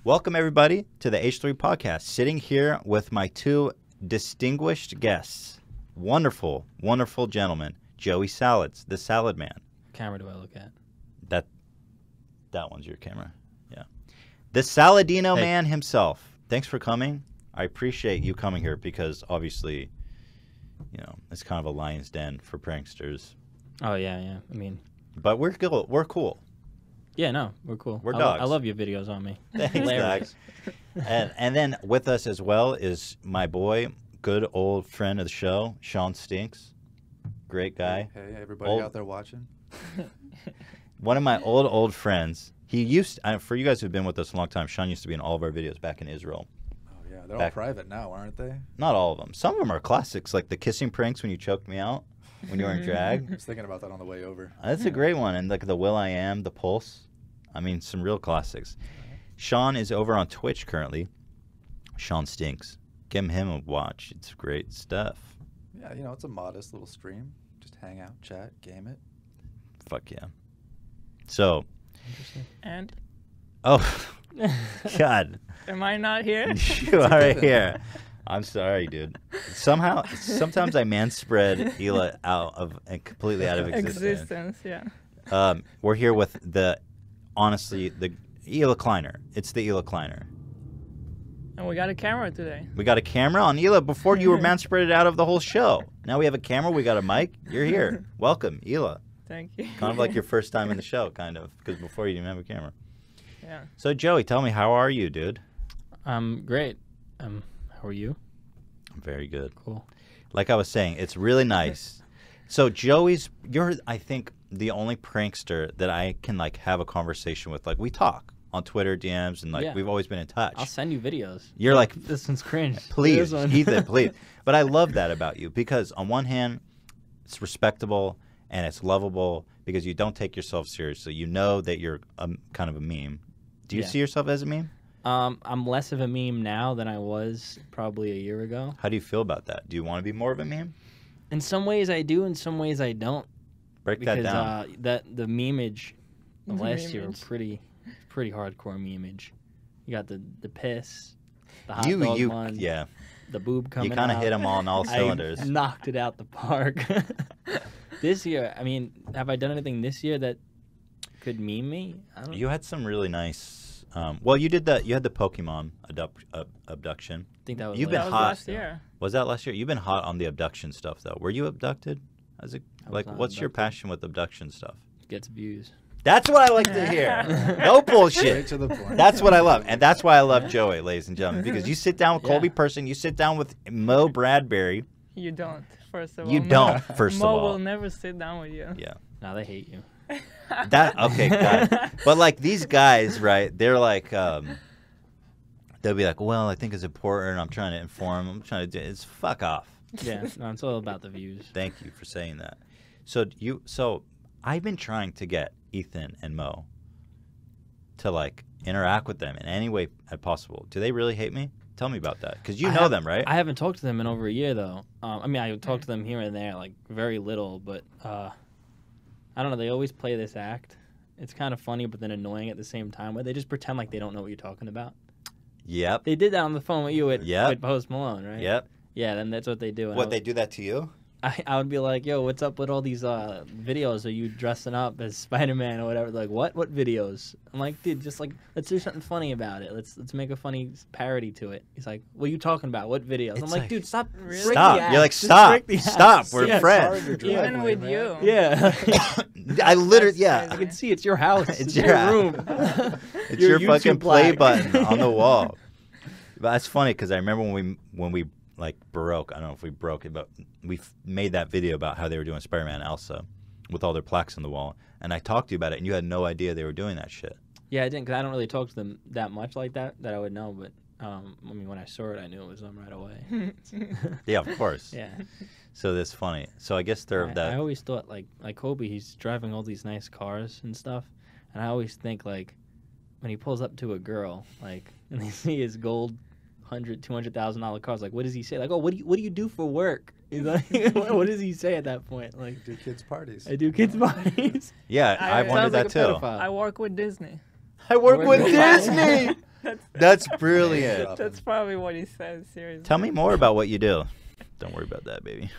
Welcome, everybody, to the H3 podcast. Sitting here with my two distinguished guests. Wonderful, wonderful gentlemen. Joey Salads, the Salad Man. Camera do I look at? That one's your camera. Yeah. The Saladino man himself. Thanks for coming. I appreciate you coming here because obviously, you know, it's kind of a lion's den for pranksters. Oh, yeah. I mean... But we're cool. We're cool. Yeah, no, we're cool. We're dogs. I love your videos on me. Thanks, Dogs. And then with us as well is my boy, good old friend of the show, Sean Stinks. Great guy. Hey, everybody out there watching. One of my old friends. He used, for you guys who've been with us a long time, Sean used to be in all of our videos back in Israel. Oh, yeah. They're all private now, aren't they? Not all of them. Some of them are classics, like the kissing pranks when you choked me out when you were in drag. I was thinking about that on the way over. That's a great one. And like the Will I Am, the Pulse. I mean, some real classics. Sean is over on Twitch currently. Sean Stinks. Give him a watch. It's great stuff. Yeah, you know, it's a modest little stream. Just hang out, chat, game it. Fuck yeah. So. And? Oh, God. Am I not here? You are here. I'm sorry, dude. Sometimes I manspread Hila out of and completely out of existence. Yeah. We're here with honestly, the Hila Kleiner. It's the Hila Kleiner. And we got a camera today. We got a camera on Hila. Before you were manspreaded out of the whole show. Now we have a camera. We got a mic. You're here. Welcome, Hila. Thank you. Kind of like your first time in the show, kind of, because before you didn't have a camera. Yeah. So, Joey, tell me, how are you, dude? I'm great. How are you? I'm very good. Cool. Like I was saying, it's really nice. So, you're, I think, the only prankster that I can, like, have a conversation with. Like, we talk on Twitter, DMs, and, like, we've always been in touch. I'll send you videos. You're like, this one's cringe. Please, Ethan, please. But I love that about you because, on one hand, it's respectable and it's lovable because you don't take yourself seriously. You know that you're kind of a meme. Do you see yourself as a meme? I'm less of a meme now than I was probably a year ago. How do you feel about that? Do you want to be more of a meme? In some ways I do, in some ways I don't. Break that down. Because the memeage of last year were pretty hardcore memeage. You got the piss, the hot dog one, the boob coming out. You kind of hit them all on all cylinders. I knocked it out the park. This year, I mean, have I done anything this year that could meme me? I don't know. You had some really nice. Well, you had the Pokemon abduction. I think that was. You've been hot last year. Was that last year? You've been hot on the abduction stuff, though. Were you abducted? What's your passion with abduction stuff? Gets views. That's what I like to hear. No bullshit. Straight to the point. That's what I love, and that's why I love Joey, ladies and gentlemen, because you sit down with Colby Person, you sit down with Mo Bradbury. You don't. First of all, you don't. First of all, Mo will never sit down with you. Yeah. Now they hate you. Okay, got it. But like these guys, right? They're like, they'll be like, well, I think it's important. I'm trying to inform. I'm trying to do. It's fuck off. Yeah, no, it's all about the views. Thank you for saying that. So I've been trying to get Ethan and Mo to like interact with them in any way possible. Do they really hate me? Tell me about that, because you know them, right? I haven't talked to them in over a year, though. I mean, I talked to them here and there, like very little, but I don't know. They always play this act. It's kind of funny, but then annoying at the same time, where they just pretend like they don't know what you're talking about. Yep. They did that on the phone with you with Post Malone, right? Yep. Yeah, then that's what they do. They do that to you? I would be like, yo, what's up with all these videos of you dressing up as Spider-Man or whatever? Like, what videos? I'm like, dude, just like, let's do something funny about it. Let's make a funny parody to it. He's like, what are you talking about? What videos? I'm like, dude, stop. Really? Stop. You're like, stop. We're friends. Even with you. Yeah. I literally, I can see it's your house. It's your room. It's your fucking play button on the wall. But that's funny because I remember when we like broke. I don't know if we broke it, but we made that video about how they were doing Spider-Man and Elsa with all their plaques on the wall. And I talked to you about it, and you had no idea they were doing that shit. Yeah, I didn't, because I don't really talk to them that much like that I would know. But I mean, when I saw it, I knew it was them right away. Yeah, of course. Yeah. So that's funny. So I guess they're that. I always thought like Kobe, he's driving all these nice cars and stuff, and I always think like when he pulls up to a girl, like, and they see his gold $200,000 cars, like, what does he say? Like, oh, what do you do for work? He's like, what does he say at that point? Like, do kids parties. I do kids parties. Yeah, I wondered that too. I work with Disney. I work with Disney. That's brilliant. That's probably what he says. Seriously. Tell me more about what you do. Don't worry about that, baby.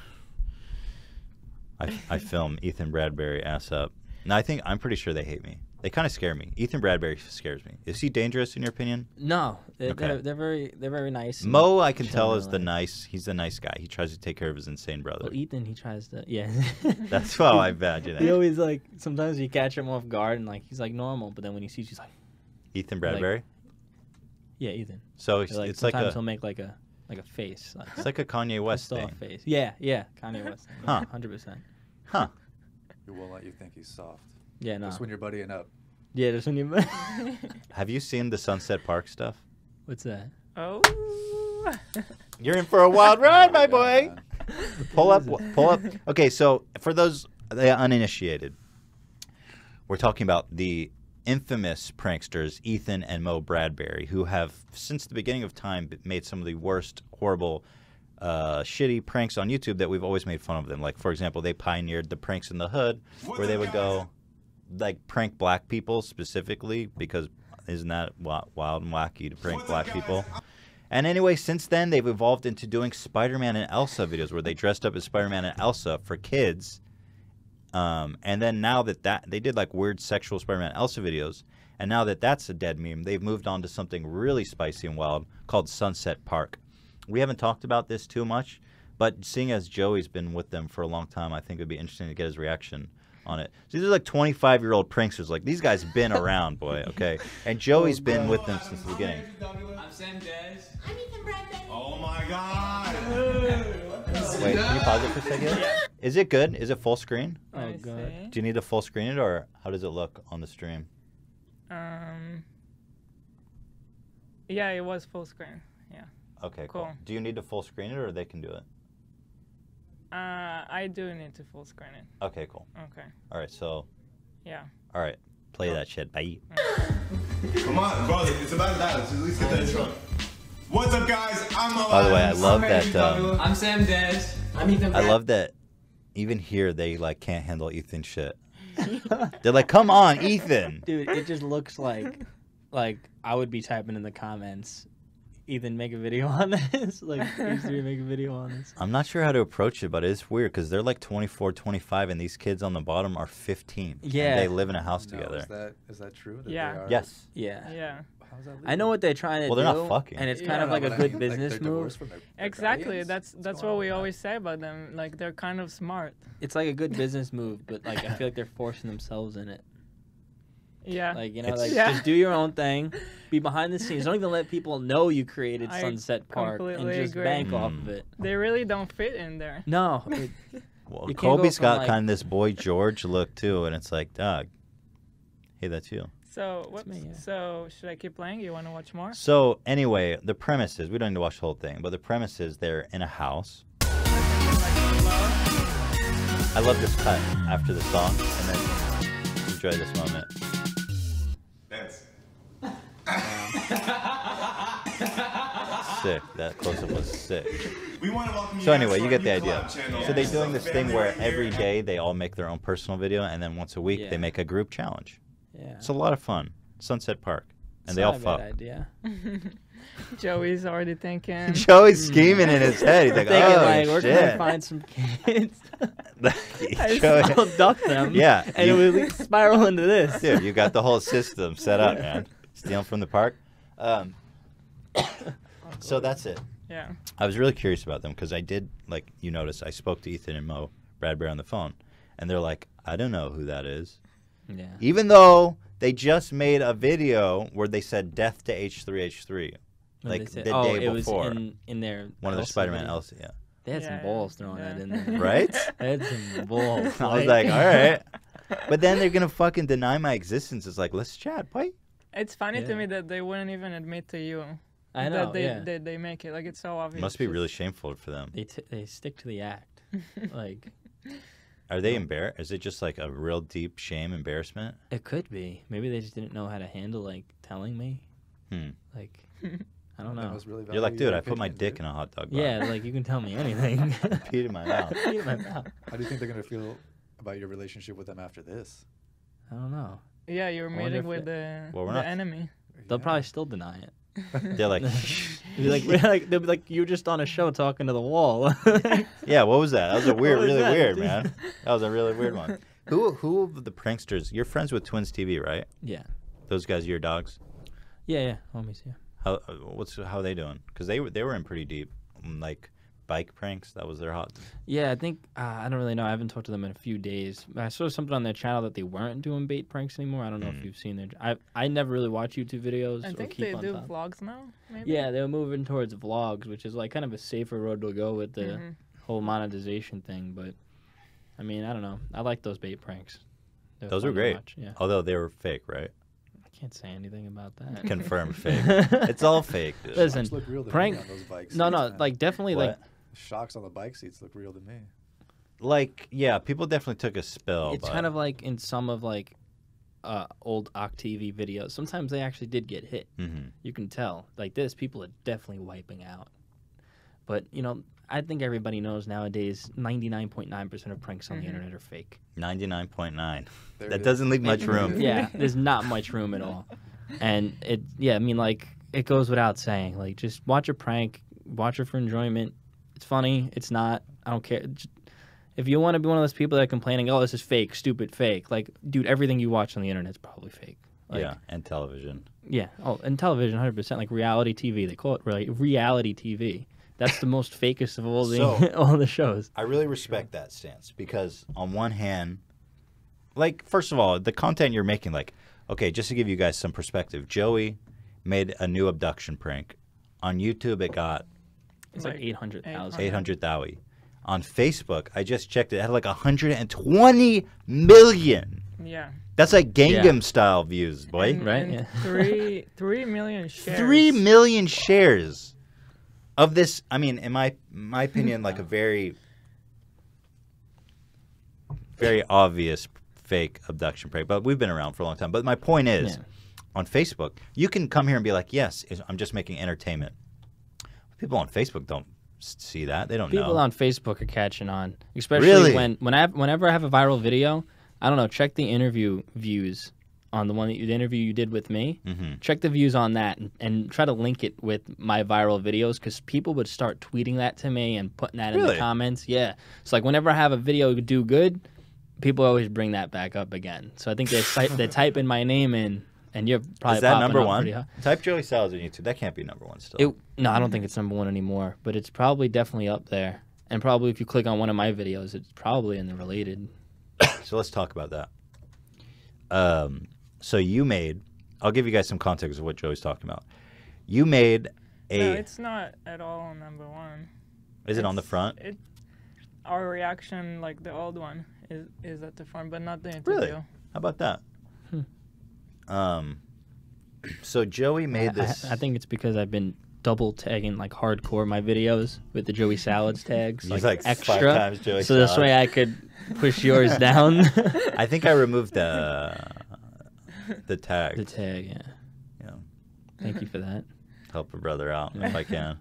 I film Ethan Bradbury ass up. No, I'm pretty sure they hate me. They kind of scare me. Ethan Bradbury scares me. Is he dangerous in your opinion? No, Okay. they're very nice. and Mo, I can tell, chill is in the their life. he's the nice guy. He tries to take care of his insane brother. Well, Ethan, he tries to, yeah. That's how I imagine He it. always like sometimes you catch him off guard and like he's like normal, but then when he sees you, he's like, Ethan Bradbury? yeah, Ethan. So Or, it's like like sometimes a he'll make like a face, like it's like a Kanye West pissed off thing. face. Yeah, Kanye West. Huh. 100%. Huh. He won't let you think he's soft. Yeah, no. Just when you're buddying up. Yeah, there's when you. Have you seen the Sunset Park stuff? What's that? Oh. You're in for a wild ride, my boy. Man. Pull up. Okay, so for those uninitiated, we're talking about the infamous pranksters Ethan and Mo Bradbury, who have since the beginning of time made some of the worst, horrible, shitty pranks on YouTube that we've always made fun of them. Like, for example, they pioneered the pranks in the hood, where they would go like prank black people specifically, because isn't that wild and wacky to prank black people? And anyway, since then they've evolved into doing Spider-Man and Elsa videos where they dressed up as Spider-Man and Elsa for kids. And then now that they did like weird sexual Spider-Man and Elsa videos, and now that that's a dead meme, they've moved on to something really spicy and wild called Sunset Park. We haven't talked about this too much, but seeing as Joey's been with them for a long time, I think it would be interesting to get his reaction on it. So these are like 25-year-old pranksters. Like, these guys been around, boy, okay? And Joey's been with them since the beginning. I'm Sam Des. I'm Ethan Bradbury. Oh my God. Wait, can you pause it for a second? Is it good? Is it full screen? Oh I god. see. Do you need to full screen it, or how does it look on the stream? Yeah, it was full screen. Yeah. Okay, cool. Cool. Do you need to full screen it, or they can do it? I do need to full screen it. Okay, cool. Okay. All right, so, Yeah. all right. Play that shit. Bye. Come on, brother. It's about that. Let's at least get that intro. What's up, guys? I'm Mo. By the way, I Adams. love that. I'm Sam Des. I'm Ethan. I love that. Even here, they like can't handle Ethan shit. They're like, "Come on, Ethan." Dude, it just looks like I would be typing in the comments, Ethan, make a video on this. Like, these three make a video on this. I'm not sure how to approach it, but it's weird because they're like 24, 25, and these kids on the bottom are 15. Yeah. And they live in a house No, together. is that true? That Yeah. They are, Yes. Yeah. Yeah. How is that I know what they're trying to Well, do. they're not fucking. And it's Yeah, kind of no, like a but I good mean, business they're move. divorced from their Exactly. guardians? That's What's what going we on always say about them. Like, they're kind of smart. It's like a good business move, but like I feel like they're forcing themselves in it. Yeah. Like, you know, It's- like Yeah. just do your own thing, be behind the scenes. Don't even let people know you created I Sunset Park and completely just agree. bank off of it. They really don't fit in there. No, Well, You can't go Kobe's from, got like- kind of this boy George look too, and it's like, dog. Hey, that's you. So, whoops. me, yeah. So, should I keep playing? You want to watch more? So anyway, the premise is we don't need to watch the whole thing, but the premise is they're in a house. I love this cut after the song, and then enjoy this moment. Dance. Sick. That close-up was sick. We want to welcome you So guys anyway, to you our get the new idea. collab channel. So they're doing this thing where Family every here. day they all make their own personal video, and then once a week Yeah. they make a group challenge. yeah. It's a lot of fun. Sunset Park, and It's they all not a fuck. bad idea. Joey's already thinking. Joey's scheming in his head. He's like, Thinking oh like we're gonna shit. find some kids. Joey- I'll duck them. Yeah, and you- it would spiral into this. Dude, you got the whole system set up, man. Stealing from the park. So that's it. Yeah. I was really curious about them because I did, like, you notice, I spoke to Ethan and Mo Bradbury on the phone, and they're like, I don't know who that is. Yeah. Even though they just made a video where they said death to H3H3. When Like they said- the oh, day it before. was in their One of the Elsa Spider-Man video. Elsa, yeah. They had some Yeah, balls throwing yeah. that in there. Right? They had some balls. I was like, all right. But then they're going to fucking deny my existence. It's like, let's chat, boy. It's funny Yeah. to me that they wouldn't even admit to you I know. that they, yeah. they make it. Like, it's so obvious. Must be Just- really shameful for them. They stick to the act. Like Are they embarrassed? Is it just like a real deep shame, embarrassment? it could be. Maybe they just didn't know how to handle like telling me. Hmm. Like I don't They know. must really You're like, value dude, your I put my opinion, dick dude. in a hot dog bar. Yeah, like you can tell me anything. Peed in my mouth. Peed in my mouth. How do you think they're gonna feel about your relationship with them after this? I don't know. Yeah, you're wonder meeting if with the, Well, we're the not- enemy. They'll probably still deny it. They're like, They'll be like, you're just on a show talking to the wall. yeah, what was that? That was a weird, What was really that, weird, dude? man. That was a really weird one. Who of the pranksters? You're friends with Twins TV, right? Yeah. Those guys are your dogs. Yeah, homies, yeah. How are they doing? Because they were in pretty deep, like bike pranks. That was their hot. Yeah, I think I don't really know. I haven't talked to them in a few days. I saw something on their channel that they weren't doing bait pranks anymore. I don't know if you've seen their. I never really watch YouTube videos. I or think keep they on do top. vlogs now. Maybe. Yeah, they're moving towards vlogs, which is like kind of a safer road to go with the Mm-hmm. whole monetization thing. But I mean, I don't know. I like those bait pranks. They're Those fun are to great. watch, yeah, Although they were fake, right? I can't say anything about that. Confirmed fake. It's all fake, dude. Listen, Those look real to prank- me on those bike seats, No, man. like definitely like. What? The shocks on the bike seats look real to me. Like, yeah, people definitely took a spill. It's but kind of like in some of like old TV videos. Sometimes they actually did get hit. Mhm. You can tell. Like this, people are definitely wiping out. But you know, I think everybody knows nowadays 99.9% of pranks on the internet are fake. 99.9. There That it is. doesn't leave much room. Yeah, there's not much room at all. And I mean, like it goes without saying. Like just watch a prank, watch it for enjoyment. It's funny. It's not. I don't care. If you want to be one of those people that are complaining, oh, this is fake, stupid, fake. Like, dude, everything you watch on the internet is probably fake. Like, Yeah, and television. Yeah. Oh, and television, 100%. Like reality TV, they call it reality TV. That's the most fakest of all the So- all the shows. I really respect that stance because on one hand, like, first of all, the content you're making, like, okay, just to give you guys some perspective, Joey made a new abduction prank. On YouTube, it got It's like 800,000. 800,000. On Facebook, I just checked it had like 120 million. Yeah. That's like Gangnam Yeah. style views, boy. And, Right, and yeah. 3 million shares. 3 million shares of this. I mean, in my opinion, like a very, very obvious fake abduction prank. But we've been around for a long time. But my point is, Yeah. on Facebook, you can come here and be like, yes, I'm just making entertainment. People on Facebook don't see that. They don't People know. on Facebook are catching on, especially Really? whenever I have a viral video. I don't know. Check the interview views on the interview you did with me. Mhm. Check the views on that and try to link it with my viral videos because people would start tweeting that to me and putting that in Really? the comments. Yeah. So like whenever I have a video do good, people always bring that back up again. So I think they type in my name in, and you're probably Is that popping number up one? pretty high. Type Joey Salads on YouTube. That can't be number one still. No, I don't think it's number one anymore, but it's probably definitely up there. And probably if you click on one of my videos, it's probably in the related. So let's talk about that. So you made, I'll give you guys some context of what Joey's talking about. You made a, No, it's not at all number one. is it on the It's- front? Our reaction, like the old one, is at the front, but not the interview. Really? How about that? So Joey made this. I think it's because I've been double tagging like hardcore my videos with the Joey Salads tags, He's like like 5 extra, times Joey so this Salads. way I could push yours down. I think I removed the tag. The tag, yeah. Yeah. Thank you for that. Help a brother out if I can.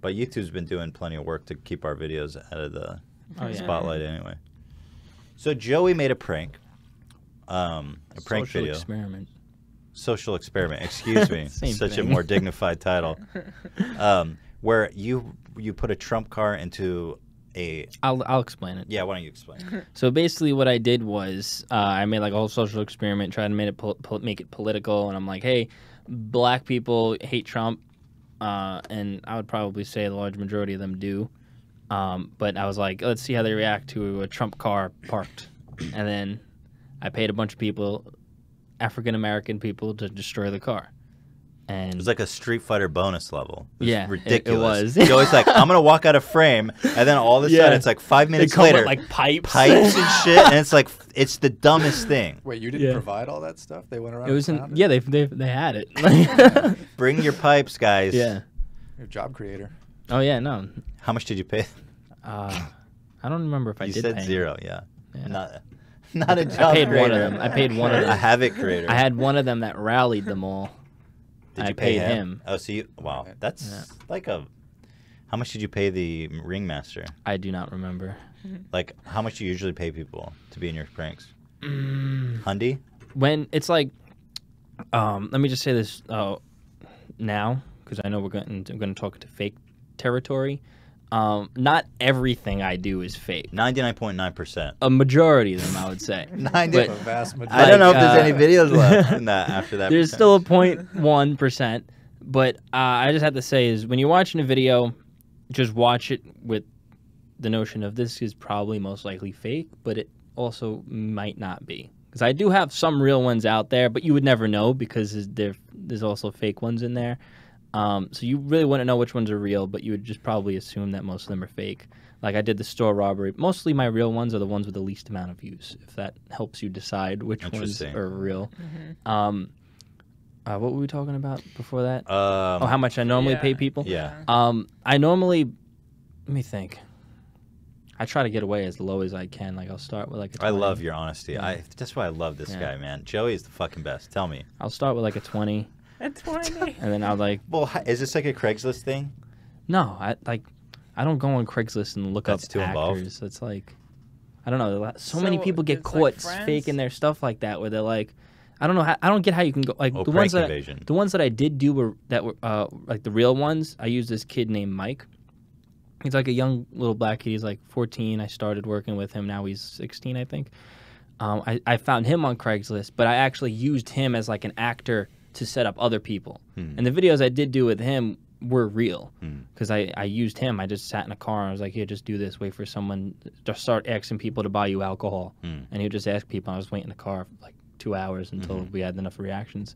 But YouTube's been doing plenty of work to keep our videos out of the Oh, yeah. spotlight anyway. So Joey made a prank. A prank Social video. experiment. Social experiment. Excuse me. Same Such thing. a more dignified title. Where you put a trump car into a. I'll explain it. Yeah, why don't you explain? So basically, what I did was I made like a whole social experiment, tried to make it political, and I'm like, hey, black people hate Trump, and I would probably say the large majority of them do. But I was like, let's see how they react to a Trump car parked, and then I paid a bunch of people, African American people, to destroy the car. And It was like a Street Fighter bonus level. It was Yeah, it ridiculous. was. Joey's like, I'm gonna walk out of frame, and then all of a sudden Yeah. it's like 5 they minutes come later, with like pipes. pipes and shit, and it's like it's the dumbest thing. Wait, you didn't Yeah. provide all that stuff? They went around. It was and in, found it? yeah, they had it. Bring your pipes, guys. Yeah. You're a job creator. Oh yeah, no. How much did you pay? I don't remember if I You did said pay. 0. Yeah. Yeah. Not a I job paid one of creator. them. I paid one of A them. havoc creator. I had one of them that rallied them all. Did I you pay paid him. Oh, so you wow. Right. That's Yeah. like a. How much did you pay the ringmaster? I do not remember. Like, how much do you usually pay people to be in your pranks? Mm. Hundy? When it's like, Let me just say this now, because I know we're going to talk into fake territory. Not everything I do is fake. 99.9%. A majority of them, I would say. 90. The vast majority. I don't know if there's any videos left in that after that. There's still a 0.1%, but I just have to say is when you're watching a video, just watch it with the notion of this is probably most likely fake, but it also might not be. Because I do have some real ones out there, but you would never know because there's also fake ones in there. So you really wouldn't know which ones are real, but you would just probably assume that most of them are fake. Like I did the store robbery. Mostly my real ones are the ones with the least amount of views, if that helps you decide which ones are real. What were we talking about before that? How much I normally pay people? Yeah. I normally, let me think. I try to get away as low as I can. Like I'll start with like a 20. I love your honesty. That's why I love this guy, man. Joey is the fucking best. Tell me. I'll start with like a 20. A 20. And then I'll like. Well, is this like a Craigslist thing? No, I don't go on Craigslist and look up too actors. involved? It's like, I don't know. So many people get it's caught like faking their stuff like that, where they're like, I don't know. I don't get how you can go like the prank ones that invasion. the ones that I did do were like the real ones. I used this kid named Mike. He's like a young little black kid. He's like 14. I started working with him. Now he's 16, I think. I found him on Craigslist, but I actually used him as like an actor to set up other people. And the videos I did do with him were real because I used him. I just sat in a car and I was like, here, just do this. Wait for someone to start asking people to buy you alcohol. And he would just ask people. I was waiting in the car for like 2 hours until we had enough reactions.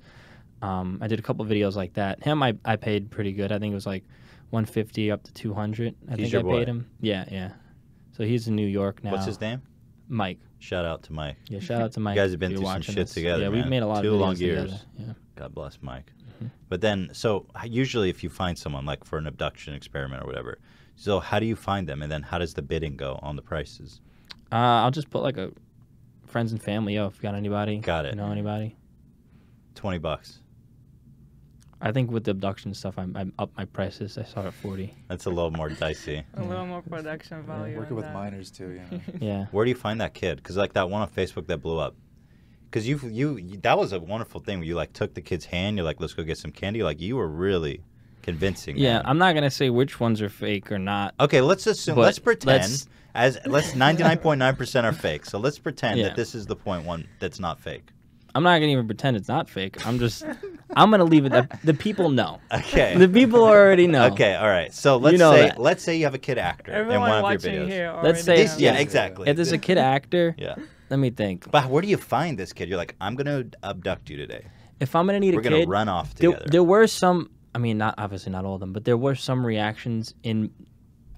I did a couple videos like that. Him, I paid pretty good. I think it was like 150 up to 200. I think I paid him. Yeah. So he's in New York now. What's his name? Mike. Shout out to Mike. Yeah, shout out to Mike. You guys have been through some shit together. Yeah, man. we've made a lot 2 of videos long years. together. Yeah. God bless Mike. But then, so usually if you find someone like for an abduction experiment or whatever, so how do you find them? And then how does the bidding go on the prices? I'll just put like a friends and family. If you got anybody. Got it. You know anybody? $20. I think with the abduction stuff, I'm up my prices. I saw it at 40. That's a little more dicey. A little more production value. Working with minors too, you know. Yeah. Where do you find that kid? Because like that one on Facebook that blew up. Because you that was a wonderful thing where you like took the kid's hand. You're like, let's go get some candy. Like you were really convincing. Yeah, man. I'm not gonna say which ones are fake or not. Okay, let's assume. But Let's pretend let's 99.9% are fake. So let's pretend Yeah. that this is the 0.1 that's not fake. I'm not gonna even pretend it's not fake. I'm gonna leave it. The people know. Okay. The people already know. Okay, all right. So let's let's say you have a kid actor Everyone in one of your watching videos. here Let's already say- knows. Yeah, exactly. If there's a kid actor, Yeah. let me think. But where do you find this kid? You're like, I'm gonna abduct you today. If I'm gonna need We're a gonna kid, run off together. there were some. I mean, not obviously not all of them, but there were some reactions in.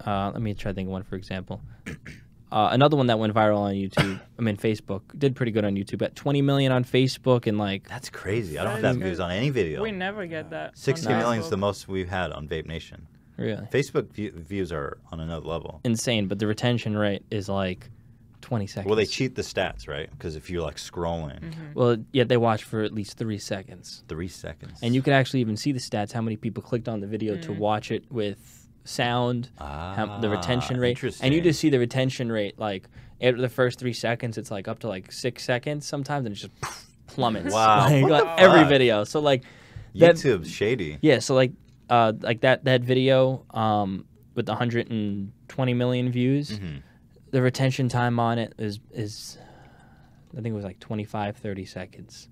Let me try to think of one, for example. Another one that went viral on YouTube. Facebook did pretty good on YouTube. At 20 million on Facebook and like. That's crazy. I don't have That that is views good. on any video. We never get that. 60 on million is Facebook. the most we've had on Vape Nation. Really? Facebook views are on another level. Insane, but the retention rate is like 20 seconds. Well, they cheat the stats, right? Because if you're like scrolling, Well, yeah, they watch for at least 3 seconds. 3 seconds. And you can actually even see the stats, how many people clicked on the video to watch it with sound, the retention rate. Interesting. And you just see the retention rate, like, after the first 3 seconds, it's like up to like 6 seconds sometimes, and it just plummets. Wow, Like, what on the every fuck? video. So, like, that, YouTube's shady. yeah, so, like that video with 120 million views, the retention time on it is I think it was like 25, 30 seconds.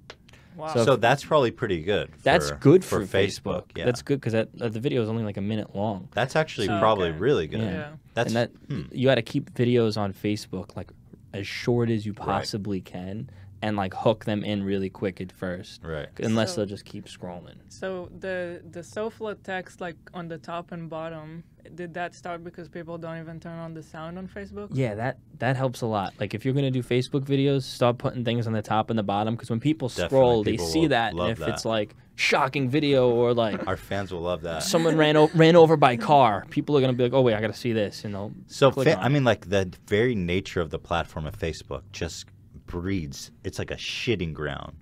Wow. So So that's probably pretty good. That's good for Facebook. Yeah, That's good because the video is only like a minute long. That's actually Oh, probably okay. really good. Yeah. Yeah. That's and that you got to keep videos on Facebook like as short as you possibly can, and like hook them in really quick at first, right. unless So- they'll just keep scrolling. So the SOFLA text like on the top and bottom, did that start because people don't even turn on the sound on Facebook? Yeah, that helps a lot. Like if you're gonna do Facebook videos, start putting things on the top and the bottom because when people Definitely, scroll, people they see will that, and love if that. it's like shocking video or like Our fans will love that. someone ran over by car, people are gonna be like, oh wait, I gotta see this, and they'll So click on I it. mean, like the very nature of the platform of Facebook just breeds. It's like a shitting ground.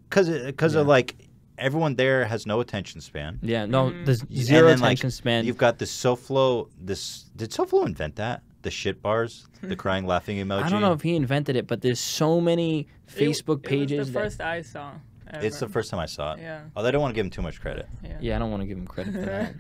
Because of like everyone there has no attention span. Yeah, no, there's And zero then, like, attention span. You've got the SoFlo. Did SoFlo invent that? The shit bars, the crying laughing emoji. I don't know if he invented it, but there's so many Facebook It pages was the that first I saw. It's the first time I saw it. Yeah. Although I don't want to give him too much credit. Yeah, I don't want to give him credit for that.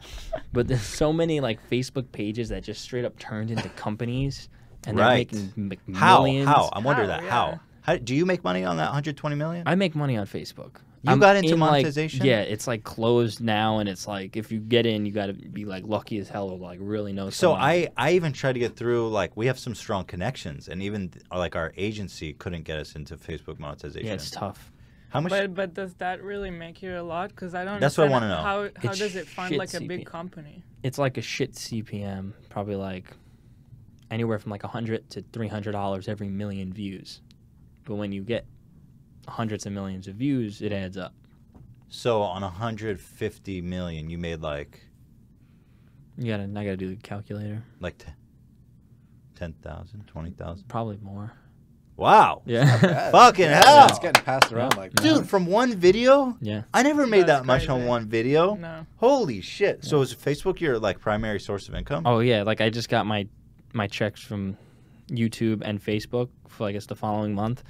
But there's so many like Facebook pages that just straight up turned into companies, and they're making millions. How? I wonder that. Yeah. How? Do you make money on that 120 million? I make money on Facebook. You got into monetization? Like, yeah, it's like closed now, and it's like if you get in, you got to be like lucky as hell or like really know. So someone. I even tried to get through. Like we have some strong connections, and even like our agency couldn't get us into Facebook monetization. Yeah, it's tough. How much? But does that really make you a lot? Because I don't. That's what I want to know. How does it fund shit like a big CPM. company? It's like a shit CPM, probably like anywhere from like $100 to $300 every million views. But when you get hundreds of millions of views, it adds up. So on 150 million, you made like. I gotta do the calculator. Like 10,000, 20,000. Probably more. Wow. Yeah. Fucking hell. It's getting passed around like that. Dude, from one video? Yeah. I never made That's that much on crazy. one video. No. Holy shit. So is Facebook your like primary source of income? Oh yeah, like I just got my checks from YouTube and Facebook for I guess the following month,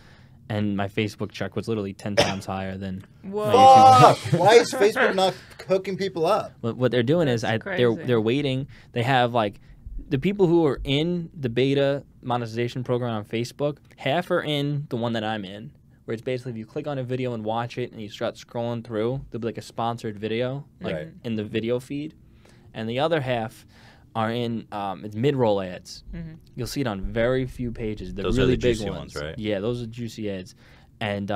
and my Facebook check was literally 10 times higher than. Whoa. Fuck! Why is Facebook not hooking people up? What they're doing is That's they're crazy. waiting. They have like the people who are in the beta monetization program on Facebook. Half are in the one that I'm in, where it's basically if you click on a video and watch it and you start scrolling through, there'll be like a sponsored video like Right. in the video feed, and the other half are in it's mid-roll ads. Mm-hmm. You'll see it on very few pages. The Those are really the big juicy ones, ones, right? Yeah, those are juicy ads, and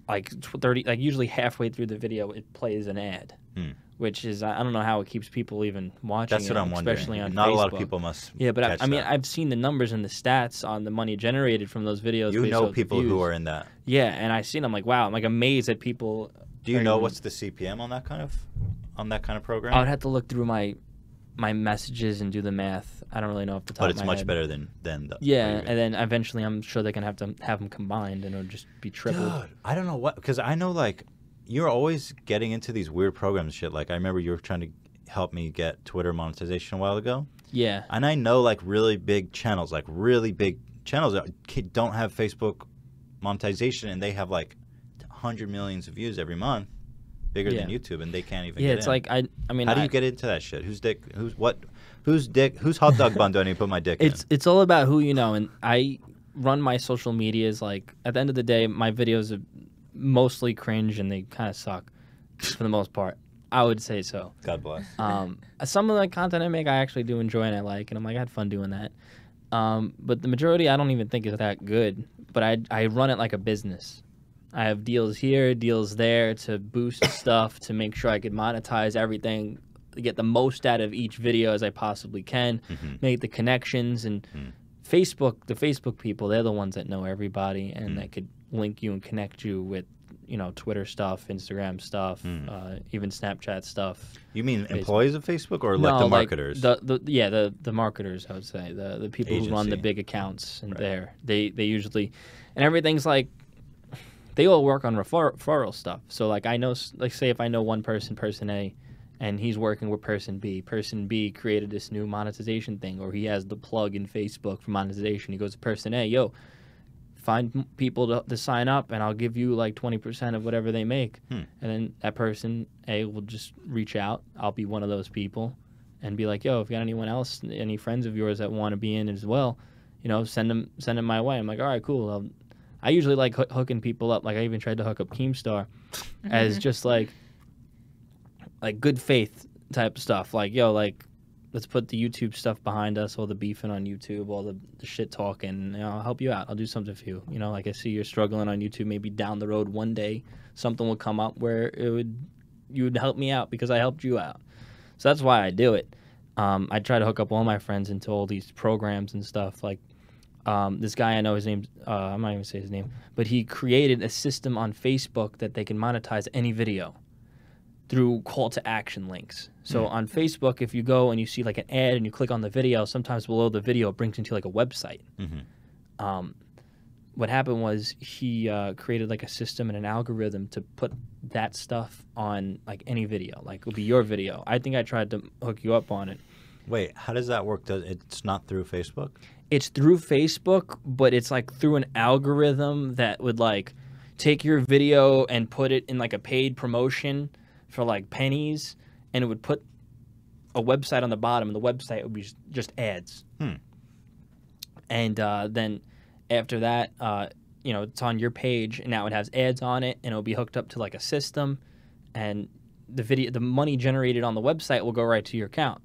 like 30, like usually halfway through the video, it plays an ad, which is I don't know how it keeps people even watching. That's what I'm wondering. Especially on Not Facebook. a lot of people must. Yeah, but catch I mean, that. I've seen the numbers and the stats on the money generated from those videos. You based know off the people who views. are in that. Yeah, and I've seen. I'm like, wow. I'm like amazed at people. Do you are know even- what's the CPM on that kind of program? I would have to look through my messages and do the math. I don't really know off the top But of it's my much head. better than the. Yeah, what you and then eventually I'm sure they're gonna have to have them combined, and it'll just be tripled. Dude, I don't know what, because I know like you're always getting into these weird programs and shit. Like I remember you were trying to help me get Twitter monetization a while ago, Yeah, and I know like really big channels that don't have Facebook monetization, and they have like 100 millions of views every month, bigger than Yeah. YouTube, and they can't even. yeah. get It's in. like I mean, How do you get into that shit? Whose dick? Whose hot dog bun do I need to put my dick in? It's all about who you know, and I run my social medias. Like at the end of the day, my videos are mostly cringe and they kind of suck for the most part. I would say so. God bless. Some of the content I make, I actually do enjoy and I like, and I'm like, I had fun doing that. But the majority, I don't even think is that good. But I run it like a business. I have deals here, deals there to boost stuff, to make sure I could monetize everything, get the most out of each video as I possibly can, make the connections. And the Facebook people, they're the ones that know everybody and that could link you and connect you with, you know, Twitter stuff, Instagram stuff, even Snapchat stuff. You mean Facebook. employees of Facebook or like the marketers? The marketers, I would say, the people who run the Agency. big accounts, and Right. they usually, and everything's like, they all work on referral stuff. So like I know, like say if I know one person, person A, and he's working with person B created this new monetization thing, or he has the plug in Facebook for monetization. He goes to person A, yo, find people to sign up, and I'll give you like 20% of whatever they make. And then that person A will just reach out. I'll be one of those people and be like, yo, if you got anyone else, any friends of yours that want to be in as well, you know, send them my way. I'm like, all right, cool. I usually like hooking people up. Like I even tried to hook up Keemstar as just like good faith type stuff. Like, yo, like let's put the YouTube stuff behind us, all the beefing on YouTube, all the shit talking. You know, I'll help you out. I'll do something for you. You know, like I see you're struggling on YouTube. Maybe down the road one day something will come up where you would help me out because I helped you out. So that's why I do it. I try to hook up all my friends into all these programs and stuff. Like this guy I know, his name's I'm not even say his name, but he created a system on Facebook that they can monetize any video through call to action links. So on Facebook, if you go and you see like an ad and you click on the video, sometimes below the video it brings you to like a website. What happened was he created like a system and an algorithm to put that stuff on like any video, like it would be your video. I think I tried to hook you up on it. Wait, how does that work? It's not through Facebook? It's through Facebook, but it's like through an algorithm that would like take your video and put it in like a paid promotion for like pennies, and it would put a website on the bottom, and the website would be just ads. And then after that, you know, it's on your page, and now it has ads on it, and it'll be hooked up to like a system, and the money generated on the website will go right to your account.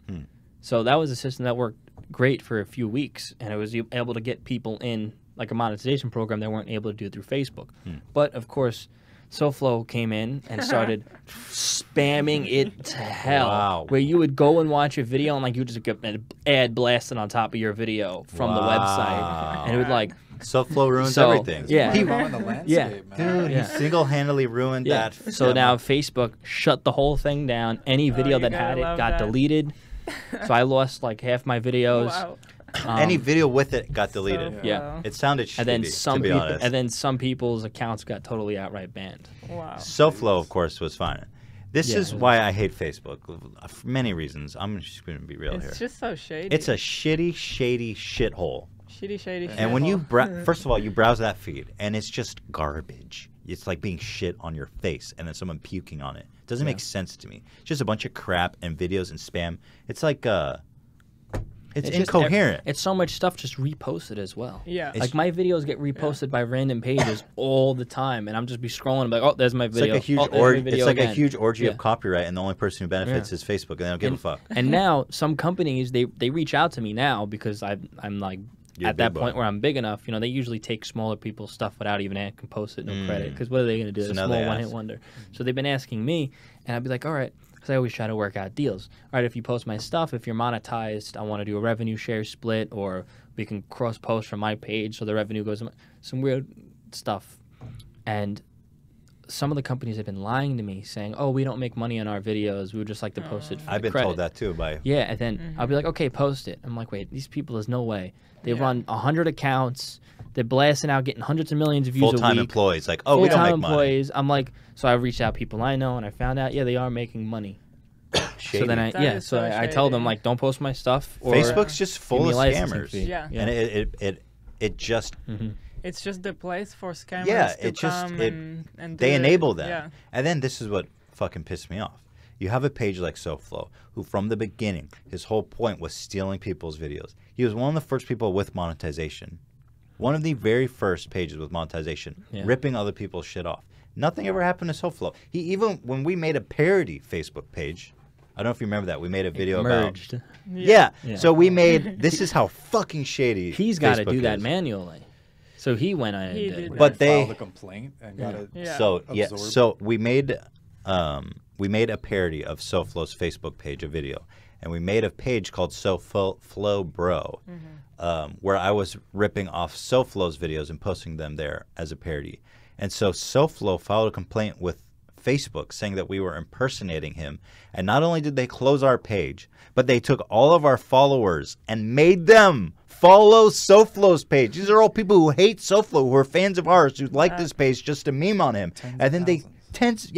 So that was a system that worked great for a few weeks, and it was able to get people in like a monetization program that weren't able to do it through Facebook. But of course, SoFlo came in and started spamming it to hell. Wow. Where you would go and watch a video, and like you would just get an ad blasted on top of your video from the website, and it would like. SoFlo ruins everything. Yeah, He ruined the landscape, man. Dude, he single-handedly ruined that. So now Facebook shut the whole thing down. Any video you that gotta had it love got that. deleted. So I lost like half my videos. Wow. Any video with it got deleted. So, Yeah. It sounded shitty, And then to be honest. and then some people's accounts got totally outright banned. Wow. SoFlo, of course, was fine. This Yeah, is why I hate Facebook for many reasons. I'm just going to be real here. It's just so shady. It's a shitty, shady shithole. shady. And when you shithole. first of all, you browse that feed, and it's just garbage. It's like being shit on your face, and then someone puking on it. It doesn't make sense to me. It's just a bunch of crap and videos and spam. It's like it's just incoherent. It's so much stuff just reposted as well. Yeah. Like my videos get reposted by random pages all the time, and I'm just be scrolling and be like, oh, there's my It's video. like a huge oh, there's my orgy. video It's like again. a huge orgy Yeah. of copyright, and the only person who benefits is Facebook, and they don't give a fuck. And now some companies they reach out to me now because I'm like You're at that big point boy. where I'm big enough. You know, they usually take smaller people's stuff without even asking, post it, no credit. Because what are they going to do? So A now small they one-hit ask. wonder. So they've been asking me, and I'd be like, all right. Because I always try to work out deals. All right, if you post my stuff, if you're monetized, I want to do a revenue share split, or we can cross-post from my page so the revenue goes. Some weird stuff. And some of the companies have been lying to me, saying, oh, we don't make money on our videos. We would just like to post it for I've the been credit. told that too by Yeah, and then I'll be like, okay, post it. I'm like, wait, these people, there's no way. They run 100 accounts. They're blasting out, getting hundreds of millions of views a week. full-time employees. Like, oh, we don't Full-time make money. employees. I'm like, so I reached out people I know, and I found out, yeah, they are making money. Shady. So then That is so I tell them shady. like, don't post my stuff. Or Facebook's just give full me of a licensing scammers. fee. Yeah. And it just It's just the place for scammers Yeah, to it just- come it- and they do enable it. them. Yeah. And then this is what fucking pissed me off. You have a page like SoFlo, who from the beginning, his whole point was stealing people's videos. He was one of the first people with monetization. One of the very first pages with monetization, ripping other people's shit off. Nothing ever happened to SoFlo. He even, when we made a parody Facebook page, I don't know if you remember that, we made a video merged. about... Yeah. So we made... This is how fucking shady He's got to Facebook do that is. manually. So he went on He and did did it. that. But they... filed a complaint and got it. Yeah. So absorbed. so we made a parody of SoFlo's Facebook page, a video, and we made a page called SoFlo Bro, where I was ripping off SoFlo's videos and posting them there as a parody. And so SoFlo filed a complaint with Facebook saying that we were impersonating him. And not only did they close our page, but they took all of our followers and made them follow SoFlo's page. These are all people who hate SoFlo, who are fans of ours, who like this page just to meme on him. And then they tens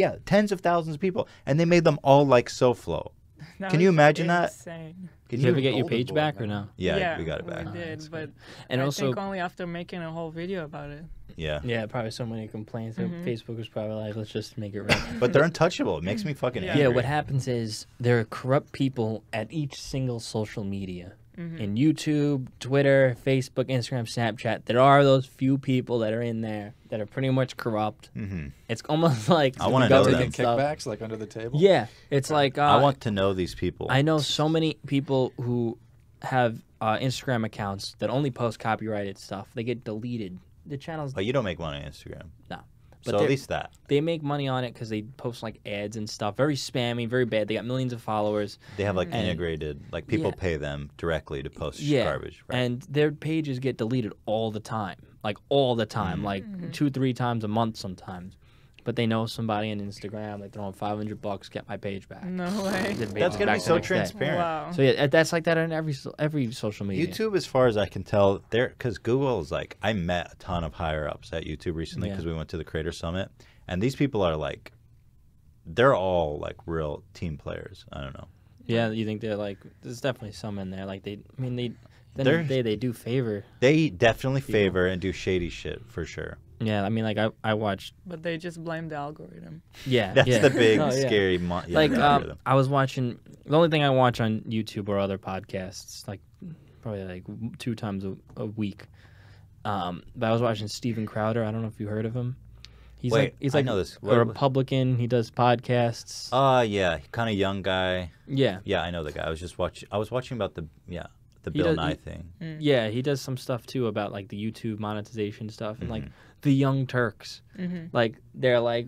of thousands of people, and they made them all like SoFlo. That Can you was imagine that? insane. Can Did you ever get your golden page boy, back or man. no? Yeah, we got it back. We did, but And I also, think only after making a whole video about it. Yeah. yeah, probably so many complaints. That Facebook was probably like, let's just make it right. But they're untouchable. It makes me fucking Yeah. angry. Yeah, what happens is there are corrupt people at each single social media. In YouTube, Twitter, Facebook, Instagram, Snapchat, there are those few people that are in there that are pretty much corrupt. It's almost like I wanna the know government them. Taking stuff. kickbacks like under the table. Yeah, it's like I want to know these people. I know so many people who have Instagram accounts that only post copyrighted stuff. They get deleted. The channels, But you don't make money on Instagram. no. So they're- at least that. They make money on it because they post like ads and stuff. Very spammy, very bad. They got millions of followers. They have like integrated, like people Yeah. pay them directly to post Yeah, garbage. Right? and their pages get deleted all the time, like all the time, like 2-3 times a month sometimes. But they know somebody on Instagram. They throw in $500, get my page back. No way. Get the That's page gonna back be the so next day. transparent. Wow. So yeah, that's like that on every social media. YouTube, as far as I can tell, there because Google is like, I met a ton of higher ups at YouTube recently because we went to the Creator Summit, and these people are like, they're all like real team players. I don't know. Yeah, you think they're like? There's definitely some in there. Like they They're- they do favor. They definitely favor and do shady shit for sure. Yeah, I mean, like I watched. But they just blame the algorithm. Yeah, That's yeah. the big No, yeah. scary. I was watching. The only thing I watch on YouTube or other podcasts, like probably like 2 times a week. But I was watching Steven Crowder. I don't know if you heard of him. He's Wait, he's I like know this. a Republican. He does podcasts. Yeah, kind of young guy. Yeah. Yeah, I know the guy. I was watching about the He Bill does- Nye he- thing. Yeah, he does some stuff too about like the YouTube monetization stuff and like Mm-hmm. the Young Turks. Like they're like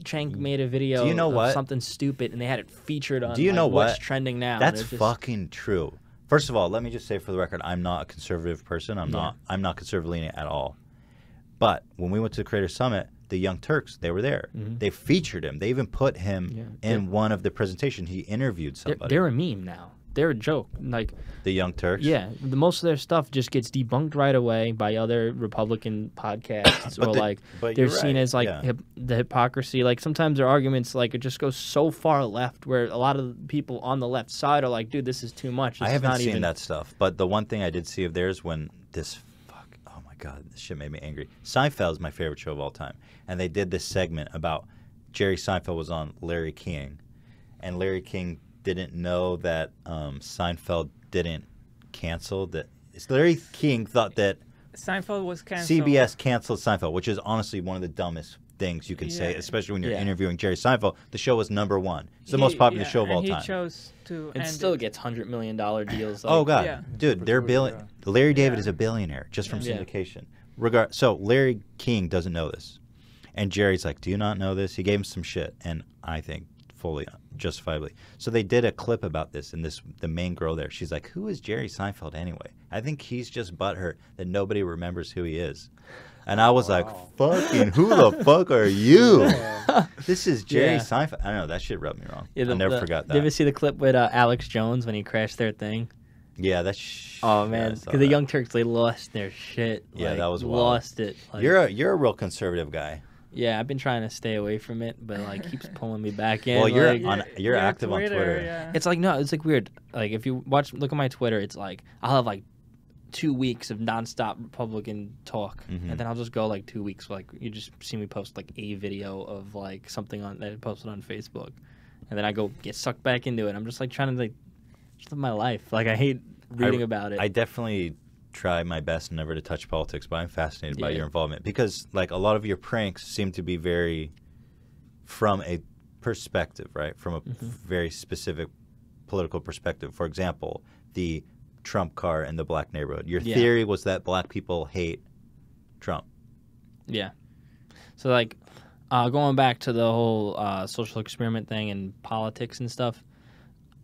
Chank made a video Do you know of what? something stupid and they had it featured on Do you know what's what? trending now. That's They're just- fucking true. First of all, let me just say for the record, I'm not a conservative person. I'm not conservative leaning at all. But when we went to the Creator Summit, the Young Turks, they were there. They featured him. They even put him in one of the presentations. He interviewed somebody. They're a meme now. They're a joke. Like The Young Turks. yeah, most of their stuff just gets debunked right away by other Republican podcasts, or but they're you're seen right, as like yeah. the hypocrisy. Like sometimes their arguments like it just goes so far left, where a lot of people on the left side are like, "Dude, this is too much." This I is haven't not seen even... that stuff. But the one thing I did see of theirs when this oh my God, this shit made me angry. Seinfeld is my favorite show of all time. And they did this segment about Jerry Seinfeld was on Larry King. And Larry King didn't know that Seinfeld didn't cancel that. Larry King thought that Seinfeld was canceled. CBS canceled Seinfeld, which is honestly one of the dumbest things you can say, Yeah. especially when you're Yeah. interviewing Jerry Seinfeld. The show was #1. It's the most popular show of all and time. He chose to It end still it. gets $100 million deals. Like, Oh God, Yeah. dude, they're Perpetuity, Larry David Yeah. is a billionaire just from Yeah. syndication. So Larry King doesn't know this, and Jerry's like, "Do you not know this?" He gave him some shit, and I think fully justifiably. So they did a clip about this, and the main girl there, she's like, "Who is Jerry Seinfeld anyway?" I think he's just butthurt that nobody remembers who he is. And I was like, "Fucking who the fuck are you?" This is Jerry Yeah. Seinfeld. I don't know, that shit rubbed me wrong. Yeah, I never forgot Did you ever that. see the clip with Alex Jones when he crashed their thing? Yeah, that's. Oh man, because the Young Turks, they lost their shit. Yeah, like, that was wild. lost it. Like, You're a real conservative guy. yeah, I've been trying to stay away from it, but like keeps pulling me back in. Well, you're like, you're active on Twitter. Yeah. it's like no, it's like weird. Like if you look at my Twitter, it's like I'll have like 2 weeks of nonstop Republican talk, Mhm. and then I'll just go like 2 weeks. Like you just see me post like a video of like something that I posted on Facebook, and then I go get sucked back into it. I'm just like trying to like just live my life. Like I hate reading about it. I definitely try my best never to touch politics, but I'm fascinated by Yeah. your involvement because, like, a lot of your pranks seem to be very from a perspective, right? From a very specific political perspective. For example, the Trump car in the black neighborhood. Your Yeah. theory was that black people hate Trump. Yeah. So like going back to the whole social experiment thing and politics and stuff,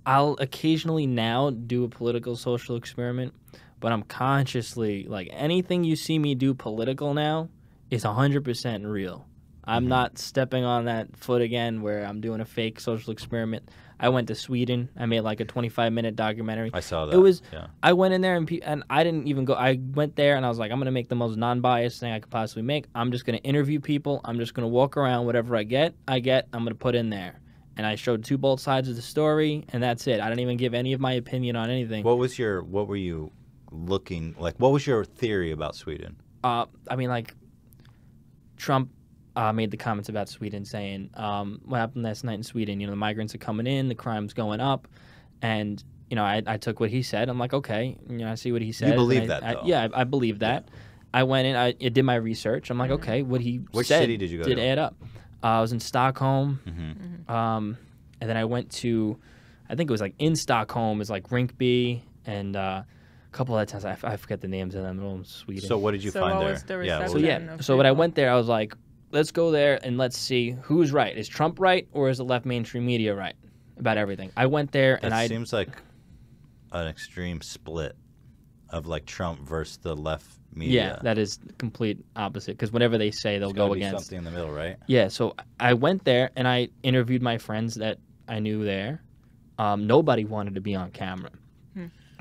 I'll occasionally now do a political social experiment, but I'm consciously like anything you see me do political now is 100% real. I'm not stepping on that foot again where I'm doing a fake social experiment. I went to Sweden. I made like a 25-minute documentary. I saw that. It was. yeah. I went in there and I didn't even go. I went there and I was like, I'm gonna make the most non-biased thing I could possibly make. I'm just gonna interview people. I'm just gonna walk around. Whatever I get. I'm gonna put in there. And I showed both sides of the story, and that's it. I didn't even give any of my opinion on anything. What were you looking like? What was your theory about Sweden? I mean, like Trump made the comments about Sweden, saying what happened last night in Sweden. You know, the migrants are coming in, the crime's going up, and you know, I took what he said. I'm like, okay, you know, I see what he said. believe that, though? Yeah, I believe that. Yeah. I went in, I did my research. I'm like, okay, what he Which said city did you go did to? add up. I was in Stockholm, Mm-hmm. and then I went to, I think it was like in Stockholm is like Rinkeby and a couple other towns. I forget the names of them. They're all in Sweden. So what did you So find what there? was the yeah. So what- reception? yeah, so when I went there, I was like, let's go there and let's see who's right. Is Trump right or is the left mainstream media right about everything? I went there and It seems like an extreme split of like Trump versus the left media. yeah, that is complete opposite because whatever they say, they'll There's gotta go be against. something in the middle, right? Yeah, so I went there and I interviewed my friends that I knew there. Nobody wanted to be on camera.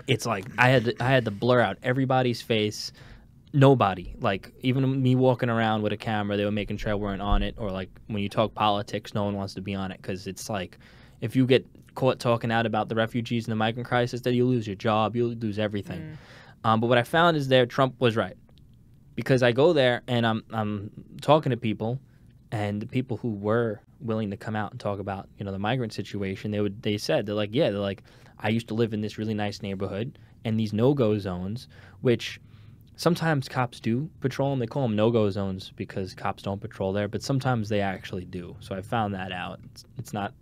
It's like I had to blur out everybody's face. Nobody, like even me walking around with a camera, they were making sure I weren't on it. Or like when you talk politics, no one wants to be on it because it's like if you get caught talking out about the refugees and the migrant crisis, then you lose your job, you lose everything. But what I found is Trump was right. because I go there and I'm talking to people, and the people who were willing to come out and talk about, you know, the migrant situation, they're like, I used to live in this really nice neighborhood, and these no-go zones, which sometimes cops do patrol them. They call them no-go zones because cops don't patrol there, but sometimes they actually do. So I found that out. It's not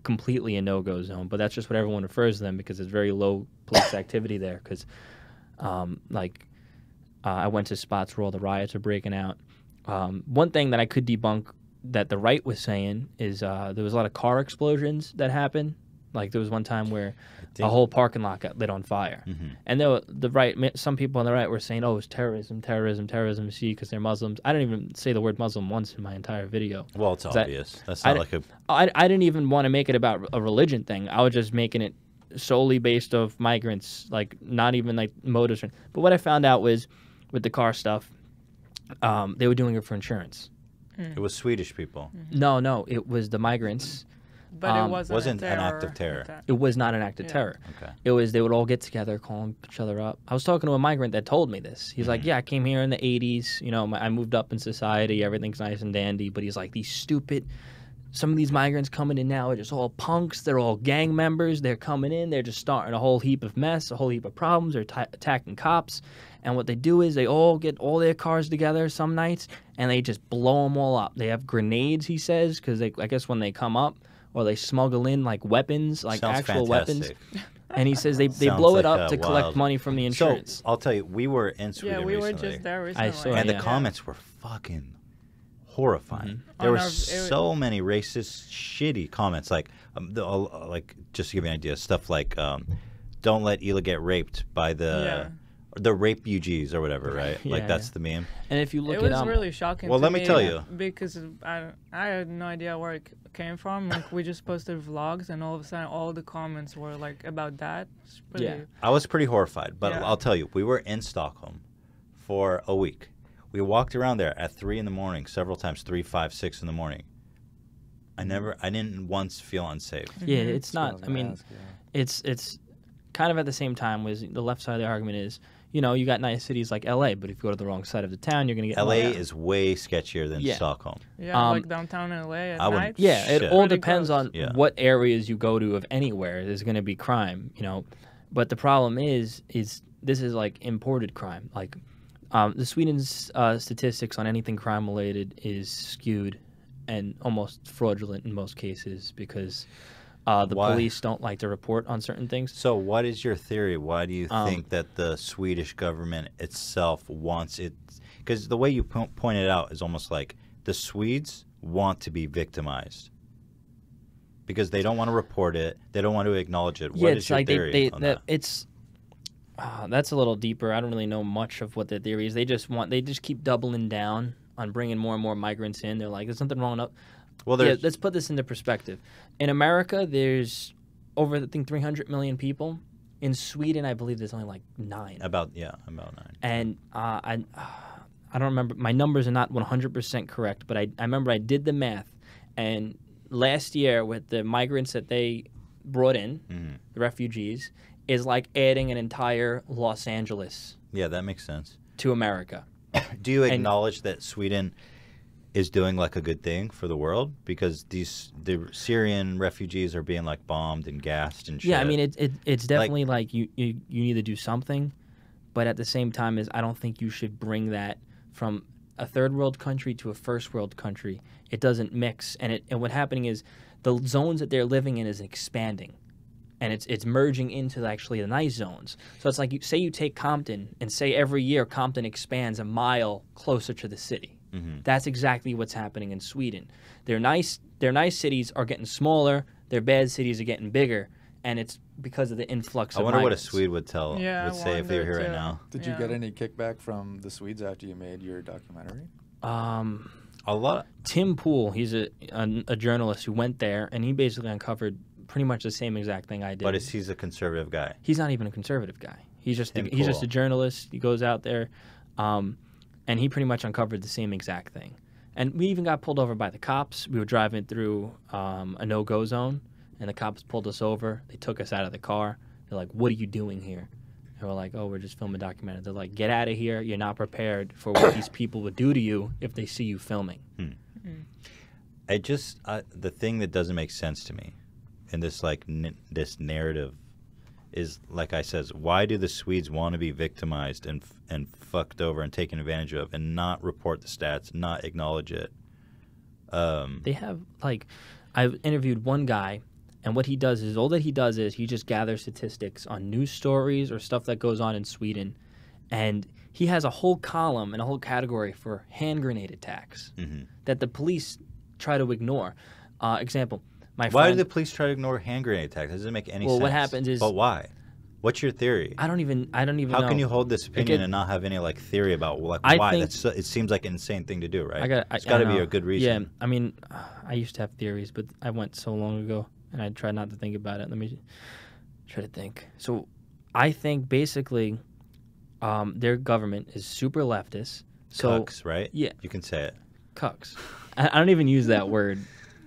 completely a no-go zone, but that's just what everyone refers to them because there's very low police activity there. Because, I went to spots where all the riots are breaking out. One thing that I could debunk that the right was saying is there was a lot of car explosions that happened. Like there was one time where a whole parking lot got lit on fire, and some people on the right were saying, "Oh, it's terrorism, see, because they're Muslims." I didn't even say the word Muslim once in my entire video. Well, it's obvious. That's not like a. I didn't even want to make it about a religion thing. I was just making it solely based of migrants, like not even like motives. But what I found out was with the car stuff, they were doing it for insurance. It was Swedish people. No, it was the migrants. But it wasn't an act of terror. It was not an act of terror. Okay. It was they would all get together, call each other up. I was talking to a migrant that told me this. He's like, yeah, I came here in the 80s. You know, I moved up in society. Everything's nice and dandy. But he's like, some of these migrants coming in now are just all punks. They're all gang members. They're coming in. They're just starting a whole heap of mess, a whole heap of problems. They're attacking cops. And what they do is they all get all their cars together some nights, and they just blow them all up. They have grenades, he says, because I guess when they come up, or they smuggle in like weapons, like Sounds actual fantastic. weapons. And he says they blow it up to collect wild money from the insurance. So I'll tell you, we were in Sweden we were recently, just there recently. I saw and it, the comments were fucking horrifying. There were so many racist, shitty comments. Like, just to give you an idea, stuff like, "Don't let Ela get raped by the rapefugees" or whatever, right? That's the meme. And if you look it was really shocking. Well, to let me tell you, because I had no idea where it came from. Like we just posted vlogs, and all of a sudden, all the comments were like about that. It's pretty, I was pretty horrified, but I'll tell you, we were in Stockholm for a week. We walked around there at 3 in the morning, several times, 3, 5, 6 in the morning. I didn't once feel unsafe. Yeah, it's not. I mean, it's kind of at the same time. Was the left side of the argument is, you know, you got nice cities like L.A., but if you go to the wrong side of the town, you're gonna get L.A. is way sketchier than Stockholm. Yeah, like downtown L.A. at night. Yeah, it all depends on what areas you go to. Of anywhere, there's gonna be crime, you know. But the problem is this is like imported crime. Like the Sweden's statistics on anything crime related is skewed and almost fraudulent in most cases because the police don't like to report on certain things. So what is your theory? Why do you think that the Swedish government itself wants it? Because the way you pointed out is almost like the Swedes want to be victimized because they don't want to report it. They don't want to acknowledge it. What is your theory on that? That's a little deeper. I don't really know much of what their theory is. They just keep doubling down on bringing more and more migrants in. They're like, there's nothing wrong with. Well, let's put this into perspective. In America, there's over, I think, 300 million people. In Sweden, I believe there's only like 9. About 9. And I don't remember. My numbers are not 100% correct, but I remember I did the math. And last year, with the migrants that they brought in, the refugees, is like adding an entire Los Angeles. Yeah, that makes sense. To America. Do you acknowledge that Sweden is doing like a good thing for the world because the Syrian refugees are being like bombed and gassed and shit? Yeah, I mean it's definitely like you need to do something, but at the same time I don't think you should bring that from a third world country to a first world country. It doesn't mix, and what's happening is the zones that they're living in is expanding. And it's merging into actually the nice zones. So it's like you take Compton and say every year Compton expands a mile closer to the city. That's exactly what's happening in Sweden. Their nice cities are getting smaller. Their bad cities are getting bigger, and it's because of the influx. I wonder what a Swede would say if they were here right now. Did you get any kickback from the Swedes after you made your documentary? A lot. Tim Pool, he's a journalist who went there, and he basically uncovered pretty much the same exact thing I did. But he's a conservative guy. He's not even a conservative guy. He's just a journalist. He goes out there, and he pretty much uncovered the same exact thing. And we even got pulled over by the cops. We were driving through a no-go zone, and the cops pulled us over. They took us out of the car. They're like, "What are you doing here?" They were like, oh, we're just filming a documentary. They're like, get out of here. You're not prepared for what these people would do to you if they see you filming. I just the thing that doesn't make sense to me in this this narrative is, like I says, why do the Swedes want to be victimized and fucked over and taken advantage of and not report the stats, not acknowledge it? They have, like, I've interviewed one guy, and what he does is, all that he does is he just gathers statistics on news stories or stuff that goes on in Sweden, and he has a whole column and a whole category for hand grenade attacks that the police try to ignore. Example, my Why friend, do the police try to ignore hand grenade attacks? That doesn't make any sense. Well, what happens is... But why? What's your theory? I don't even How know. can you hold this opinion and not have any theory about why? It seems like an insane thing to do, right? It's got to be a good reason. Yeah, I mean, I used to have theories, but I went so long ago, and I try not to think about it. Let me try to think. So I think basically their government is super leftist. So, Cucks, right? Yeah. You can say it. Cucks. I don't even use that word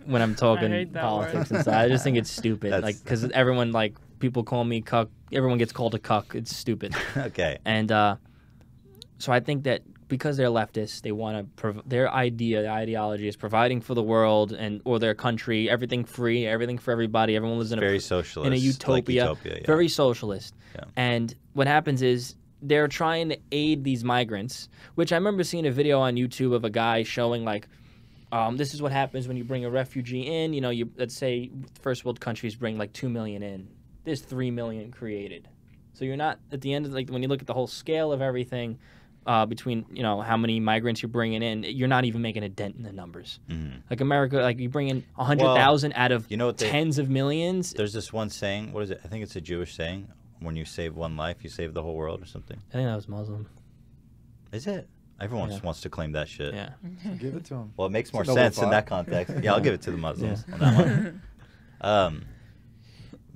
when I'm talking politics and stuff. I just think it's stupid. Because everyone, people call me cuck. Everyone gets called a cuck. It's stupid. Okay. And so I think that because they're leftists, they want to their ideology is providing for the world or their country, everything free, everything for everybody. Everyone lives in very socialist, in a utopia, very socialist. Yeah. And what happens is they're trying to aid these migrants, which I remember seeing a video on YouTube of a guy showing this is what happens when you bring a refugee in. You know, let's say first world countries bring 2 million in. There's 3 million created. So you're not, at the end of when you look at the whole scale of everything between, how many migrants you're bringing in, you're not even making a dent in the numbers. Like America, you bring in 100,000 out of tens of millions. There's this one saying, what is it? I think it's a Jewish saying. When you save one life, you save the whole world or something. I think that was Muslim. Is it? Everyone just wants to claim that shit. Yeah. Give it to them. Well, it makes more sense in that context. Yeah, I'll give it to the Muslims on that one.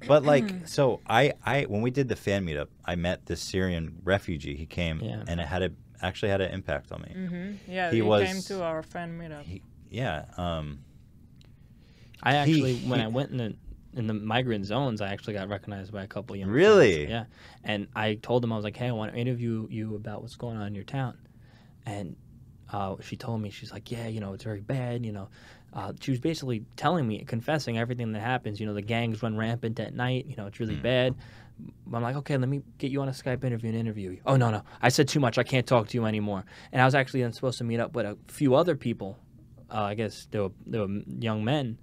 But so I when we did the fan meetup, I met this Syrian refugee. He came and it actually had an impact on me. Yeah, he came to our fan meetup. I actually, when I went in the migrant zones, I actually got recognized by a couple of young Really? friends. Yeah. And I told them, I was like, hey, I want to interview you about what's going on in your town. And she told me, she's like, yeah, it's very bad, She was basically telling me, confessing everything that happens. The gangs run rampant at night. It's really bad. I'm like, okay, let me get you on a Skype interview and interview you. Oh, no. I said too much. I can't talk to you anymore. And I was actually then supposed to meet up with a few other people. I guess there were young men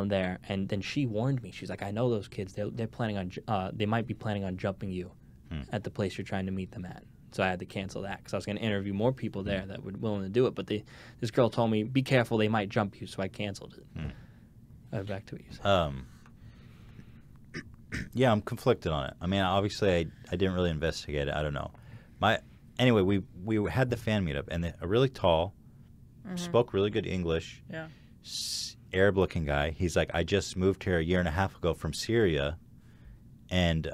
there. And then she warned me. She's like, I know those kids. They're planning on, they might be planning on jumping you at the place you're trying to meet them at. So I had to cancel that because I was going to interview more people there that were willing to do it. But this girl told me, be careful, they might jump you, so I canceled it. Back to what you said. Yeah, I'm conflicted on it. I mean, obviously, I didn't really investigate it. I don't know. Anyway, we had the fan meetup, and a really tall, spoke really good English, Arab-looking guy. He's like, I just moved here a year and a half ago from Syria, and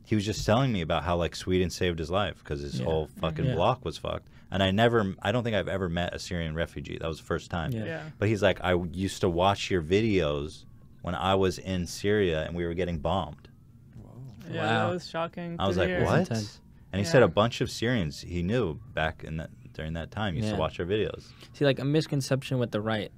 he was just telling me about how Sweden saved his life because his whole fucking block was fucked. And I don't think I've ever met a Syrian refugee. That was the first time. But he's like, I used to watch your videos when I was in Syria and we were getting bombed. Whoa. Yeah, that was shocking. I was like, what? And he said a bunch of Syrians he knew back during that time used to watch our videos. See, a misconception with the right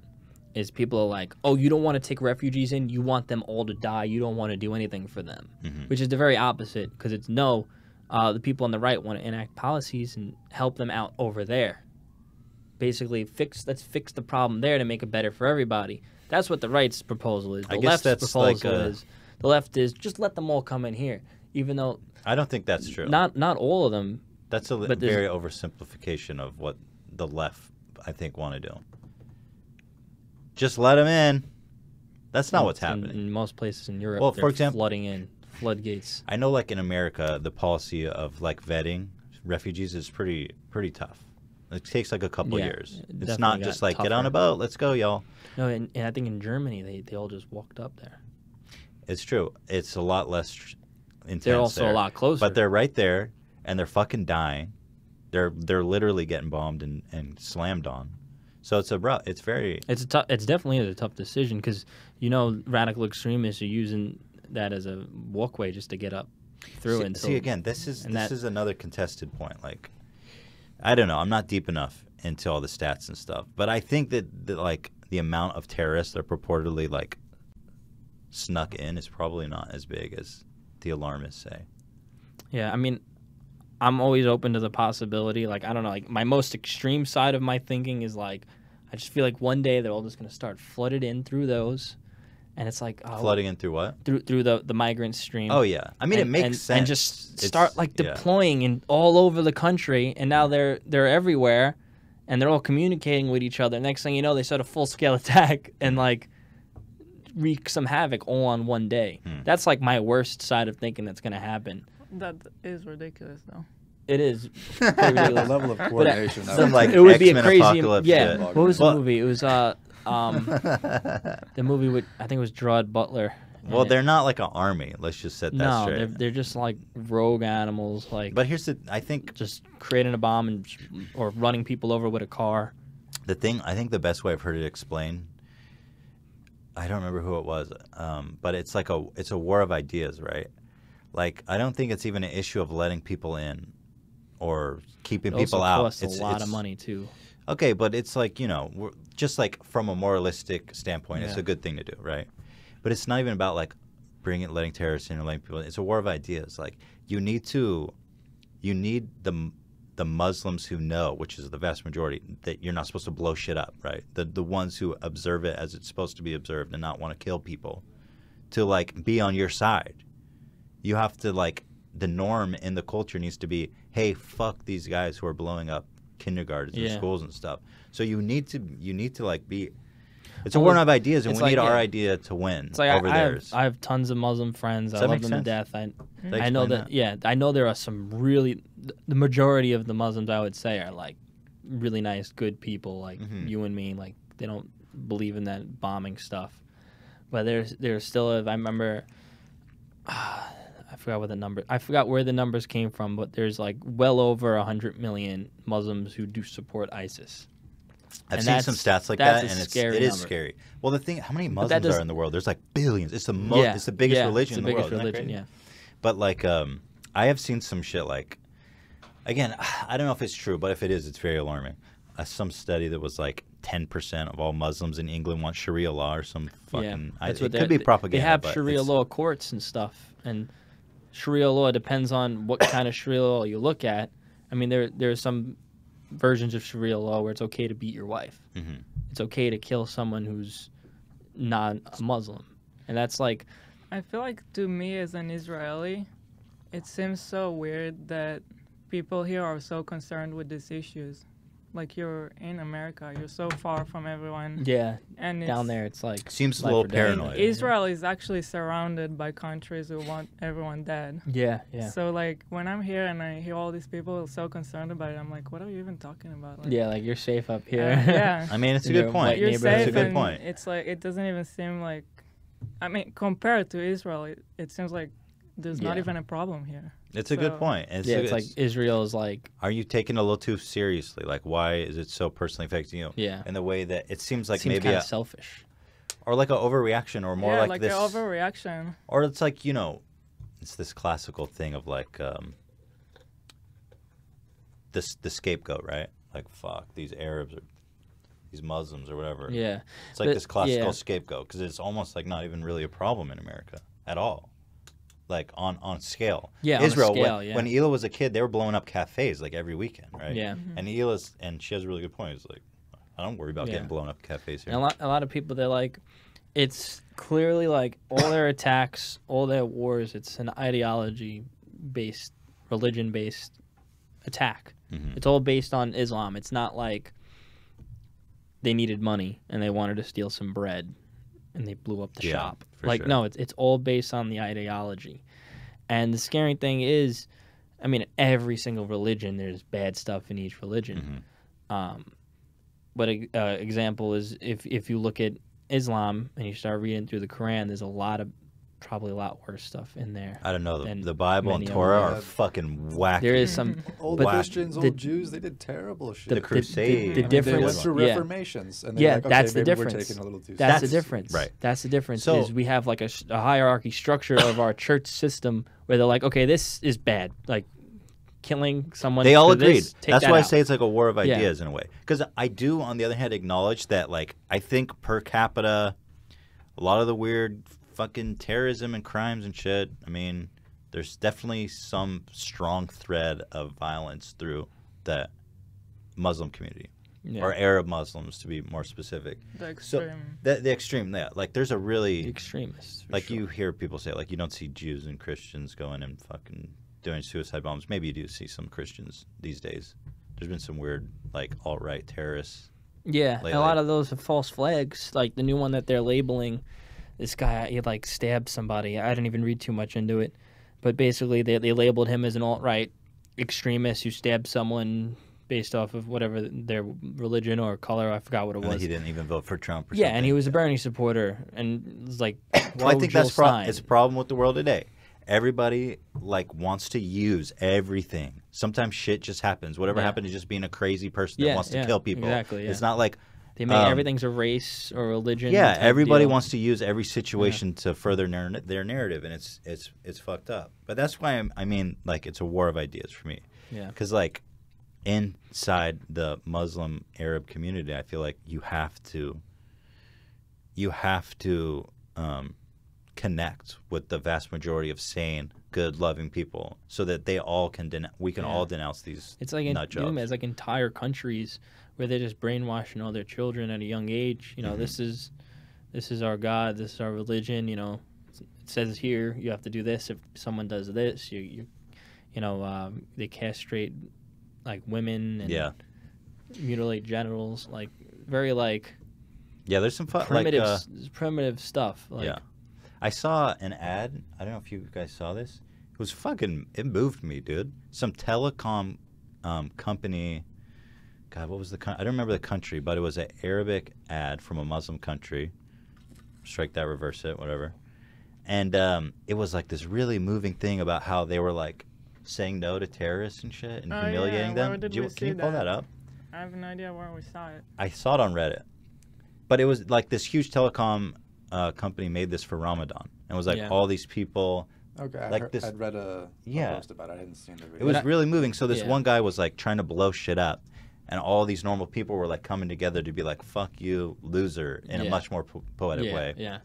is people are like, oh, you don't want to take refugees in, you want them all to die, you don't want to do anything for them, which is the very opposite, because it's the people on the right want to enact policies and help them out over there. Basically, let's fix the problem there to make it better for everybody. That's what the right's proposal is. The left's proposal is, the left is just let them all come in here, even though... I don't think that's true. Not all of them. That's a very oversimplification of what the left, I think, want to do. Just let them in. That's not what's happening. In most places in Europe, for example, flooding in, floodgates. I know, in America, the policy of vetting refugees is pretty tough. It takes a couple years. It's not just get on a boat, let's go, y'all. No, and I think in Germany they all just walked up there. It's true. It's a lot less intense. They're also a lot closer, but they're right there, and they're fucking dying. They're literally getting bombed and slammed on. So it's definitely a tough decision because radical extremists are using that as a walkway just to get up. through until. See, again, this is another contested point. Like, I don't know. I'm not deep enough into all the stats and stuff, but I think that like the amount of terrorists that are purportedly like snuck in is probably not as big as the alarmists say. Yeah, I mean, I'm always open to the possibility. Like, I don't know, like my most extreme side of my thinking is like, I just feel like one day they're all just going to start flooded in through those. And it's like flooding in through what? Through the migrant stream. Oh yeah, I mean it makes sense. And just start like deploying in all over the country, and now they're everywhere, and they're all communicating with each other. Next thing you know, they start a full scale attack and like wreak some havoc all on one day. That's like my worst side of thinking that's gonna happen. That is ridiculous, though. It is. The level of coordination. Some like it would be a X-Men crazy. apocalypse Yeah. shit. What was the movie? It was the movie with, I think it was Gerard Butler. Well, they're not like an army. Let's just set that straight. No, they're just like rogue animals. Like, but here's I think just creating a bomb or running people over with a car. The thing, I think the best way I've heard it explained, I don't remember who it was, but it's like it's a war of ideas, right? Like, I don't think it's even an issue of letting people in or keeping people out. It costs a lot of money too. Okay, but it's like, just like from a moralistic standpoint, it's a good thing to do, right? But it's not even about like letting terrorists in or letting people in. It's a war of ideas. Like, you need the Muslims who know, which is the vast majority, that you're not supposed to blow shit up, right? The ones who observe it as it's supposed to be observed and not want to kill people, to like be on your side. You have to like, the norm in the culture needs to be, hey, fuck these guys who are blowing up kindergartens and schools and stuff. So you need to like be. It's a war of ideas, and we need our idea to win over theirs. I have tons of Muslim friends. I love them to death. I know that. Yeah, I know there are some really. The majority of the Muslims, I would say, are like really nice, good people, like you and me. Like, they don't believe in that bombing stuff. But there's still. I remember. I forgot where the numbers came from, but there's like well over 100 million Muslims who do support ISIS. I've seen some stats like that, and it is scary. Well, the thing, how many Muslims are in the world? There's like billions. It's it's the biggest religion in the world. Religion, yeah. But like, I have seen some shit like, again, I don't know if it's true, but if it is, it's very alarming. Some study that was like 10% of all Muslims in England want Sharia law or some fucking. It could be propaganda. They have Sharia law courts and stuff, and Sharia law depends on what kind of Sharia law you look at. I mean, there are some versions of Sharia law where it's okay to beat your wife. It's okay to kill someone who's not a Muslim, and that's like. I feel like, to me as an Israeli, it seems so weird that people here are so concerned with these issues. Like, you're in America, you're so far from everyone. Yeah, and down there it's like seems a little paranoid. Israel is actually surrounded by countries who want everyone dead. Yeah. So like, when I'm here and I hear all these people so concerned about it, I'm like, what are you even talking about? Like, yeah, like, you're safe up here. Yeah. I mean, it's a good point. You're safe. It's a good point. It's like, it doesn't even seem like, I mean, compared to Israel, it seems like there's not even a problem here. It's a good point. It's like Israel is like. Are you taking it a little too seriously? Like, why is it so personally affecting you? Yeah. In the way that it seems like maybe kind of selfish, or like an overreaction, or more like this. Yeah, like an overreaction. Or it's like, it's this classical thing of like the scapegoat, right? Like, fuck, these Arabs or these Muslims or whatever. Yeah. It's like this classical scapegoat, because it's almost like not even really a problem in America at all. Like, on scale. Yeah, Israel, on a scale, when Hila was a kid, they were blowing up cafes like every weekend, right? Yeah. And Hila's, and she has a really good point. It's like, I don't worry about getting blown up cafes here. And a lot of people, they're like, it's clearly like all their attacks, all their wars, it's an ideology-based, religion-based attack. It's all based on Islam. It's not like they needed money and they wanted to steal some bread and they blew up the shop. Like, sure. No, it's all based on the ideology. And the scary thing is, I mean, every single religion, there's bad stuff in each religion. But an example is if you look at Islam and you start reading through the Quran, there's a lot of probably a lot worse stuff in there. I don't know. than The Bible and many of Torah them. are fucking wacky. There is some Old but Christians, the- old Jews, they did terrible shit. The Crusades. the I mean, difference- they went through yeah. reformations, and Yeah, they're like, okay, that's the maybe difference. We're taking a little too That's the seriously. difference. Right. That's the difference. So- is we have like a hierarchy structure of our church system where they're like, okay, this is bad. Like killing someone. They all for agreed. this, take That's that why I out. say it's like a war of Yeah. ideas in a way. Because I do, on the other hand, acknowledge that, like, I think per capita, a lot of the weird fucking terrorism and crimes and shit, I mean, there's definitely some strong thread of violence through the Muslim community. Yeah. Or Arab Muslims, to be more specific. The So extreme. the extreme, yeah. Like, there's a The really, extremists. for like, sure. you hear people say, like, you don't see Jews and Christians going and fucking doing suicide bombs. Maybe you do see some Christians these days. There's been some weird, like, alt-right terrorists. Yeah, and lately. a lot of those are false flags. Like the new one that they're labeling, this guy, he like stabbed somebody. I didn't even read too much into it. But basically, they labeled him as an alt-right extremist who stabbed someone based off of whatever their religion or color. I forgot what it And was. he didn't even vote for Trump or Yeah, something. and he was a Bernie supporter. And it was like, Well, I think pro-Jill that's Stein. it's a problem with the world today. Everybody, like, wants to use everything. Sometimes shit just happens. Whatever Yeah. happened is just being a crazy person that Yeah, wants to yeah, kill people. exactly, yeah. It's not like... They make everything's a race or religion. Yeah, type everybody deal. wants to use every situation to further their narrative, and it's fucked up. But that's why I mean, like, it's a war of ideas for me. Yeah. Because, like, inside the Muslim Arab community, I feel like you have to connect with the vast majority of sane, good, loving people, so that they all can we can all denounce these. It's like nut jobs. it's like entire countries where they're just brainwashing all their children at a young age. You know, Mm-hmm. this is our God, this is our religion. You know, it says here you have to do this. If someone does this, they castrate like women and mutilate genitals, like very like Yeah, there's some fun primitive primitive stuff. Like, yeah. I saw an ad. I don't know if you guys saw this. It was fucking. It moved me, dude. Some telecom company. God, what was the? I don't remember the country, but it was an Arabic ad from a Muslim country. Strike that, reverse it, whatever. And it was like this really moving thing about how they were like saying no to terrorists and shit and humiliating them. Where did we Can you pull that up? I have no idea where we saw it. I saw it on Reddit, but it was like this huge telecom company made this for Ramadan, and it was like all these people. Okay, Like this- I'd read a post about it. I hadn't seen the video. It was really moving. So this Yeah. one guy was like trying to blow shit up, and all these normal people were like coming together to be like, "Fuck you, loser," in a Yeah. much more poetic way. Yeah.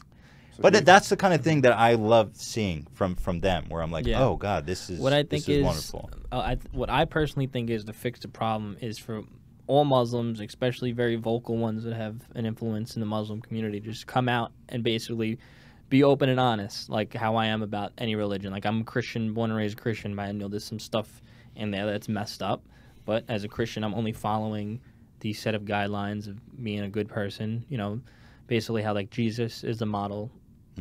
So But do you- that's the kind of thing that I love seeing from them, where I'm like, Yeah. "Oh God, this is What I think this is is wonderful." what I personally think is to fix the problem is for all Muslims, especially very vocal ones that have an influence in the Muslim community, just come out and basically be open and honest, like how I am about any religion. Like I'm a Christian, born and raised Christian, but I know there's some stuff in there that's messed up. But as a Christian, I'm only following the set of guidelines of being a good person. You know, basically how like Jesus is the model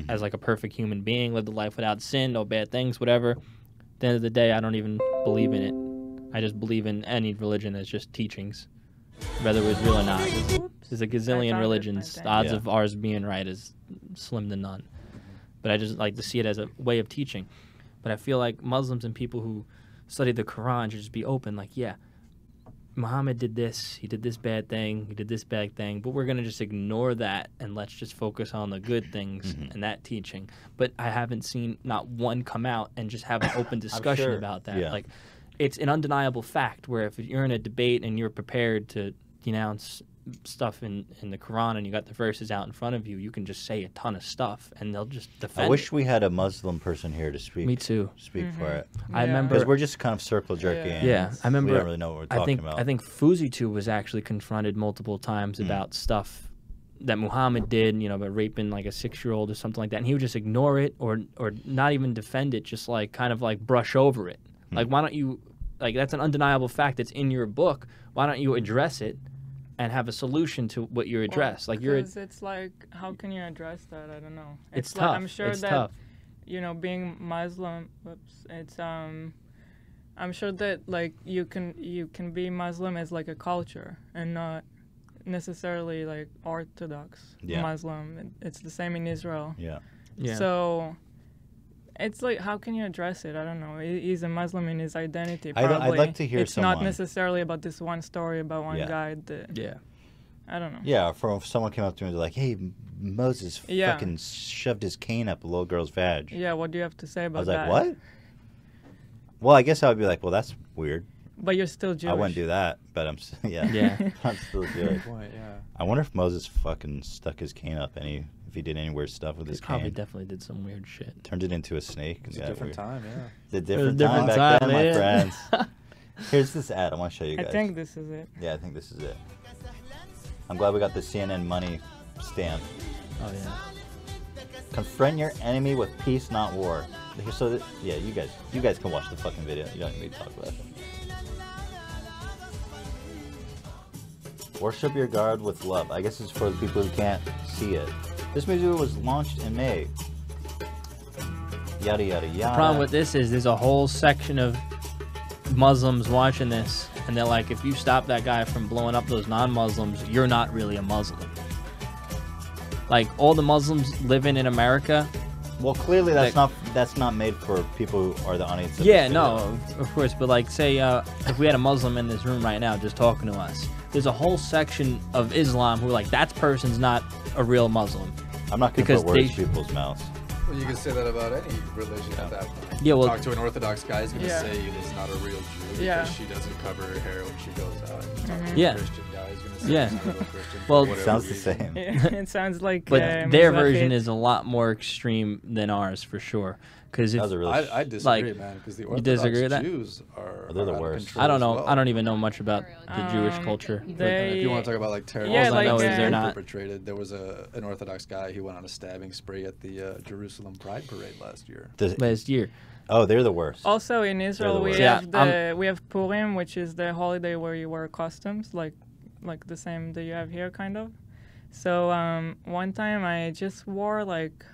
as like a perfect human being, lived a life without sin, no bad things, whatever. At the end of the day, I don't even believe in it. I just believe in any religion as just teachings, whether it was real or not. There's a I gazillion found it, religions. I The odds Yeah. of ours being right is slim to none. But I just like to see it as a way of teaching. But I feel like Muslims and people who study the Quran should just be open, like, yeah, Muhammad did this, he did this bad thing, he did this bad thing, but we're going to just ignore that and let's just focus on the good things and that teaching. But I haven't seen not one come out and just have an open discussion sure. about that. Yeah. Like, it's an undeniable fact where if you're in a debate and you're prepared to denounce stuff in the Quran and you got the verses out in front of you, you can just say a ton of stuff and they'll just defend I wish it. we had a Muslim person here to speak. Me too. Speak for it, I Yeah. remember because we're just kind of circle jerking. and Yeah, I remember. We don't really know what we're talking about. I think Fuzitu was actually confronted multiple times about stuff that Muhammad did, you know, about raping like a 6-year-old or something like that, and he would just ignore it or not even defend it, just like kind of like brush over it. Like, why don't you? Like, that's an undeniable fact that's in your book. Why don't you address it and have a solution to what you address? Like, you're. Because it's like, how can you address that? I don't know. It's like, tough. I'm sure it's that tough. you know, being Muslim, it's I'm sure that like you can be Muslim as like a culture and not necessarily like Orthodox Yeah. Muslim. It's the same in Israel. yeah. Yeah. So It's like, how can you address it? I don't know. He's a Muslim in his identity. I'd Probably. like to hear it's someone. not necessarily about this one story about one guy. Yeah. I don't know. Yeah, if someone came up to me and was like, "Hey, Moses fucking shoved his cane up a little girl's vag." Yeah, what do you have to say about I was that? like, "What?" Well, I guess I would be like, "Well, that's weird." But you're still Jewish. I wouldn't do that, but I'm Yeah. I'm still Jewish. Good point, yeah. I wonder if Moses fucking stuck his cane up if he did any weird stuff with his Probably cane. definitely did some weird shit. Turned it into a snake. It's a different time, yeah. It's a different different time back time, then, my man. friends. Here's this ad. I want to show you guys. I think this is it. Yeah, I think this is it. I'm glad we got the CNN money stamp. Oh yeah. Confront your enemy with peace, not war. So yeah, you guys can watch the fucking video. You don't need to talk about it. Worship your God with love. I guess it's for the people who can't see it. This movie was launched in May. Yada yada yada. The problem with this is there's a whole section of Muslims watching this, and they're like, if you stop that guy from blowing up those non-Muslims, you're not really a Muslim. Like, all the Muslims living in America. Well, clearly that's not made for people who are the audience. Of Yeah, this no, video. of course. But like, say if we had a Muslim in this room right now just talking to us, there's a whole section of Islam who are like, that person's not a real Muslim. I'm not going to put words in people's mouths. Well, you can say that about any religion at that point. Yeah, well, talk to an Orthodox guy, he's going to say it's not a real Jew because she doesn't cover her hair when she goes out. Talk to a Christian guy, he's going to say he's not a real Christian. Well, it sounds the same. It sounds like. But their version is a lot more extreme than ours, for sure. Because I disagree, man. Because the Orthodox Jews are they're the worst. I don't know. Well. I don't even know much about the Jewish culture. If you want to talk about like terrorism, all I know is they're not perpetrated. There was an Orthodox guy who went on a stabbing spree at the Jerusalem Pride Parade last year. Oh, they're the worst. Also in Israel, we have Purim, which is the holiday where you wear costumes, like the same that you have here, kind of. So one time I just wore like,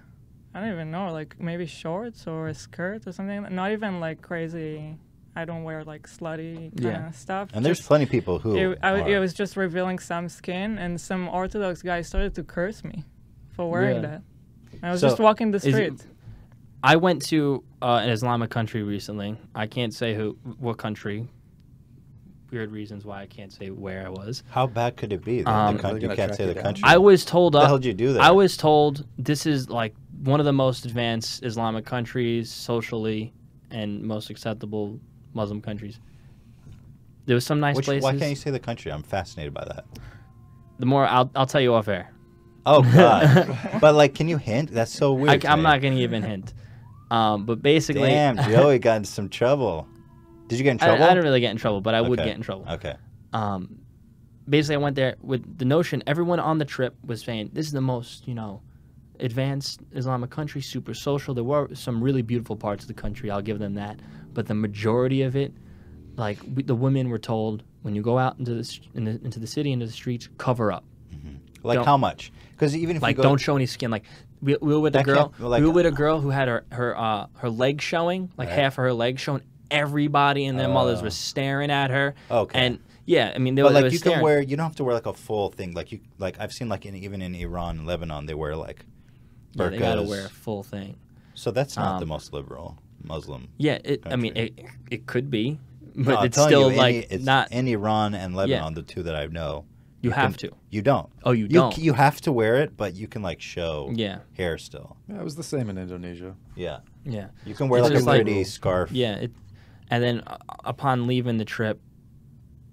I don't even know, like maybe shorts or a skirt or something. Not even like crazy. I don't wear like slutty kind of stuff. And there's plenty of people who. It was just revealing some skin, and some Orthodox guy started to curse me for wearing that. I was just walking the street. I went to an Islamic country recently. I can't say what country. Weird reasons why I can't say where I was. How bad could it be? You can't say the country. I was told. What the hell did you do there? I was told this is like one of the most advanced Islamic countries socially, and most acceptable Muslim countries. There was some nice places. Why can't you say the country? I'm fascinated by that. The more I'll tell you off air. Oh God! But like, can you hint? That's so weird. I'm not gonna even hint. But basically, damn, Joey got in some trouble. Did you get in trouble? I didn't really get in trouble, but I would get in trouble. Okay. Basically, I went there with the notion everyone on the trip was saying this is the most, advanced Islamic country, super social. There were some really beautiful parts of the country, I'll give them that. But the majority of it, like the women were told, when you go out into the city, into the streets, cover up. Mm-hmm. Like how much? Because even if you don't show any skin. Like we were with a girl. We were with a girl who had her leg showing, like half of her leg showing. Everybody and their mothers were staring at her. Okay. And yeah, I mean, they were you can wear. You don't have to wear like a full thing. Like I've seen even in Iran and Lebanon, they wear like burqas. They gotta wear a full thing. So that's not the most liberal Muslim. Yeah, I mean, it could be, but it's still not in Iran and Lebanon, the two that I know. You have to. You don't. Oh, you don't. You have to wear it, but you can like show hair still. Yeah, it was the same in Indonesia. Yeah. Yeah. You can wear like a pretty scarf. Yeah. And then upon leaving the trip,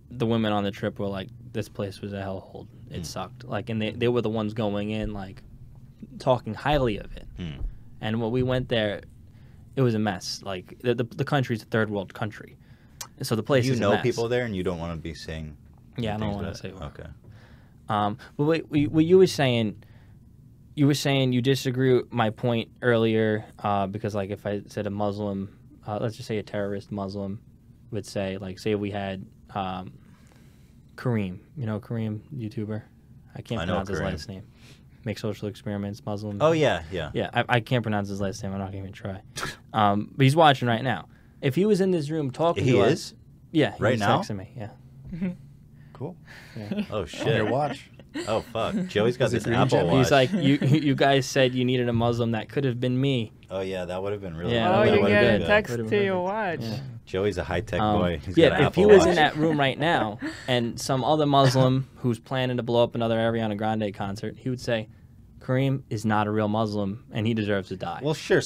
the women on the trip were like, this place was a hellhole. It sucked. Like, and they were the ones going in, like, talking highly of it. And when we went there, it was a mess. Like, the country's a third world country. And so the place is a mess. People there and you don't want to be saying... Yeah, I don't want to say what. Okay. But what you were saying you disagree with my point earlier because, like, if I said a Muslim... let's just say a terrorist Muslim would say, like, say we had Kareem. You know Kareem, YouTuber? I can't pronounce his last name. Make social experiments, Muslim. Oh, yeah. Yeah, I can't pronounce his last name. I'm not going to even try. But he's watching right now. If he was in this room talking to us... He is? Yeah. Right now? Texting me, yeah. Cool. Yeah. Oh, shit. On your watch. Oh fuck, Joey's got this Apple Watch. He's like, you guys said you needed a Muslim. That could have been me. Oh yeah, that would have been really. Yeah, oh, good. you get a text to your watch. Yeah. Joey's a high-tech boy. He's Yeah, got an if he Apple was Watch. in that room right now, and some other Muslim who's planning to blow up another Ariana Grande concert, he would say, Kareem is not a real Muslim, and he deserves to die. Well, sure,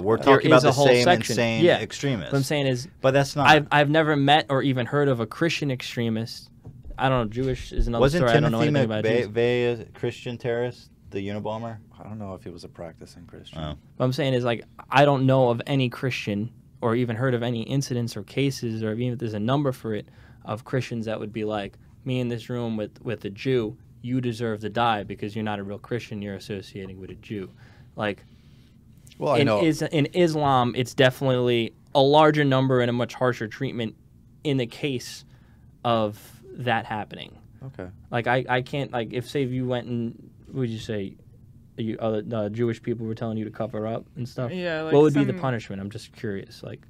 we're talking about the same insane extremists. What I'm saying is, but that's not. I've never met or even heard of a Christian extremist. I don't know. Jewish is another Wasn't story. I don't know anything Timothy about Jews. McVeigh a Christian terrorist, the Unabomber? I don't know if he was a practicing Christian. Oh. What I'm saying is, like, I don't know of any Christian or even heard of any incidents or cases, or even if there's a number for it, of Christians that would be like, me in this room with a Jew, you deserve to die because you're not a real Christian, you're associating with a Jew. Like, well, in Islam, it's definitely a larger number and a much harsher treatment in the case of that happening. Okay. Like, I can't, like, if, say, you went and, what would you say, other Jewish people were telling you to cover up and stuff, yeah, like what would be the punishment? I'm just curious. Like,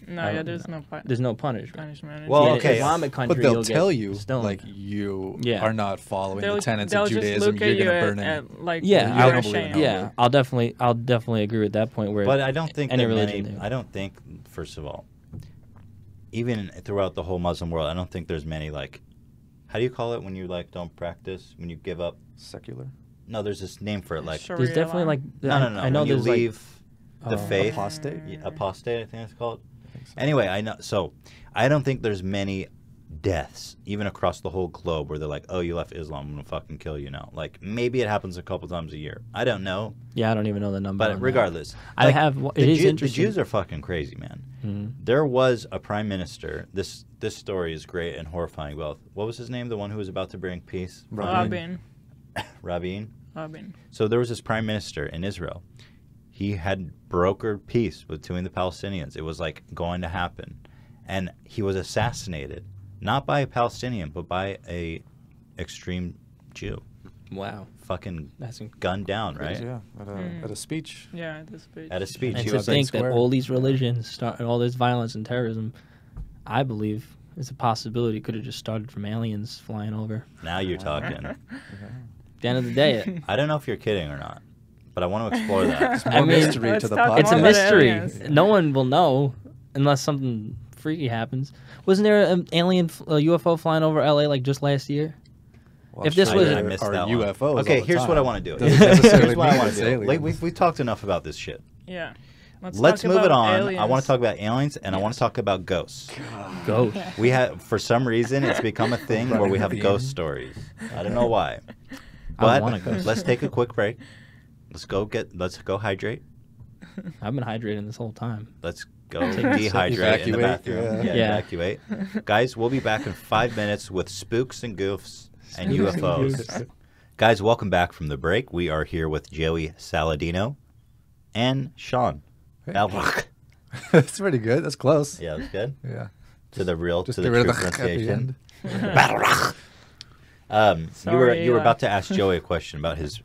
there's no there's no punishment. Well, in okay, Islamic country, but they'll you'll tell get you stoned. like you are not following the tenets they'll of Judaism. Just look You're at gonna burn it. like, yeah, you don't believe in yeah. I'll definitely agree with that point. Where, but I don't think any that religion. I don't think, first of all, even throughout the whole Muslim world, I don't think there's many, like, how do you call it when you, like, don't practice, when you give up? Secular? No, there's this name for it, like, there's definitely like no. I know when you there's leave like, the faith. Apostate? Yeah, apostate, I think it's called. So. Anyway, I know. So I don't think there's many deaths, even across the whole globe, where they're like, "Oh, you left Islam, I'm gonna fucking kill you now." Like, maybe it happens a couple times a year. I don't know. Yeah, I don't even know the number. But regardless, I have. It is the interesting. Jews are fucking crazy, man. Mm-hmm. There was a prime minister. This story is great and horrifying. Well, what was his name? The one who was about to bring peace. Rabin. Rabin. Rabin. So there was this prime minister in Israel. He had brokered peace between the Palestinians. It was like going to happen, and he was assassinated, not by a Palestinian, but by a extreme Jew. Wow. Fucking That's gunned down, right? Yeah, at a speech. Yeah, at a speech. At a speech. And He to was think that square. all these religions start, all this violence and terrorism, I believe, is a possibility. Could have just started from aliens flying over. Now you're talking. At the end of the day, I don't know if you're kidding or not, but I want to explore that. I mean, mystery to the podcast. it's a about mystery. aliens. No one will know unless something freaky happens. Wasn't there an alien UFO flying over LA like just last year? Well, If this sure, was- I missed are that one. UFOs. Okay, all the here's what I time. want to do. Doesn't necessarily Here's what I mean want it's to do. Like, aliens. we've talked enough about this shit. Yeah. Let's talk move it about on. aliens. I want to talk about aliens, and I want to talk about ghosts. Go. We have, for some reason, it's become a thing where we have ghost stories. I don't know why. I But want a ghost. let's take a quick break. Let's go hydrate. I've been hydrating this whole time. Let's go dehydrate in the Evacuate, bathroom. yeah. Evacuate. Guys, we'll be back in 5 minutes with spooks and goofs and UFOs. Guys, welcome back from the break. We are here with Joey Saladino and Sean. Balrock. That's pretty good. That's close. Yeah, that's good. Yeah. To the real, Just to get the rid true of the at the pronunciation. end. Balrock. You Sorry, were about to ask Joey a question about his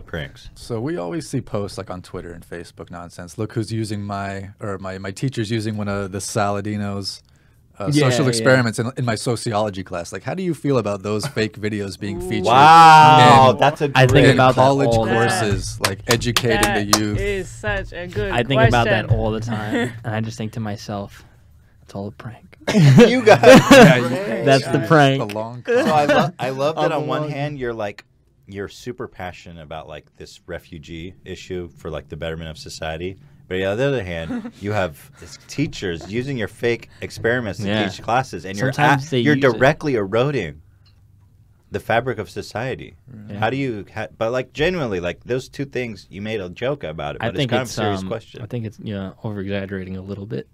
pranks. So we always see posts like on Twitter and Facebook nonsense. Look who's using my teacher's using one of the Saladino's social experiments in my sociology class. Like, how do you feel about those fake videos being featured? Wow, in, that's a I think great about that college all the time. courses, like educating That the youth. is such a good I think about that question. all the time, and I just think to myself, it's all a prank. You guys. That's the prank. The long So con. I love that on one Otherwise- hand you're super passionate about like this refugee issue for like the betterment of society, but on the other hand you have teachers using your fake experiments to Yeah. teach classes, and Sometimes they you're use it. directly eroding the fabric of society. Yeah. How do you? But like genuinely, like those two things, you made a joke about it, but I think it's kind it's of a serious question. I think it's over exaggerating a little bit,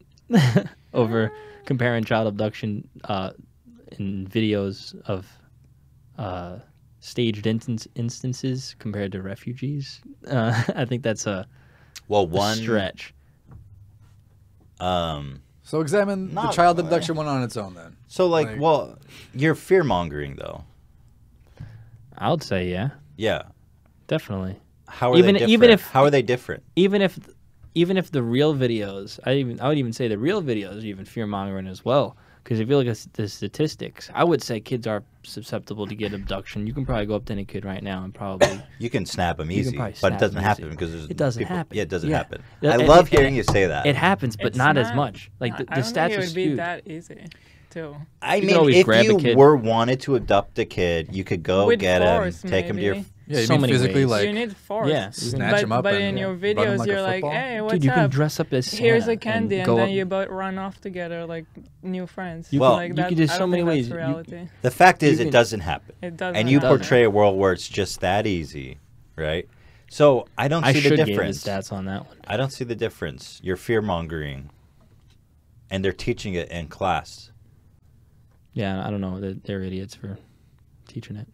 over comparing child abduction in videos of staged instances compared to refugees. I think that's a one stretch. So examine the Not- child abduction one on its own then. So like, well, you're fear mongering though. I would say Yeah. definitely. How are Even- they different? even if- How are they different? Even if the real videos, I would even say the real videos are even fear mongering as well, Because if you look at the statistics, I would say kids are susceptible to get abduction. You can probably go up to any kid right now and probably You can snap them easy, but snap it doesn't 'em happen easy. because there's It doesn't people, happen. Yeah, it doesn't Yeah. happen. Yeah, I and love it- hearing you say that. it happens, but It's not as much. Like the I don't stats think it are would be skewed. that easy, too. I You can mean, always if grab a you kid. wanted to abduct a kid, you could go With get force, him, take him to your. maybe. Yeah, you So mean many physically ways. like you need force. Yeah. snatch him up but and in your run him videos, like a you're like, football? hey, what's Dude, you up? can dress up as Santa Here's a candy, and go then up- you both run off together like new friends. You Well, like you that, could do I so don't many think ways. that's reality. The fact is, You it can- doesn't happen. It doesn't. And you happen. portray a world where it's just that easy, right? So I don't I see should the give the difference. stats on that one. I don't see the difference. You're fear mongering, and they're teaching it in class. Yeah, I don't know. They're idiots for teaching it.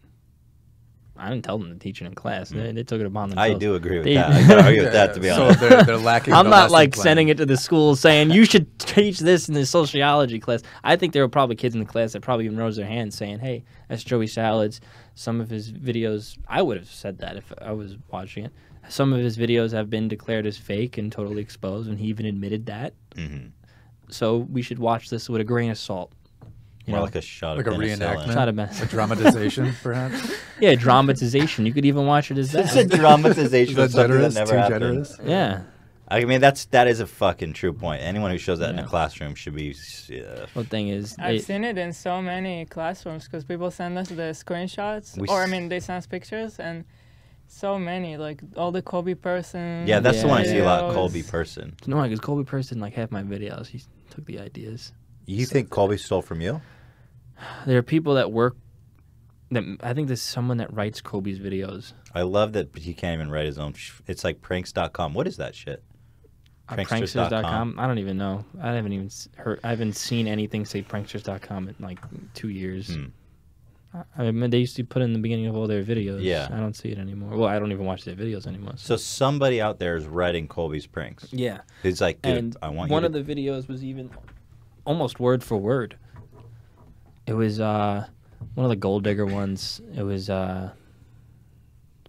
I didn't tell them to teach it in class. They took it upon themselves. I do agree with They- that. I gotta argue with that, to be honest. So they're lacking. I'm the not lesson like plan. sending it to the school saying you should teach this in the sociology class. I think there were probably kids in the class that probably even rose their hands saying, "Hey, that's Joey Salads. Some of his videos." I would have said that if I was watching it. Some of his videos have been declared as fake and totally exposed, and he even admitted that. Mm-hmm. So we should watch this with a grain of salt. You More know? like a shot Like of a penicillin. reenactment, Shot of medicine. a dramatization, perhaps. Yeah, dramatization. You could even watch it as It's a that. dramatization Is of that something generous? that never Too happened. generous? Yeah. I mean, that is a fucking true point. Anyone who shows that in a Yeah. classroom should be. Well, thing is, I've seen it in so many classrooms because people send us the screenshots, they send us pictures, and so many, like all the Kobe person. Yeah, that's the one I see a lot. videos. Colby person. no, because Colby Person, like half my videos, he took the ideas. You think Colby stole from you? There are people that work. I think there's someone that writes Kobe's videos. I love that he can't even write his own. It's like pranks.com. What is that shit? Pranksters.com. I don't even know. I haven't even heard. I haven't seen anything say pranksters.com in like 2 years. I mean, they used to put it in the beginning of all their videos. Yeah. I don't see it anymore. Well, I don't even watch their videos anymore. So somebody out there is writing Colby's pranks. Yeah. He's like, dude, And I want one you of to. the videos was even almost word for word. It was one of the gold digger ones. It was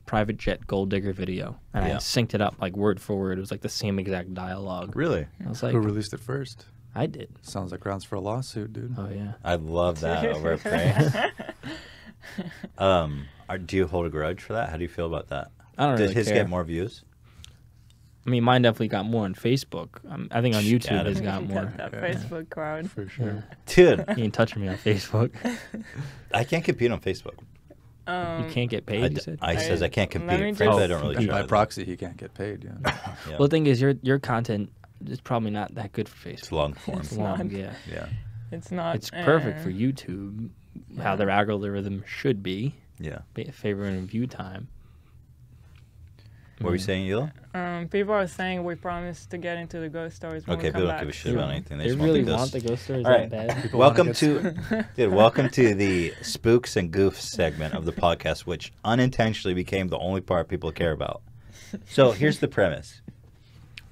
private jet gold digger video, and I Yeah. synced it up like word for word. It was like the same exact dialogue. Really? I was like, Who released it first? I did. Sounds like grounds for a lawsuit, dude. Oh yeah. I love that over a prank. Do you hold a grudge for that? How do you feel about that? I don't Did really his care. get more views? I mean, mine definitely got more on Facebook. I think on YouTube Got it. it's got You more. got that Yeah. Facebook crowd. For sure. Dude, You ain't touching me on Facebook. I can't compete on Facebook. You can't get paid. You said. I says I can't let me compete. Frankly, I just- don't really And try. by to. proxy, he can't get paid. Yeah. Yeah. Well, the thing is, your content is probably not that good for It's Facebook. long form. It's long, yeah. Yeah. It's not. It's perfect for YouTube, how their algorithm should be, Yeah. favoring view time. What were you saying, Yula? People are saying we promised to get into the ghost stories when Okay, we come people don't back. give a shit about anything. They They just really want the want ghost. the ghost stories All right. that bad. People wanna Welcome get to, dude. Welcome to the spooks and goofs segment of the podcast, which unintentionally became the only part people care about. So here's the premise: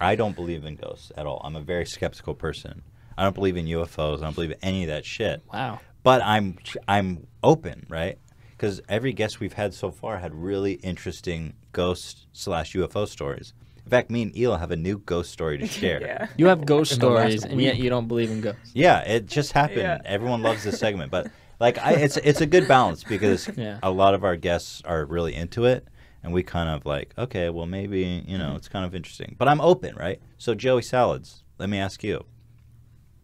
I don't believe in ghosts at all. I'm a very skeptical person. I don't believe in UFOs. I don't believe in any of that shit. Wow. But I'm open, right? Because every guest we've had so far had really interesting ghost/UFO stories. In fact, me and Ela have a new ghost story to share. Yeah. You have ghost In the last stories, and yet week. you don't believe in ghosts. Yeah, it just happened. Yeah. Everyone loves this segment, but like, it's a good balance because Yeah. a lot of our guests are really into it, and we kind of like, okay, well maybe it's kind of interesting. But I'm open, right? So Joey Salads, let me ask you: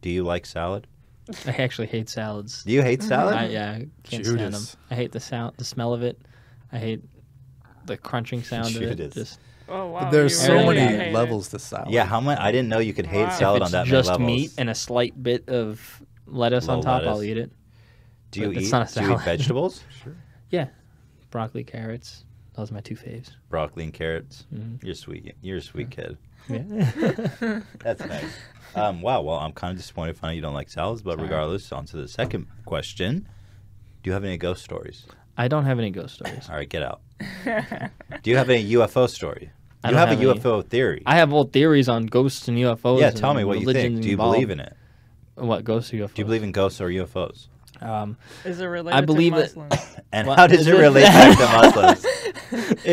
do you like salad? I actually hate salads. Do you hate salad? I can't stand them. Judas. I hate the smell of it. I hate the crunching sound of Judas. it. Just Oh wow. But there's you so really many hate it. levels to salad. Yeah, how much? I didn't know you could hate Wow. salad if on it's that just many levels. meat and a slight bit of lettuce Low on top, I'll lettuce. eat it. Do you But it's eat? not a Do you eat salad. vegetables? Sure. Yeah, broccoli, carrots. Those are my two faves. Broccoli and carrots. Mhm. You're sweet. You're a sweet kid. Yeah. That's nice. Wow. Well, I'm kind of disappointed finding you don't like salads, but Sorry. regardless, on to the second question. Do you have any ghost stories? I don't have any ghost stories. All right, get out. Do you have any UFO story? I You don't have a have any. UFO theory. I have old theories on ghosts and UFOs. Yeah, tell me and what you religions think. Do you involved. believe in it? What ghosts or UFOs? Do you believe in ghosts or UFOs? Is it related believe to it- Muslims? And What how does is it it? relate back to Muslims?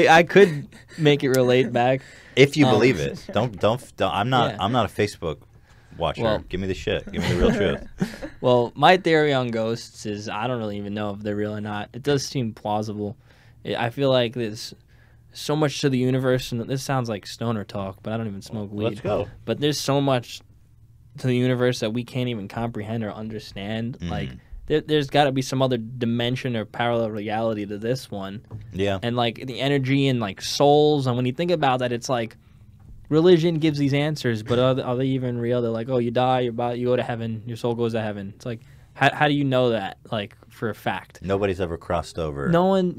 I could make it relate back. If you Um, believe it, don't. I'm not. Yeah. I'm not a Facebook Watcher. Well, give me the shit. Give me the real truth. Well, my theory on ghosts is I don't really even know if they're real or not. It does seem plausible. I feel like there's so much to the universe, and this sounds like stoner talk, but I don't even smoke weed. Let's go. But there's so much to the universe that we can't even comprehend or understand. Like, there's got to be some other dimension or parallel reality to this one. Yeah. And, like, the energy and, like, souls. And when you think about that, it's like religion gives these answers, but are they even real? They're like, oh, you die, you go to heaven, your soul goes to heaven. It's like, how do you know that, like, for a fact? Nobody's ever crossed over. No one,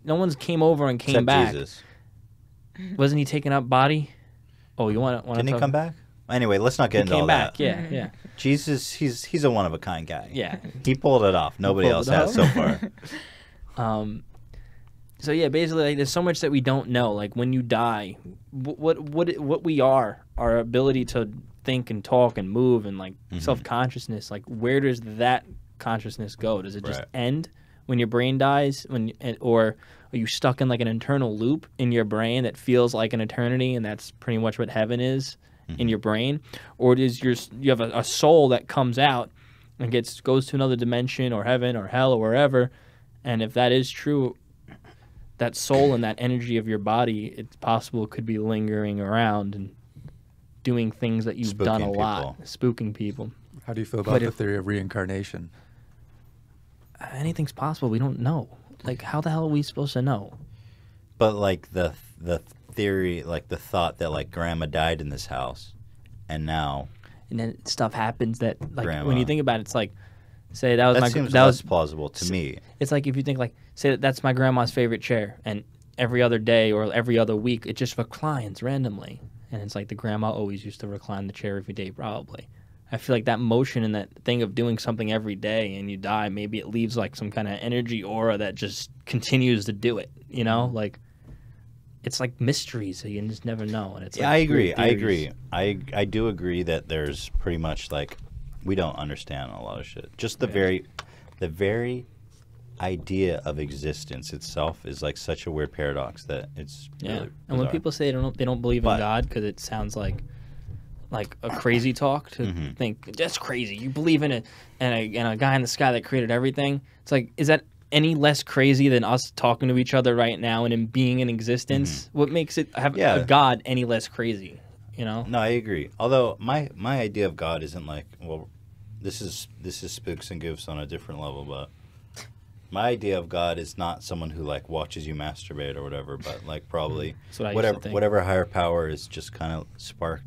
no one's came over and came except back. Jesus. Wasn't he taking up body? Oh, you want to Didn't he come back? Anyway, let's not get into all that. that. He came back, yeah. Jesus, he's a one-of-a-kind guy. Yeah. He pulled it off. Nobody else has so far. So yeah, basically, like, there's so much that we don't know. Like, when you die, what we are, our ability to think and talk and move, and like self-consciousness. Like, where does that consciousness go? Does it just end when your brain dies? Or are you stuck in like an internal loop in your brain that feels like an eternity, and that's pretty much what heaven is in your brain? Or you have a soul that comes out and goes to another dimension, or heaven or hell or wherever? And if that is true, that soul and that energy of your body, it's possible, could be lingering around and doing things that you've done a lot, spooking people. How do you feel about the theory of reincarnation? Anything's possible. We don't know. Like, how the hell are we supposed to know? But like the theory, like the thought that like grandma died in this house, and then stuff happens that, like, grandma. When you think about it, it's like, say that was that seems less plausible to me. It's like if you think, like, say that's my grandma's favorite chair, and every other day or every other week it just reclines randomly, and it's like the grandma always used to recline the chair every day. Probably, I feel like that motion and that thing of doing something every day, and you die, maybe it leaves like some kind of energy aura that just continues to do it. You know, like, it's like mysteries, so you just never know. And it's yeah, like, I agree. I do agree that there's pretty much like we don't understand a lot of shit. Just the very idea of existence itself is like such a weird paradox that it's really and when people say they don't believe in God because it sounds like a crazy talk to think that's crazy. You believe in a guy in the sky that created everything. It's like, is that any less crazy than us talking to each other right now and in being in existence? What makes it have a God any less crazy? You know? No, I agree. Although my idea of God isn't like, well, this is spooks and goofs on a different level, but my idea of God is not someone who like watches you masturbate or whatever, but like probably whatever higher power is just kind of sparked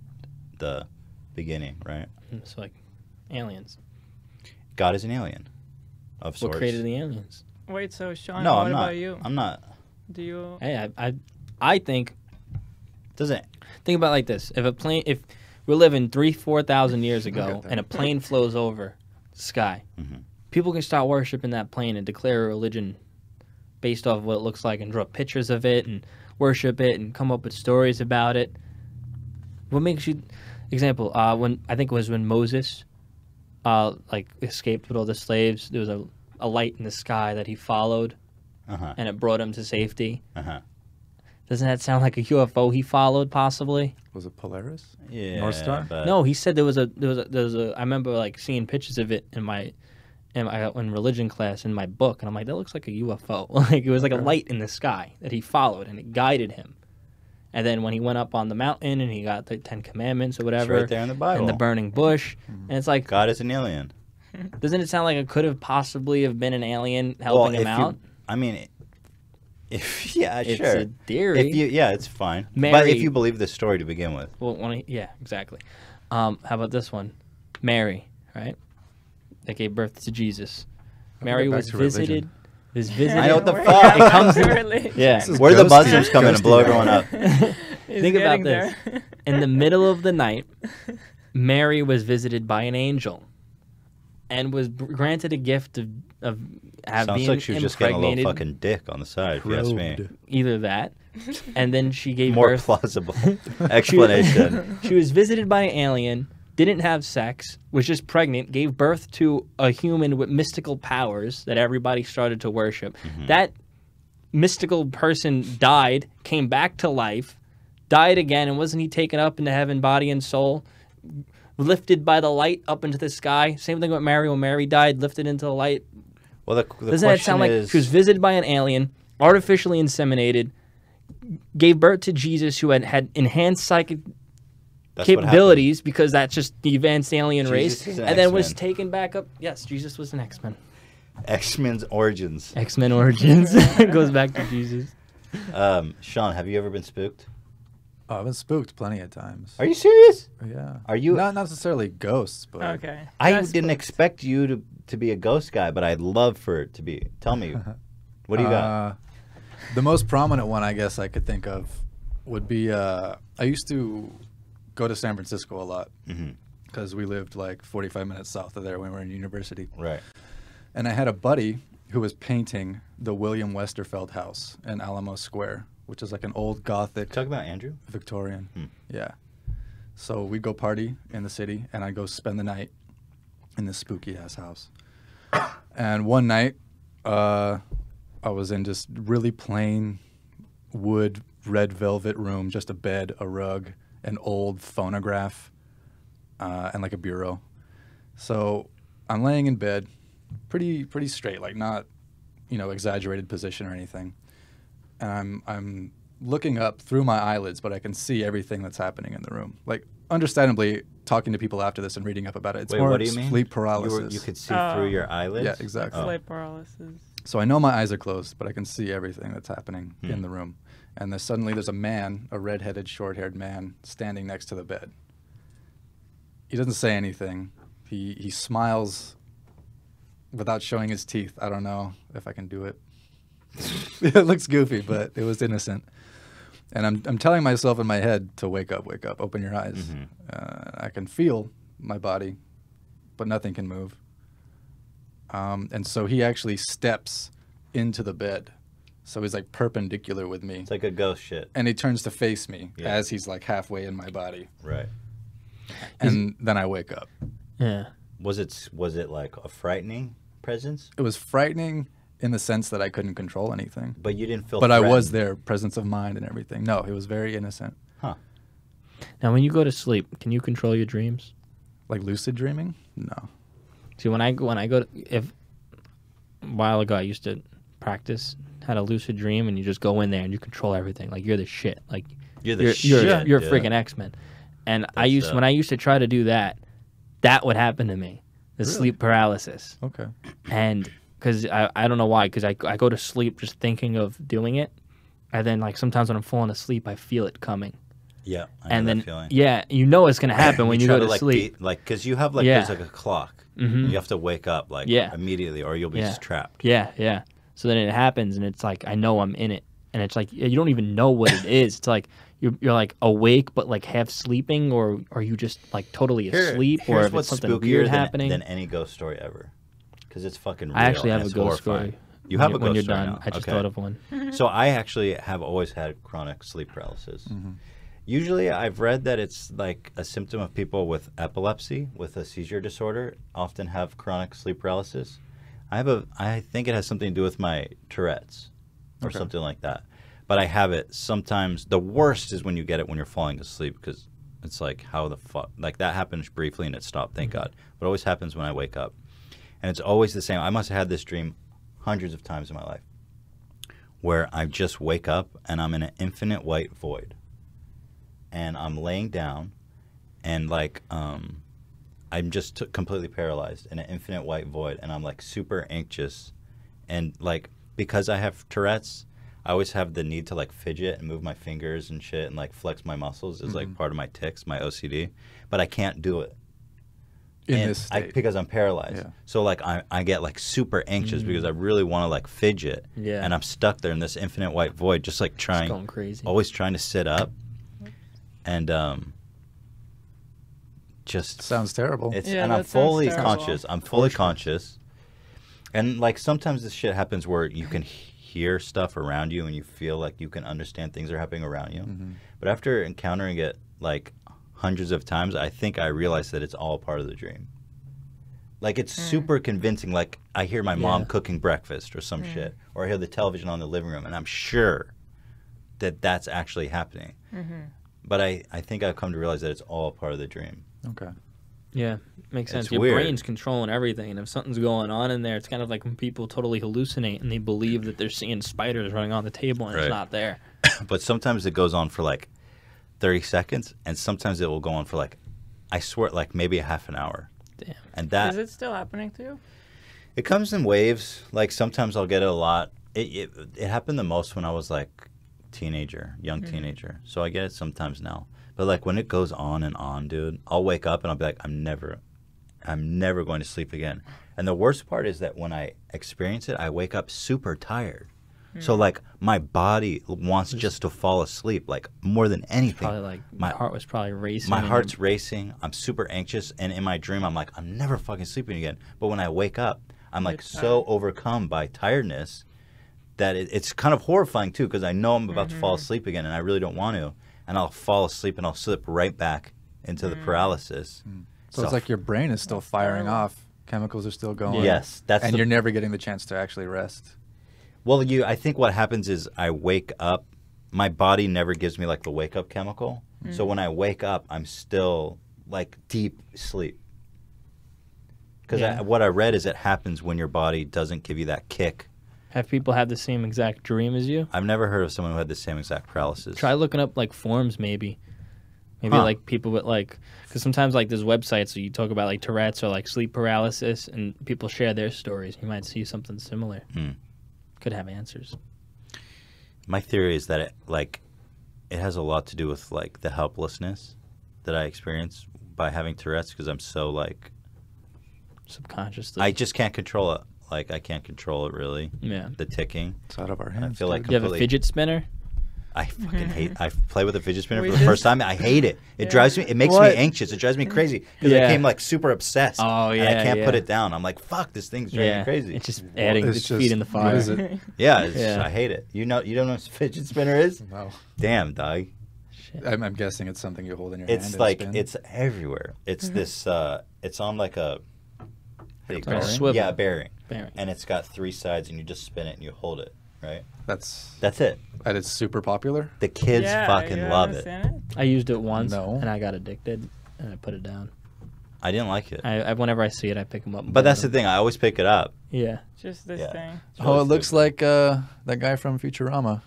the beginning, right? So like aliens. God is an alien of sorts. What created the aliens? Wait, so Sean, no, what about you? I'm not. Do you? Hey, I think. Doesn't think about it like this: if we're living 4,000 years ago, and a plane flows over the sky, people can start worshiping that plane and declare a religion based off of what it looks like, and draw pictures of it and worship it and come up with stories about it. What makes you? Example: when I think it was when Moses, escaped with all the slaves, there was a light in the sky that he followed, and it brought him to safety. Doesn't that sound like a UFO he followed, possibly? Was it Polaris? Yeah. North Star? No, he said there was a. I remember like seeing pictures of it in religion class in my book, and I'm like, that looks like a UFO. Like, it was like a light in the sky that he followed, and it guided him. And then when he went up on the mountain and he got the 10 Commandments or whatever, it's right there in the Bible, and the burning bush, and it's like, God is an alien. Doesn't it sound like it could have possibly have been an alien helping him out? It's sure. It's a theory. It's fine. Mary, but if you believe the story to begin with. Well, yeah, exactly. How about this one? Mary, right? That gave birth to Jesus. Mary was visited. I know what the fuck. It comes in, yeah. Where the Muslims come in and blow everyone up. Think about this. In the middle of the night, Mary was visited by an angel and was granted a gift of Sounds like she was just getting a little fucking dick on the side, if you ask me. Either that, and then she gave more birth. Plausible explanation. She was visited by an alien, didn't have sex, was just pregnant, gave birth to a human with mystical powers that everybody started to worship. That mystical person died, came back to life, died again, and wasn't he taken up into heaven, body and soul? lifted by the light up into the sky. Same thing with Mary. When Mary died, lifted into the light. Well, the Doesn't that sound like she was visited by an alien, artificially inseminated, gave birth to Jesus, who had enhanced psychic capabilities, because that's just the advanced alien race, and then was taken back up. Yes, Jesus was an X-Men. X-Men's origins. X-Men origins. Goes back to Jesus. Sean, have you ever been spooked? Oh, I've been spooked plenty of times. Are you serious? Yeah. Are you not necessarily ghosts, but Okay. I didn't expect you to be a ghost guy, but I'd love for it to be. Tell me, what do you got? The most prominent one I guess I could think of would be I used to go to San Francisco a lot because we lived like 45 minutes south of there when we were in university. Right. And I had a buddy who was painting the William Westerfeld house in Alamo Square, which is like an old Gothic. Talk about Andrew? Victorian. Yeah. So we'd go party in the city, and I'd go spend the night in this spooky-ass house. And one night, I was in just really plain wood, red velvet room, just a bed, a rug, an old phonograph, and like a bureau. So I'm laying in bed, pretty straight, like not, exaggerated position or anything. And I'm looking up through my eyelids, but I can see everything that's happening in the room. Like, understandably, talking to people after this and reading up about it, it's more what do you mean? sleep paralysis. You could see through your eyelids? Yeah, exactly. Sleep paralysis. So I know my eyes are closed, but I can see everything that's happening in the room. And suddenly there's a man, a red-headed, short-haired man, standing next to the bed. He doesn't say anything. He smiles without showing his teeth. I don't know if I can do it. It looks goofy, but it was innocent. And I'm telling myself in my head to wake up, open your eyes. I can feel my body, but nothing can move. And so he actually steps into the bed. So he's like perpendicular with me. It's like a ghost shit. And he turns to face me as he's like halfway in my body. Right. And then I wake up. Yeah. Was it like a frightening presence? It was frightening in the sense that I couldn't control anything. But you didn't feel But threatened. I was there, presence of mind and everything. No, it was very innocent. Huh. Now, when you go to sleep, can you control your dreams? Like lucid dreaming? No. See, when I go to, a while ago I used to practice, had a lucid dream, and you just go in there and you control everything. Like, you're the shit. Like, you're the shit. You're freaking X-Men. And when I used to try to do that, that would happen to me. The sleep paralysis. Okay. And because I don't know why, because I go to sleep just thinking of doing it, and then like sometimes when I'm falling asleep, I feel it coming. Yeah, I know that that feeling. Yeah, you know it's gonna happen when you go to sleep. Because you have there's like a clock. Mm-hmm. You have to wake up immediately, or you'll be just trapped. Yeah. So then it happens, and it's like I know I'm in it, and it's like you don't even know what it is. It's like you're like awake, but like half sleeping, or are you just like totally asleep, or if it's something weird happening than any ghost story ever. Because it's fucking real. I actually have a ghost horrifying. story. You have a when ghost you're story done. now. I just thought of one. So I actually have always had chronic sleep paralysis. Usually I've read that it's like a symptom of people with epilepsy, with a seizure disorder, often have chronic sleep paralysis. I think it has something to do with my Tourette's or something like that. But I have it sometimes. The worst is when you get it when you're falling asleep, because it's like, how the fuck? Like, that happened briefly and it stopped, thank God. But it always happens when I wake up. And it's always the same. I must have had this dream hundreds of times in my life, where I just wake up and I'm in an infinite white void. And I'm laying down, and like I'm just completely paralyzed in an infinite white void, and I'm like super anxious, and like because I have Tourette's, I always have the need to like fidget and move my fingers and shit and like flex my muscles is like part of my tics, my OCD, but I can't do it in this state because I'm paralyzed. Yeah. So like I get like super anxious because I really want to like fidget, and I'm stuck there in this infinite white void, just like trying, it's going crazy, always trying to sit up. And just sounds terrible. And I'm fully conscious. I'm fully conscious. And like sometimes this shit happens where you can hear stuff around you and you feel like you can understand things are happening around you. But after encountering it like hundreds of times, I think I realized that it's all part of the dream. Like it's super convincing. Like I hear my mom cooking breakfast or some shit, or I hear the television on the living room, and I'm sure that that's actually happening. But I think I've come to realize that it's all part of the dream. Okay. Yeah, makes sense. It's Your weird. brain's controlling everything, and if something's going on in there, it's kind of like when people totally hallucinate and they believe that they're seeing spiders running on the table and Right. it's not there. But sometimes it goes on for like 30 seconds, and sometimes it will go on for like, I swear, like maybe a half an hour. Damn. And that Is it still happening to you? it comes in waves. Like sometimes I'll get it a lot. It happened the most when I was like young teenager. So I get it sometimes now. But like when it goes on and on, dude, I'll wake up and I'll be like, I'm never going to sleep again. And the worst part is that when I experience it, I wake up super tired. So like my body wants just to fall asleep, like more than anything. Probably like my heart was probably racing. My heart's racing. I'm super anxious, and in my dream, I'm like, I'm never fucking sleeping again. But when I wake up, I'm like so overcome by tiredness that it's kind of horrifying too, because I know I'm about to fall asleep again, and I really don't want to. And I'll fall asleep, and I'll slip right back into the paralysis. So it's like your brain is still firing off. Chemicals are still going. Yes, and you're never getting the chance to actually rest. Well, I think what happens is I wake up. My body never gives me like the wake up chemical. So when I wake up, I'm still like deep sleep. Because what I read is it happens when your body doesn't give you that kick. Have people had the same exact dream as you? I've never heard of someone who had the same exact paralysis. Try looking up like forums, maybe like people with like, because sometimes like there's websites where you talk about like Tourette's or like sleep paralysis, and people share their stories. You might see something similar. Could have answers. My theory is that it has a lot to do with like the helplessness that I experience by having Tourette's, because I'm so like subconsciously. I just can't control it. Like I can't control it really. Yeah. The ticking. It's out of our hands. I feel like you have a fidget spinner? I fucking hate. I played with a fidget spinner for the first time. I hate it. It drives me. It makes me anxious. It drives me crazy because I became like super obsessed. Oh yeah. And I can't put it down. I'm like, fuck, this thing's driving me crazy. It's just adding its feet in the fire. What is it? Yeah, I hate it. You don't know what a fidget spinner is? No. Damn, dog. Shit. I'm guessing it's something you hold in your hand. It's like it's everywhere. It's this. It's on like a. How do you call it? Swivel. Yeah, a bearing. And it's got 3 sides, and you just spin it and you hold it. Right. That's it. And it's super popular. The kids fucking love it. I used it once, No. and I got addicted, and I put it down. I didn't like it. I whenever I see it, I pick them up. But that's the thing. I always pick it up. Yeah. Just this thing. Oh, it looks like that guy from Futurama,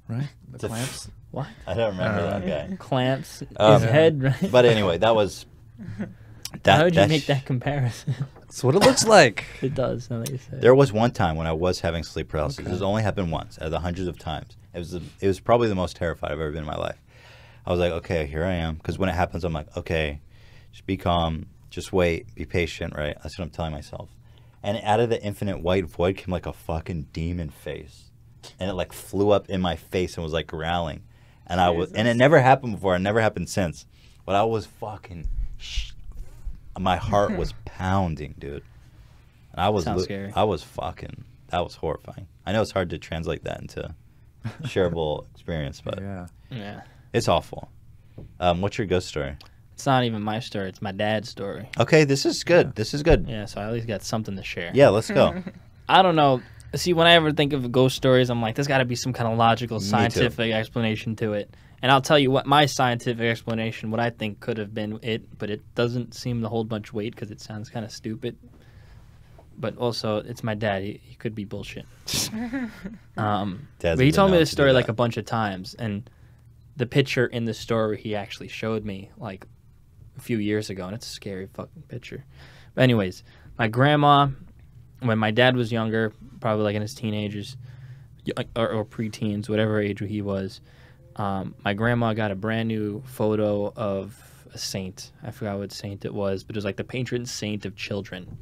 right? The The clamps. What? I don't remember that guy. Clamps his head, right? But anyway, that was. How would you make that comparison? That's what it looks like. It does. Now that you say it. There was one time when I was having sleep paralysis. This only happened once out of the hundreds of times. It was probably the most terrified I've ever been in my life. I was like, okay, here I am. Because when it happens, I'm like, okay, just be calm, just wait, be patient, right? That's what I'm telling myself. And out of the infinite white void came like a fucking demon face, and it like flew up in my face and was like growling, and and it never happened before, and never happened since. But I was fucking. My heart was pounding, dude. And I was scary. I was fucking. That was horrifying. I know it's hard to translate that into shareable experience, but yeah, it's awful. What's your ghost story? It's not even my story. It's my dad's story. Okay, this is good. Yeah. This is good. Yeah, so I at least got something to share. Yeah, let's go. I don't know. See, when I ever think of ghost stories, I'm like, there's got to be some kind of logical, scientific explanation to it. And I'll tell you what my scientific explanation, what I think could have been it, but it doesn't seem to hold much weight because it sounds kind of stupid. But also, it's my dad. He could be bullshit. But he told me this story like a bunch of times, and the picture in the story he actually showed me like a few years ago, and it's a scary fucking picture. But anyways, my grandma, when my dad was younger, probably like in his teenagers or preteens, whatever age he was, my grandma got a brand new photo of a saint. I forgot what saint it was, but it was like the patron saint of children.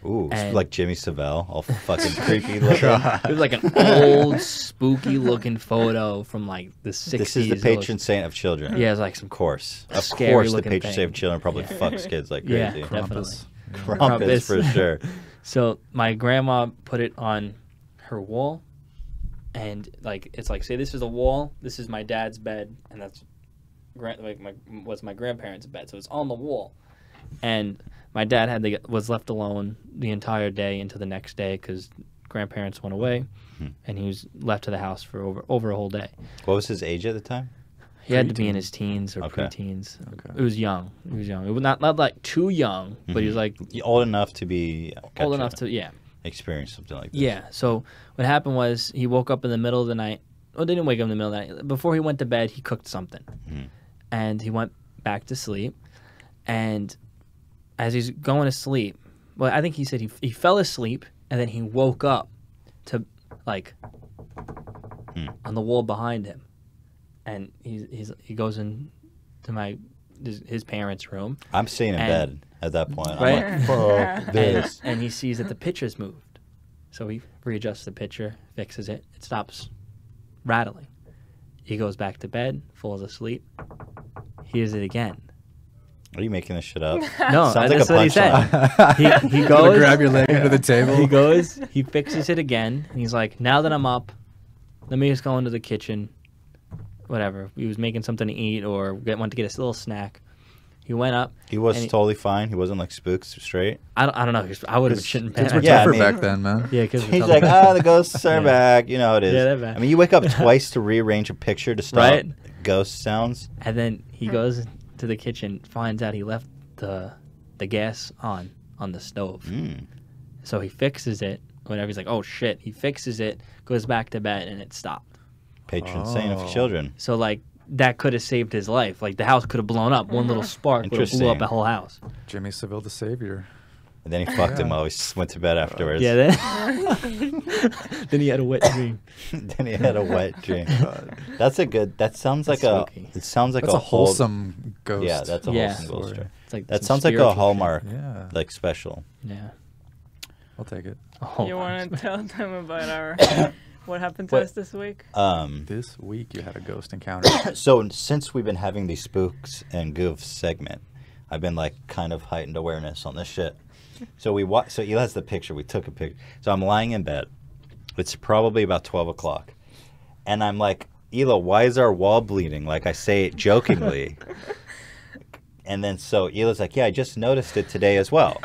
Ooh, like Jimmy Savile, all fucking creepy looking. It was like an old, spooky looking photo from like the 60s. This is the patron saint of children. Yeah, it's like some Of course, the scary-looking patron thing. saint of children probably fucks kids like crazy. Yeah, definitely. Krampus for sure. So my grandma put it on her wall, and like it's like, say this is a wall, this is my dad's bed, and that's what's my grandparents' bed. So it's on the wall, and my dad was left alone the entire day into the next day because grandparents went away, and he was left to the house for over a whole day. What was his age at the time? He had to be in his teens or preteens. It was young. He was young. It was not like too young, but he was like old enough to be experience something like this. Yeah. So what happened was he woke up in the middle of the night. Well, didn't wake up in the middle of the night. Before he went to bed, he cooked something, and he went back to sleep. And as he's going to sleep, well, I think he said he fell asleep, and then he woke up to like on the wall behind him, and he goes into his parents' room. I'm staying in bed at that point. Right? I'm like, fuck this. And he sees that the picture's moved. So he readjusts the picture, fixes it. It stops rattling. He goes back to bed, falls asleep, hears it again. Are you making this shit up? No, sounds like that's a what he said. He goes, grab your leg under the table. He goes, he fixes it again, and he's like, now that I'm up, let me just go into the kitchen. Whatever. He was making something to eat or wanted to get a little snack. He went up. He was totally fine. He wasn't like spooked straight. I don't know. I would have shouldn't Kids were tougher back then, man. Yeah, because he's like, the ghosts are back. You know how it is. Yeah, they're back. I mean, you wake up twice to rearrange a picture to stop ghost sounds. And then he goes to the kitchen, finds out he left the gas on the stove. So he fixes it. Whatever. He's like, oh shit. He fixes it, goes back to bed, and it stopped. Patron saint of children. So like that could have saved his life. Like the house could have blown up. One little spark would have blew up the whole house. Jimmy Savile the Savior. And then he fucked him while he went to bed afterwards. Yeah. Then he had a wet dream. Then he had a wet dream. That's a good. That sounds like spooky. It sounds like that's a wholesome ghost. Yeah, that's a wholesome ghost story. It's like that sounds like a Hallmark, like special. Yeah. I'll take it. You want to tell them about our what happened to us this week? This week you had a ghost encounter. So since we've been having the spooks and goofs segment, I've been like kind of heightened awareness on this shit. So so Eli has the picture. We took a picture. So I'm lying in bed. It's probably about 12 o'clock. And I'm like, Ela, why is our wall bleeding? Like I say it jokingly. And then so Ela's like, yeah, I just noticed it today as well.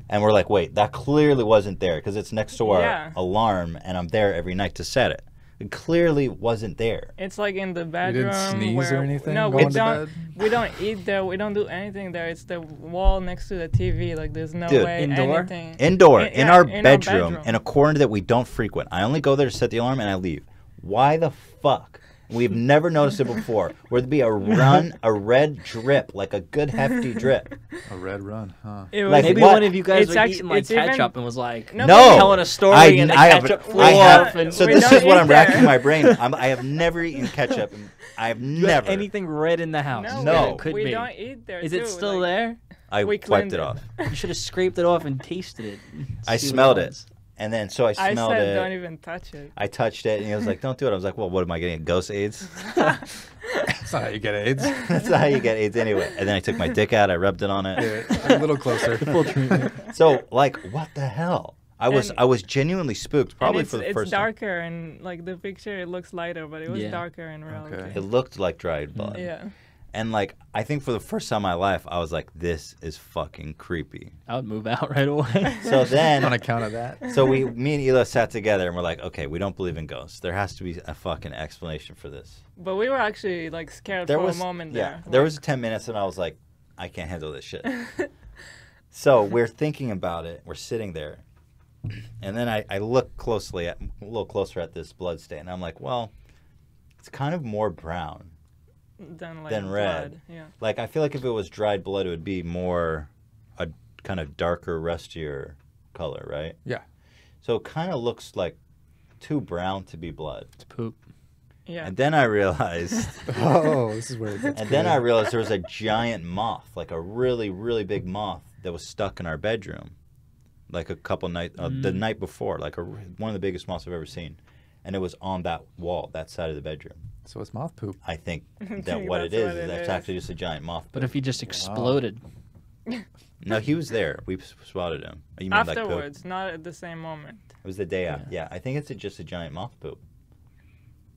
And we're like, wait, that clearly wasn't there because it's next to our alarm and I'm there every night to set it. It clearly wasn't there. It's like in the bedroom. You didn't sneeze or anything? No, we don't eat there. We don't do anything there. It's the wall next to the TV. Like there's no way anything. Indoor, in our bedroom, in a corner that we don't frequent. I only go there to set the alarm and I leave. Why the fuck? We've never noticed it before. Where there'd be a red drip, like a good hefty drip. A red run, huh? Like maybe one of you guys were eating like ketchup and was like, no, telling a story and the ketchup flew off. So this is what I'm racking my brain. I have never eaten ketchup. I have never. Anything red in the house? No. Could we be. Don't eat there. Is it still there? I wiped it off. You should have scraped it off and tasted it. I smelled it. And then, so I smelled it. I said, don't even touch it. I touched it, and he was like, don't do it. I was like, well, what am I getting, ghost AIDS? That's not how you get AIDS. That's not how you get AIDS anyway. And then I took my dick out, I rubbed it on it. Yeah, a little closer. Full treatment. So, like, what the hell? I was genuinely spooked, probably for the first time. It's darker, and, like, the picture, it looks lighter, but it was darker in reality. Okay. It looked like dried blood. Yeah. And, like, I think for the first time in my life, I was like, this is fucking creepy. I would move out right away. So then... on account of that. So me and Ela sat together, and we're like, okay, we don't believe in ghosts. There has to be a fucking explanation for this. But we were actually, like, scared for a moment there. Yeah, there was 10 minutes, and I was like, I can't handle this shit. So we're thinking about it. We're sitting there. And then I look a little closer at this blood stain. And I'm like, well, it's kind of more brown than red. Yeah. Like, I feel like if it was dried blood, it would be more a kind of darker, rustier color, right? Yeah. So it kind of looks like too brown to be blood. It's poop. Yeah. And then I realized... this is where it gets And then I realized there was a giant moth, like a really, really big moth that was stuck in our bedroom. Like a couple nights, the night before, like one of the biggest moths I've ever seen. And it was on that wall, that side of the bedroom. So it's moth poop. I think that what it is that's actually just a giant moth poop. But if he just exploded. No, he was there. We spotted him. You mean afterwards, like not at the same moment. It was the day after. Yeah, I think it's just a giant moth poop.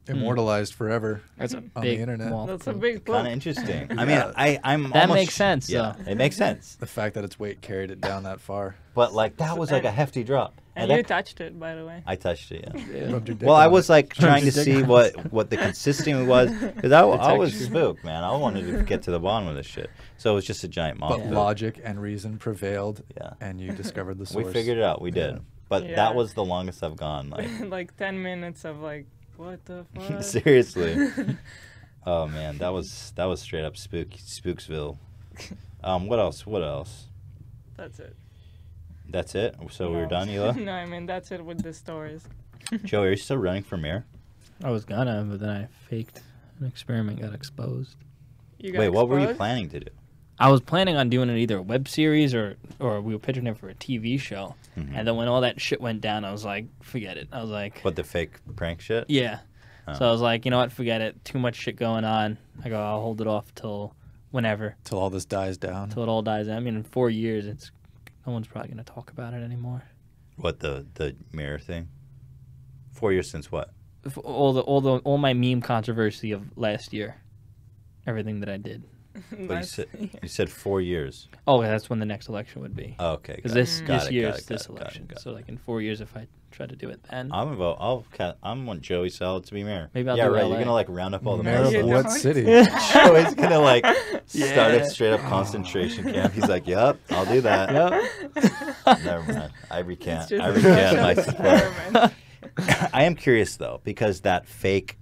Immortalized forever. That's a on big the internet. That's a big poop. Kind of interesting. I mean, I'm that almost... makes sense, yeah, it makes sense. The fact that its weight carried it down that far. But, like, that was like a hefty drop. And you touched it, by the way. I touched it, yeah. Rubbed your dick Well, I on was it. like trying to your see dick what the consistency was, because I was spooked, man. I wanted to get to the bottom of this shit. So it was just a giant moth. But logic and reason prevailed, Yeah. and you discovered the We source. figured it out. We did. But Yeah. that was the longest I've gone. Like Like 10 minutes of like, what the fuck? seriously. Oh man, that was straight up Spooksville. What else? That's it. That's it. So we're No. done, Hila? No, I mean, that's it with the stories. Joey, are you still running for mayor? I was gonna, but then I faked an experiment, got exposed. You got Wait, what were you exposed? planning to do? I was planning on doing it either a web series or we were pitching it for a TV show. Mhm. And then when all that shit went down, I was like, forget it. I was like, What, the fake prank shit? yeah. Oh. So I was like, you know what, forget it. Too much shit going on. I go, I'll hold it off till whenever, Till all this dies down. till it all dies out. I mean, in 4 years, no one's probably gonna talk about it anymore. What, the mayor thing? 4 years since what? All my meme controversy of last year, everything that I did. But you said 4 years. Oh, yeah, that's when the next election would be. Oh, okay. Because got it, this got it, year got is it, this got it, election. got it. So like in 4 years, if I try to do it then, I'm gonna vote. I want Joey Sell to be mayor. Maybe I'll yeah, do right. LA. You're gonna like round up all the Mayor mayors. of Yeah, what don't. city? Joey's gonna like start Yeah. a straight up concentration camp. He's like, "Yep, I'll do that." Yep. Never mind. I It's recant. just I a recant my social support. experiment. I am curious though, because that fake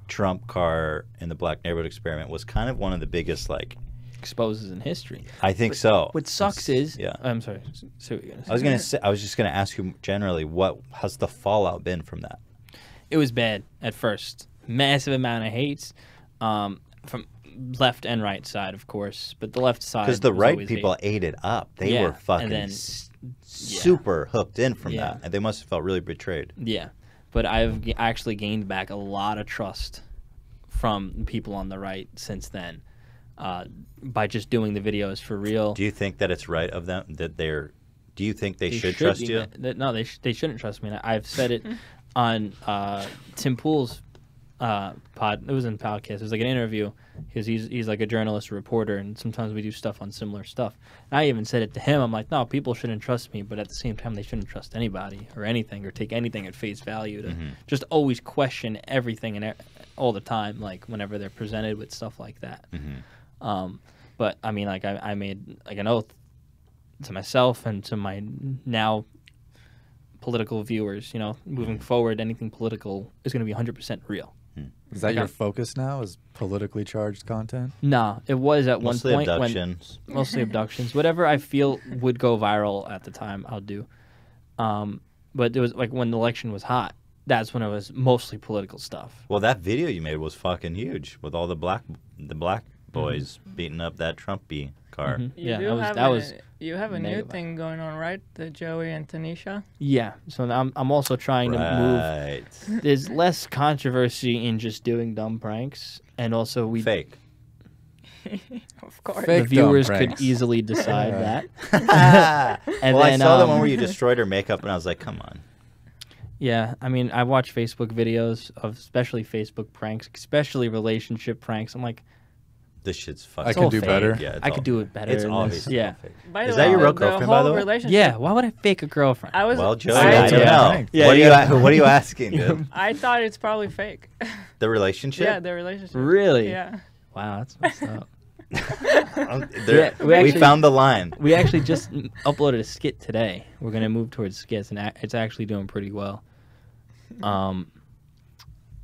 Trump car in the Black Neighborhood experiment was kind of one of the biggest, like, Exposes in history. I think so. What sucks is, yeah. I'm sorry. So what were you gonna say? I was just gonna ask you generally, what has the fallout been from that? It was bad at first. Massive amount of hates, from left and right side, of course. But the left side, Because the was right always people hate. ate it up. They Yeah, were and fucking then- super hooked in from Yeah. that, and they must have felt really betrayed. Yeah, but I've actually gained back a lot of trust from people on the right since then, by just doing the videos for real. Do you think that it's right of them that they're? Do you think they should should trust be you? No, they shouldn't trust me. And I've said it on Tim Pool's pod. It was in podcast. It was like an interview. He's like a journalist, a reporter, and sometimes we do stuff on similar stuff. And I even said it to him. I'm like, no, people shouldn't trust me, but at the same time, they shouldn't trust anybody or anything or take anything at face value. To just always question everything and all the time, like whenever they're presented with stuff like that. But I mean, like I made like an oath to myself and to my now political viewers. You know, moving forward, anything political is going to be 100% real. Is that your focus now? Is politically charged content? No, it was at Mostly one point abductions. when mostly abductions. Whatever I feel would go viral at the time, I'll do. But it was like when the election was hot. That's when it was mostly political stuff. Well, that video you made was fucking huge with all the black boys beating up that Trumpy car. Yeah, You that was you have a new mega thing going on, right? The Joey and Tanisha. yeah. So now I'm also trying to Right. move. There's less controversy in just doing dumb pranks, and also we Fake. Of course. the Fake viewers dumb could pranks. easily decide that. And well, I then, saw the one where you destroyed her makeup, and I was like, come on. Yeah, I mean, I watch Facebook videos of especially Facebook pranks, especially relationship pranks. I'm like, This shit's fucking I can do fake. better. Yeah, it's I all could do fake. it better. It's than this. obviously Yeah. all fake. By Is the that way, your real the girlfriend, whole by the way? relationship. Yeah, why would I fake a girlfriend? I was. Well, Joey, I, I don't yeah. know. Yeah, what, yeah. What are you asking, dude? I thought it's probably fake. The relationship? Yeah, the relationship. Really? Yeah. Wow, that's messed up. There- Yeah, we we actually- found the line. We actually just uploaded a skit today. We're gonna move towards skits, and it's actually doing pretty well.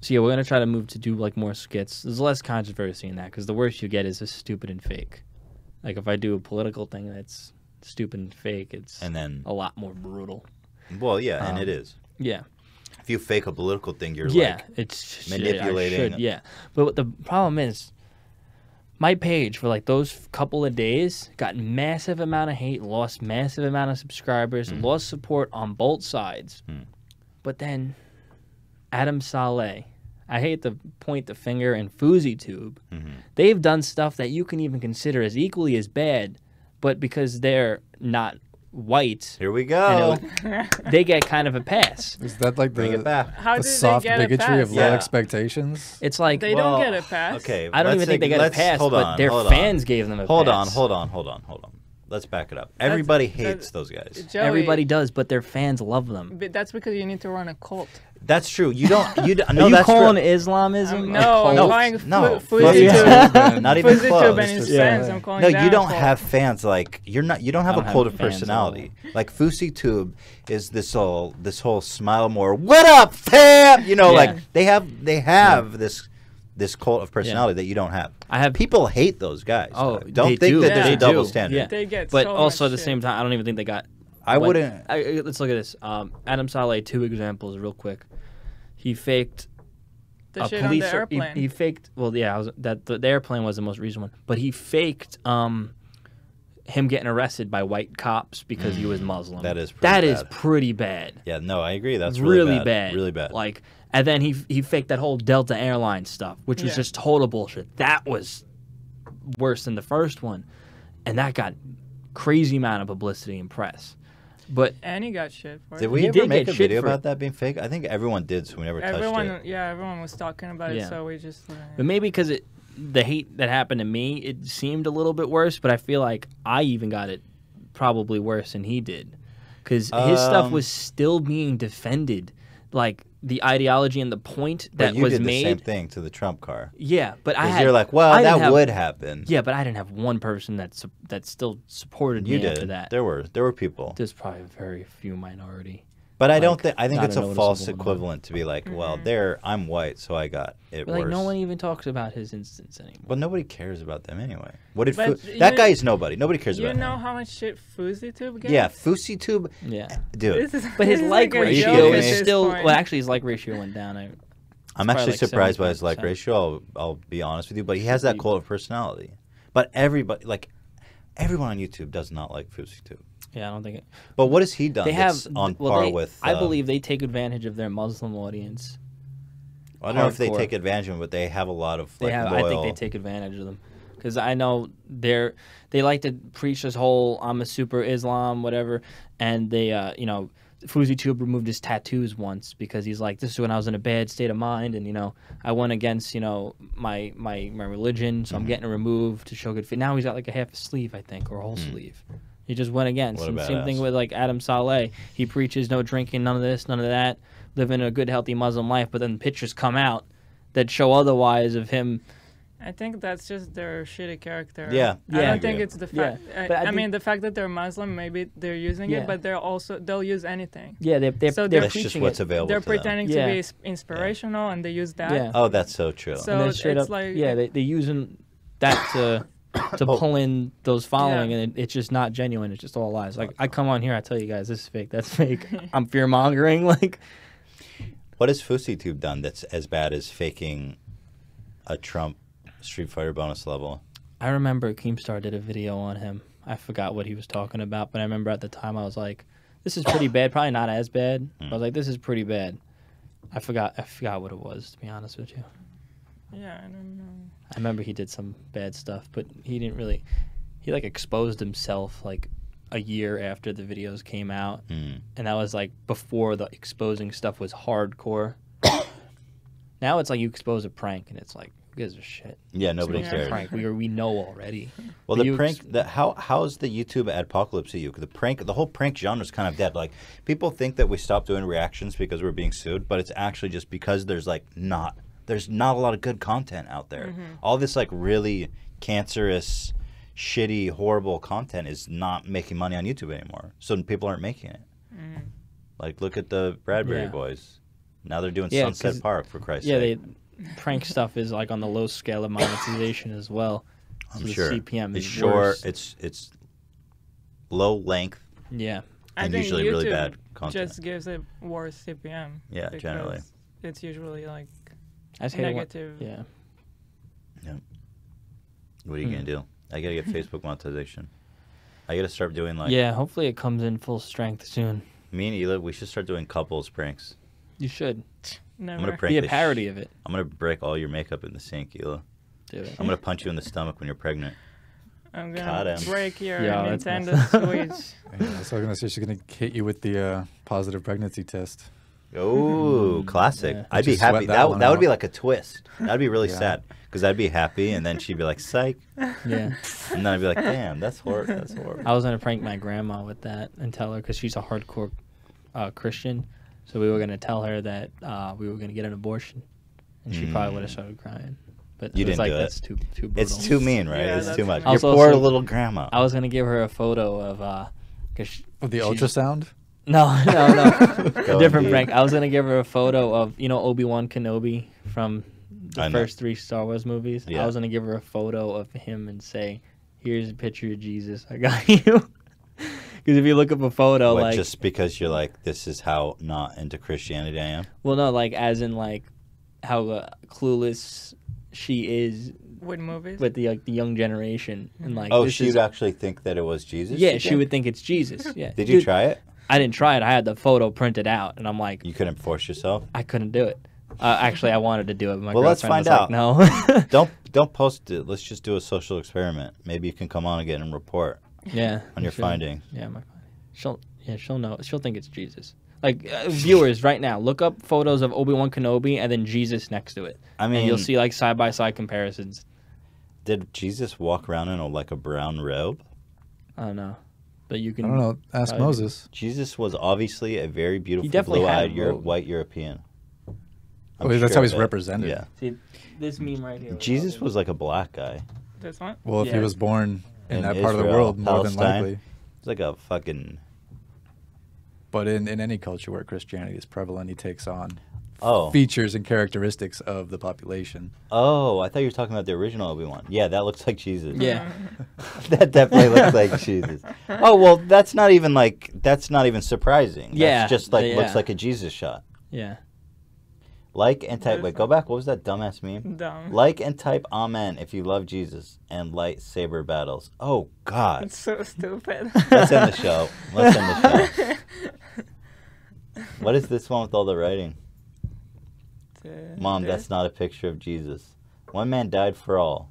So yeah, we're gonna try to move to do like more skits. There's less controversy in that because the worst you get is just stupid and fake. Like if I do a political thing that's stupid and fake, it's And then, a lot more brutal. well, yeah, and it is. Yeah. If you fake a political thing, you're Yeah, like, it's manipulating. Yeah, but what the problem is, my page for like those couple of days got massive amount of hate, lost massive amount of subscribers, lost support on both sides. But then Adam Saleh, I hate to point the finger, and FouseyTube, they've done stuff that you can even consider as equally as bad, but because they're not white, here we go. they get kind of a pass. Is that like Bring it the, back. How the did soft they get a bigotry of pass? low Yeah. expectations? It's like They Well, don't get a pass. Okay. I don't let's even think they got a let's- pass, hold but on, their hold fans on. gave them a Hold pass. on. let's back it up. Everybody hates those guys. Joey, Everybody does, but their fans love them. But that's because you need to run a cult. That's true. You don't. No, Are you that's calling true. No, Islamism? I'm No, calling no, Fuzzy not even close. and his fans. I'm calling No, them you a don't cult. have fans like you're not. You don't have I don't a cult have of fans at personality. Like FouseyTube is this whole smile more. What up, fam? You know, Yeah. like they have this cult of personality that you don't have. I have people hate those guys. Oh, don't they think do. that there's They a double do. standard. Yeah. They get But so also much at the shit. same time, I don't even think they got. I like, wouldn't. Let's look at this. Adam Saleh, 2 examples real quick. He faked The a shit on police. the airplane. He faked. Well, yeah, the airplane was the most recent one, but he faked him getting arrested by white cops because he was Muslim. That is pretty bad. Yeah, no, I agree. That's really bad. Really bad. Like, and then he faked that whole Delta Airlines stuff, which was just total bullshit. That was worse than the first one, and that got crazy amount of publicity and press. But And he got shit for Did it. we He ever did make get a shit video for about it. that being fake? I think everyone did, so we never touched it. Everyone was talking about Yeah. it, so we just. But maybe because the hate that happened to me, it seemed a little bit worse. But I feel like I even got it probably worse than he did, because his stuff was still being defended, like the ideology and the point that But you was did made. the same thing to the Trump car. Yeah, but I Because had. you're like, well, I didn't that have- would happen. Yeah, but I didn't have one person that still supported You me after did. that. There were people. There's probably very few minority. But I don't like, think. I think not it's a a false noticeable equivalent to be like, well, I'm white, so I got it But worse. like no one even talks about his instance anymore. Well, nobody cares about them anyway. What did But that you- guy is nobody. Nobody cares You about know him. how much shit FouseyTube gets? Yeah, FouseyTube, Yeah, dude. but his this is like a ratio joke at is this still. point. Well, actually, his like ratio went down. I'm probably actually like surprised by his like 75%. ratio. I'll be honest with you, but he has that cult of personality. But everybody, like everyone on YouTube, does not like FouseyTube. Yeah, I don't think it. But what has he done They have that's on well, par they- with? I believe they take advantage of their Muslim audience. I don't know if they hardcore. take advantage of it, but they have a lot of like I loyal. think they take advantage of them, because I know they like to preach this whole I'm a super Islam whatever, and they FouseyTube removed his tattoos once because he's like, this is when I was in a bad state of mind, and I went against my religion, so I'm getting it removed to show good faith. Now he's got like a half a sleeve, I think, or a whole sleeve. He just went against. What a And same thing badass. with like Adam Saleh. He preaches no drinking, none of this, none of that, living a good, healthy Muslim life. But then pictures come out that show otherwise of him. I think that's just their shitty character. Yeah, I I don't agree. think it's the fact. But I I think- mean, the fact that they're Muslim, maybe they're using Yeah. it, but they'll use anything. Yeah, they're So they're That's preaching just what's it. available. They're to them. pretending Yeah. to be inspirational, and they use that. Yeah. Oh, that's so true. So And they're straight it's up, like- yeah, they're using that to pull in those following, and it's just not genuine. It's just all lies. Like I come on here, I tell you guys, this is fake, that's fake. I'm fear mongering. Like, What has FouseyTube done that's as bad as faking a Trump Street Fighter bonus level? I remember Keemstar did a video on him. I forgot what he was talking about, but I remember at the time I was like, this is pretty bad. Probably not as bad. I was like, this is pretty bad. I forgot what it was, to be honest with you. Yeah, I don't know. I remember he did some bad stuff, but he didn't really. He like exposed himself like a year after the videos came out, and that was like before the exposing stuff was hardcore. Now it's like you expose a prank, and it's like, who gives a shit? Yeah, nobody It's a cares. prank. We know already. Well, But the you prank, how's the YouTube apocalypse at you? The whole prank genre is kind of dead. Like, people think that we stopped doing reactions because we're being sued, but it's actually just because there's not a lot of good content out there. All this like really cancerous, shitty, horrible content is not making money on YouTube anymore. So people aren't making it. Like, look at the Bradbury Yeah. Boys. Now they're doing Yeah, Sunset 'cause- Park, for Christ's Yeah, sake. prank stuff is like on the low scale of monetization as well. So I'm the sure. CPM It's is short. worse. It's low length. Yeah. I And think usually YouTube really bad content. just gives it worse CPM. Yeah, generally. because It's usually like I just hate it when- negative. Yeah. What are you gonna do? I gotta get Facebook monetization. I gotta start doing like Yeah, hopefully it comes in full strength soon. me and Ela. We should start doing couples pranks. You should. I'm Never. gonna prank Be a the parody of it. I'm gonna break all your makeup in the sink, Ela. Do it. I'm gonna punch you in the stomach when you're pregnant. I'm Got gonna him. break your Yeah, that's Nintendo Switch. Yeah, so I'm gonna say she's gonna hit you with the positive pregnancy test. Oh, classic! Yeah. I'd be Just happy. sweat that That one would be out. like a twist. That'd be really Yeah. sad because I'd be happy, and then she'd be like, "Psych," Yeah. and then I'd be like, "Damn, that's horrible. That's horrible." I was gonna prank my grandma with that and tell her, because she's a hardcore Christian, so we were gonna tell her that we were gonna get an abortion, and she probably would have started crying. But You it was didn't like, do it. that's too brutal. It's too mean, right? Yeah, It's that's too much. mean. Your Also, poor so- little grandma. I was gonna give her a photo of cause Of the she's- ultrasound? No, Go a different indeed. prank. I was gonna give her a photo of Obi-Wan Kenobi from I the know. first 3 Star Wars movies. Yeah. I was gonna give her a photo of him and say, "Here's a picture of Jesus. I got you." Because if you look up a photo, What, like, just because you're like, this is how not into Christianity I am? well, no, like as in like how clueless she is With movies? with the young generation, and like, Oh, this she'd is, actually think that it was Jesus? yeah, you she think? would think it's Jesus. Yeah. Did you Dude, try it? I didn't try it. I had the photo printed out, and I'm like, You couldn't force yourself? I couldn't do it. Actually, I wanted to do it, but my Well, let's girlfriend find was like, no. Don't post it. Let's just do a social experiment. Maybe you can come on again and report Yeah. on your should. findings. Yeah, my findings. She'll know. She'll think it's Jesus. Like, viewers, right now, look up photos of Obi-Wan Kenobi and then Jesus next to it. I And mean, you'll see like side-by-side comparisons. did Jesus walk around in like a brown robe? I don't know. But you I can. don't know. Ask probably- Moses. Jesus was obviously a very beautiful, definitely had a blue-eyed robe. white European. I'm Well, that's sure how he's of it. represented. Yeah. See, this meme right here. Jesus was like a black guy. This one? Well, if he Yeah. was born in In that part of the Israel, world, more than Palestine. likely. It's like a fucking... But in any culture where Christianity is prevalent, he takes on Oh. features and characteristics of the population. Oh, I thought you were talking about the original Obi-Wan. Yeah, that looks like Jesus. Yeah. That definitely looks like Jesus. Oh, well, that's not even surprising. Yeah, That's just like yeah. looks like a Jesus shot. Yeah. Like and type. Wait, go back. What was that dumbass meme? Dumb. Like and type amen if you love Jesus and lightsaber battles. Oh God. It's so stupid. Let's end the show. Let's end the show. What is this one with all the writing? Mom, that's not a picture of Jesus. One man died for all.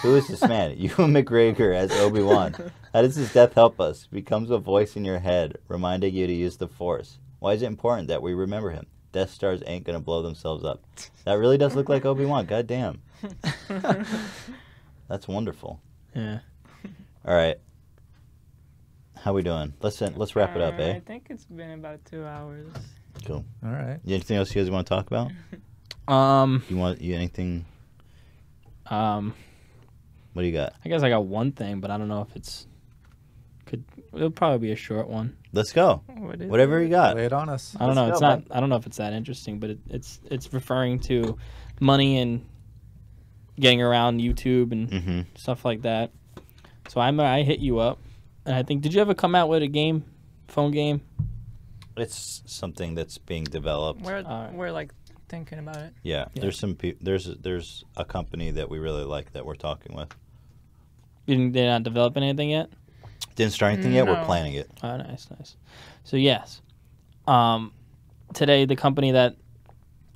Who is this man? Ewan McGregor as Obi-Wan. How does his death help us? Becomes a voice in your head, reminding you to use the Force. Why is it important that we remember him? Death Stars ain't gonna blow themselves up. That really does look like Obi-Wan. God damn. That's wonderful. Yeah. All right. How we doing? Let's wrap it up, I eh? think it's been about 2 hours. Cool. All right. Anything else you guys want to talk about? You anything? What do you got? I guess I got one thing, but I don't know if it'll probably be a short one. Let's go. What is Whatever it? you got. Lay it on us. I don't know. Let's It's go, not. I don't know if it's that interesting, but it's referring to money and getting around YouTube and Mm-hmm. stuff like that. So I hit you up, and I think, did you ever come out with a game, phone game? It's something that's being developed. We're like thinking about it. Yeah. Yeah. There's some there's a company that we really like that we're talking with. They're not developing anything yet. Didn't start anything yet. We're No. planning it. Oh, nice. So yes, today the company that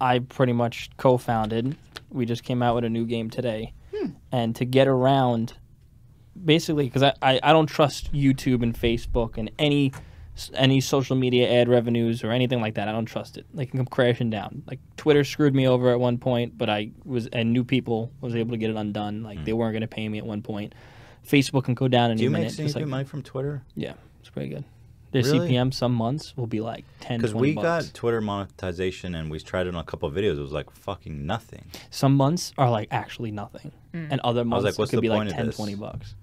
I pretty much co-founded, we just came out with a new game today, and to get around, basically, because I don't trust YouTube and Facebook and any social media ad revenues or anything like that. I don't trust it. They can come crashing down. Like Twitter screwed me over at one point, but and new people was able to get it undone. Like they weren't going to pay me at one point. Facebook can go down in Do you a make minute. significant money from Twitter? Yeah, it's pretty good. Their Really? CPM some months will be like 10, Because 20 we bucks. got Twitter monetization and we tried it on a couple of videos. It was like fucking nothing. Some months are like actually nothing, and other months like, it what's could the be like point of 10, this? 20 bucks.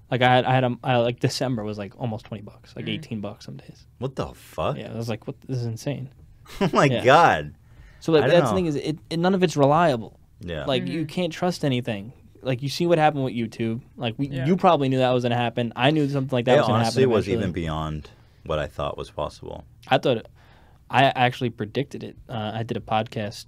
Like I like December was like almost 20 bucks, like 18 bucks some days. What the fuck? Yeah, I was like, what? This is insane. Oh my Yeah. God. So like, I don't that's the know. thing is, none of it's reliable. Yeah. Like you can't trust anything. Like you see what happened with YouTube. Like Yeah. you probably knew that was gonna happen. I knew something like that it was gonna happen. honestly was eventually. even beyond what I thought was possible. I actually predicted it. I did a podcast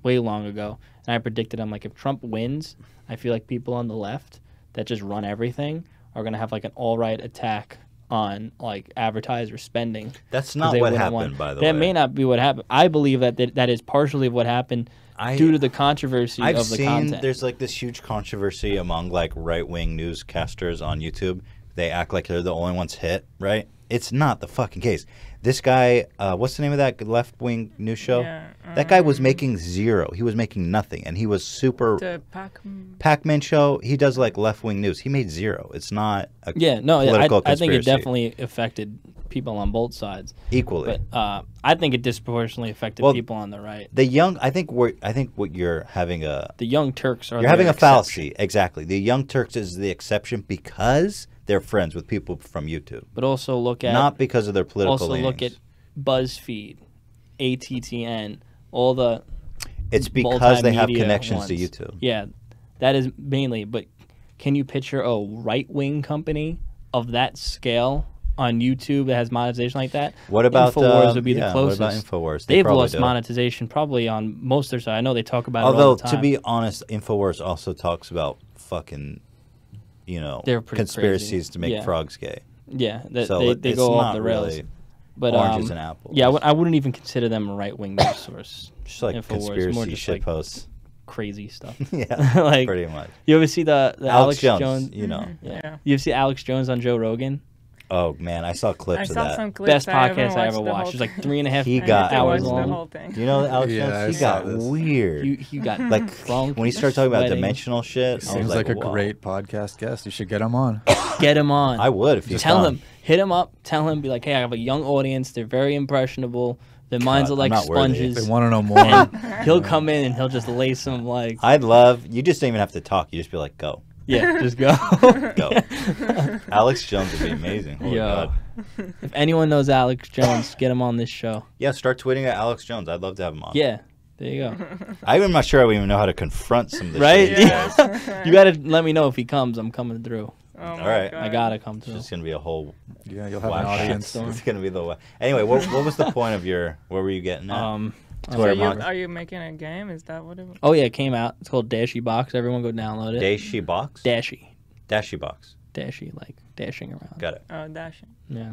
way long ago, and I predicted, I'm like, if Trump wins, I feel like people on the left that just run everything are going to have like an all-right attack on like advertiser spending. That's 'cause not they what wouldn't happened, want- by the way. That may not be what happened. I believe that is partially what happened due to the controversy I've of the seen content. there's like this huge controversy among like right-wing newscasters on YouTube. They act like they're the only ones hit, right? It's not the fucking case. This guy, what's the name of that left-wing news show? Yeah, that guy was making zero. He was making nothing, and he was super. The Pac-Man show. He does like left-wing news. He made zero. It's not a political conspiracy. I think it definitely affected people on both sides equally. But I think it disproportionately affected people on the right. The young, I think what you're having the Young Turks are. You're having a fallacy. Exactly. The Young Turks is the exception because they're friends with people from YouTube. But also look at not because of their political leanings. Look at BuzzFeed, ATTN, all the. It's because they have connections to YouTube. Yeah, that is mainly. But can you picture a right-wing company of that scale on YouTube that has monetization like that? What about InfoWars would be the closest. What about InfoWars? They've lost monetization probably on most of their side. I know they talk about it all Although, the time. to be honest, InfoWars also talks about fucking, conspiracies crazy. to make frogs gay. Yeah, so they go off the rails. Really but oranges and apples. Yeah, I wouldn't even consider them a right-wing news source. Just like InfoWars, more conspiracy just shit like posts. Crazy stuff. Yeah, like, pretty much. You ever see the Alex Jones? Yeah. You ever see Alex Jones on Joe Rogan? Oh man, I saw clips of that. Some clips. Best podcast I ever watched. It was like 3.5 hours long. The whole thing. You know Alex Jones? He got weird. He got like when he started talking about dimensional shit. Seems like a great podcast guest. You should get him on. Get him on. I would if you tell him. Hit him up. Tell him. Be like, hey, I have a young audience. They're very impressionable. Their minds are like sponges. They want to know more. He'll come in and he'll just lay some like. I'd love. You just don't even have to talk. You just be like, go. Yeah, just go. Go. Alex Jones would be amazing. Holy God. If anyone knows Alex Jones, get him on this show. Yeah, start tweeting at Alex Jones. I'd love to have him on. Yeah, there you go. I'm not sure I would even know how to confront some of this right? shit. Yeah. You got to let me know if he comes. I'm coming through. Oh all right. I got to come through. It's just going to be a whole... Yeah, you'll have an audience. It's going to be the... Anyway, what was the point of your... Where were you getting at? So are you making a game? Is that what it was? Oh, yeah, it came out. It's called Dashy Box. Everyone go download it. Dashy Box? Dashy. Dashy Box. Dashy, like dashing around. Got it. Oh, dashing. Yeah.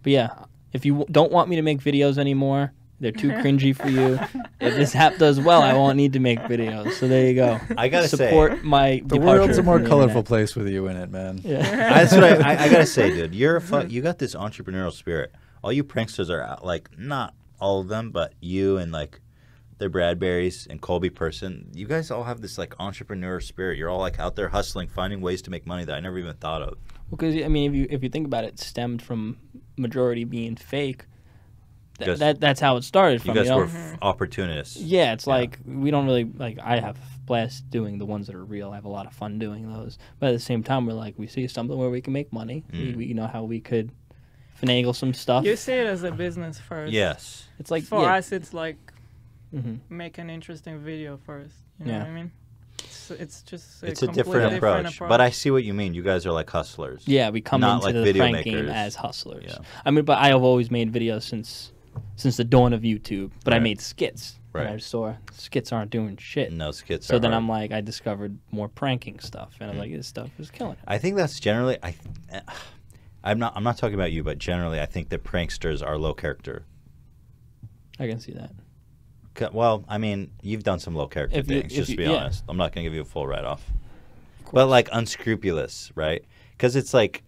But yeah, if you don't want me to make videos anymore, they're too cringy for you. If this app does well, I won't need to make videos. So there you go. I gotta support my. The world's a more colorful place with you in it, man. Yeah. That's what I gotta say, dude. You got this entrepreneurial spirit. All you pranksters are out, like not all of them, but you and like the Bradberries and Colby Person. You guys all have this like entrepreneur spirit. You're all like out there hustling, finding ways to make money that I never even thought of. Well, because I mean, if you think about it, it stemmed from majority being fake. That's how it started from. You guys were opportunists. Yeah, it's like we don't really like. I have blast doing the ones that are real. I have a lot of fun doing those. But at the same time, we're like, we see something where we can make money. We know how we could finagle some stuff. You see it as a business first. Yes. It's like for us, it's like make an interesting video first. You know what I mean? It's just it's a different approach. But I see what you mean. You guys are like hustlers. Yeah, we come into like the prank game as hustlers. Yeah. I mean, but I have always made videos since the dawn of YouTube. But I made skits. Right. And I saw skits aren't doing shit. No, skits So are then hard. I'm like, I discovered more pranking stuff. And I'm like, this stuff is killing it. I think that's generally... I'm not talking about you, but generally I think that pranksters are low character. I can see that. Well, I mean, you've done some low character things, just to be honest. I'm not going to give you a full write-off. But, like, unscrupulous, right? Because it's, like,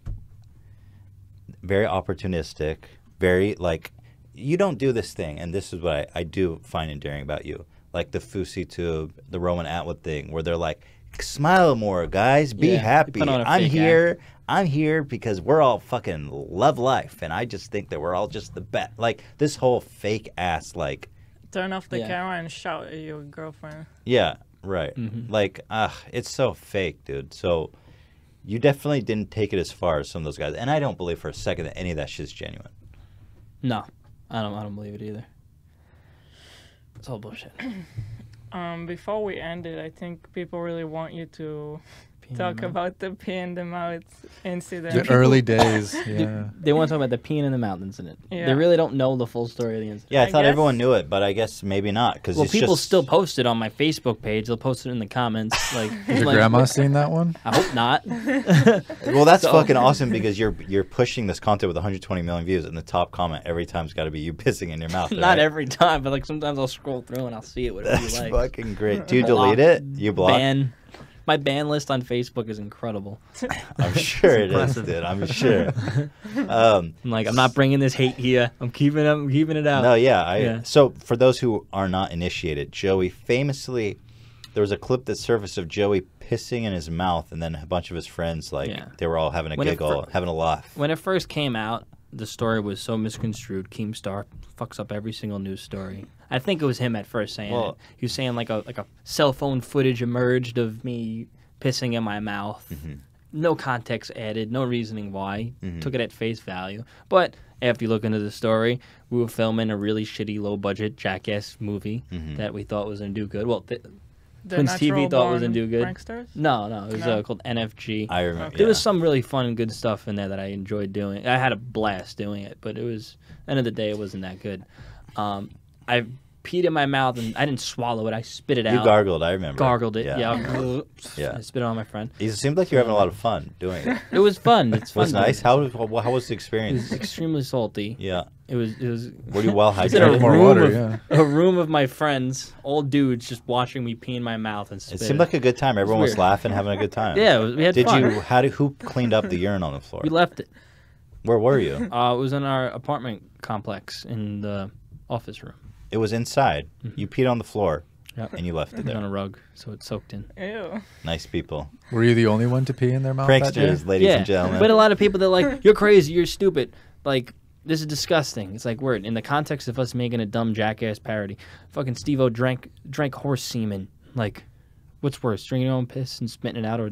very opportunistic, very, like, you don't do this thing, and this is what I do find endearing about you. Like the Fousey Tube, the Roman Atwood thing, where they're like, smile more, guys, be happy. I'm here because we're all fucking love life, and I just think that we're all just the best. Like, this whole fake-ass, like... Turn off the camera and shout at your girlfriend. Yeah, right. Like, it's so fake, dude. So you definitely didn't take it as far as some of those guys. And I don't believe for a second that any of that shit's genuine. No, I don't believe it either. It's all bullshit. Before we end it, I think people really want you to talk about the pee in the mouth incident. The early days, yeah. They want to talk about the peeing in the mouth incident. Yeah. They really don't know the full story of the incident. Yeah, I thought everyone knew it, but I guess maybe not. Cause well, people still post it on my Facebook page. They'll post it in the comments. Like, has your grandma seen that one? I hope not. Well, that's fucking awesome because you're pushing this content with 120 million views, and the top comment every time's got to be you pissing in your mouth. Right? Not every time, but like sometimes I'll scroll through and I'll see it. Whatever that's you like. Fucking great. Do you delete it? You block? Ban. My ban list on Facebook is incredible. I'm sure it is, dude. I'm sure. I'm like, I'm not bringing this hate here. I'm keeping it out. No, yeah. So for those who are not initiated, Joey famously, there was a clip that surfaced of Joey pissing in his mouth, and then a bunch of his friends, they were all having a giggle, having a laugh. When it first came out, the story was so misconstrued. Keemstar fucks up every single news story. I think it was him at first saying it. He was saying like a cell phone footage emerged of me pissing in my mouth. No context added, no reasoning why. Took it at face value. But after you look into the story, we were filming a really shitty, low-budget Jackass movie that we thought was going to do good. Well, Twins TV thought it was going to do good. Pranksters? No, it was called NFG. I remember. There was some really fun and good stuff in there that I enjoyed doing. I had a blast doing it, but it was, end of the day, it wasn't that good. I peed in my mouth, and I didn't swallow it. I spit it out. You gargled, I remember. Gargled it, yeah. Yeah. I spit it on my friend. It seemed like you were having a lot of fun doing it. It was fun. It's fun. It was nice. How was the It experience? was extremely salty. Yeah. It was. Were you well I was in a hydrated? More room water, a room of my friends, all dudes, just watching me pee in my mouth and spit. It seemed like a good time. Everyone was weird. laughing, having a good time. Yeah, we had fun. Who cleaned up the urine on the floor? We left it. Where were you? It was in our apartment complex in the office room. It was inside. You peed on the floor, Yep. and you left it It was on there. a rug, so it soaked in. Ew. Nice people. Were you the only one to pee in their mouth that day? Pranksters, ladies Yeah, and gentlemen. but a lot of people that like, you're crazy, you're stupid. Like, this is disgusting. It's like, word, in the context of us making a dumb Jackass parody, fucking Steve-O drank horse semen. Like, what's worse, drinking your own piss and spitting it out, or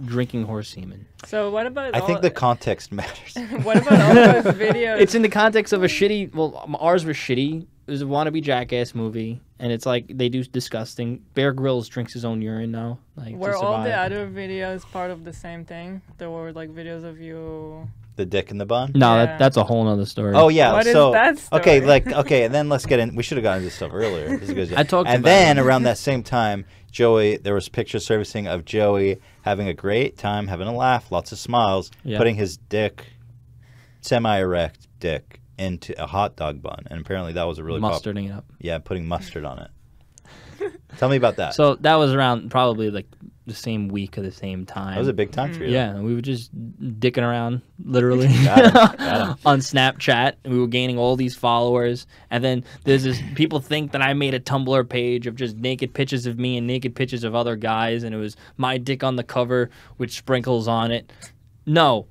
drinking horse semen? So what about I think the context matters. what about all those videos? It's in the context of a shitty, well, ours were shitty. It was a wannabe Jackass movie, and it's like, they do disgusting. Bear Grylls drinks his own urine now. Like, Were to all the survive. other videos part of the same thing? There were like videos of you. The dick in the bun? No, Yeah. that's a whole nother story. Oh, yeah. What is so, that story? okay, and then let's get in. We should have gotten into stuff earlier. This is good. I talked and about then it. around that same time, there was pictures surfacing of Joey having a great time, having a laugh, lots of smiles, Yeah. putting his dick, semi-erect dick, into a hot dog bun. And apparently that was a really mustarding it up. Yeah, putting mustard on it. Tell me about that. So that was around probably like the same week or the same time. That was a big time for you. Yeah, we were just dicking around, literally, Got him. on Snapchat. And we were gaining all these followers. And then there's this, people think that I made a Tumblr page of just naked pictures of me and naked pictures of other guys. And it was my dick on the cover with sprinkles on it. No.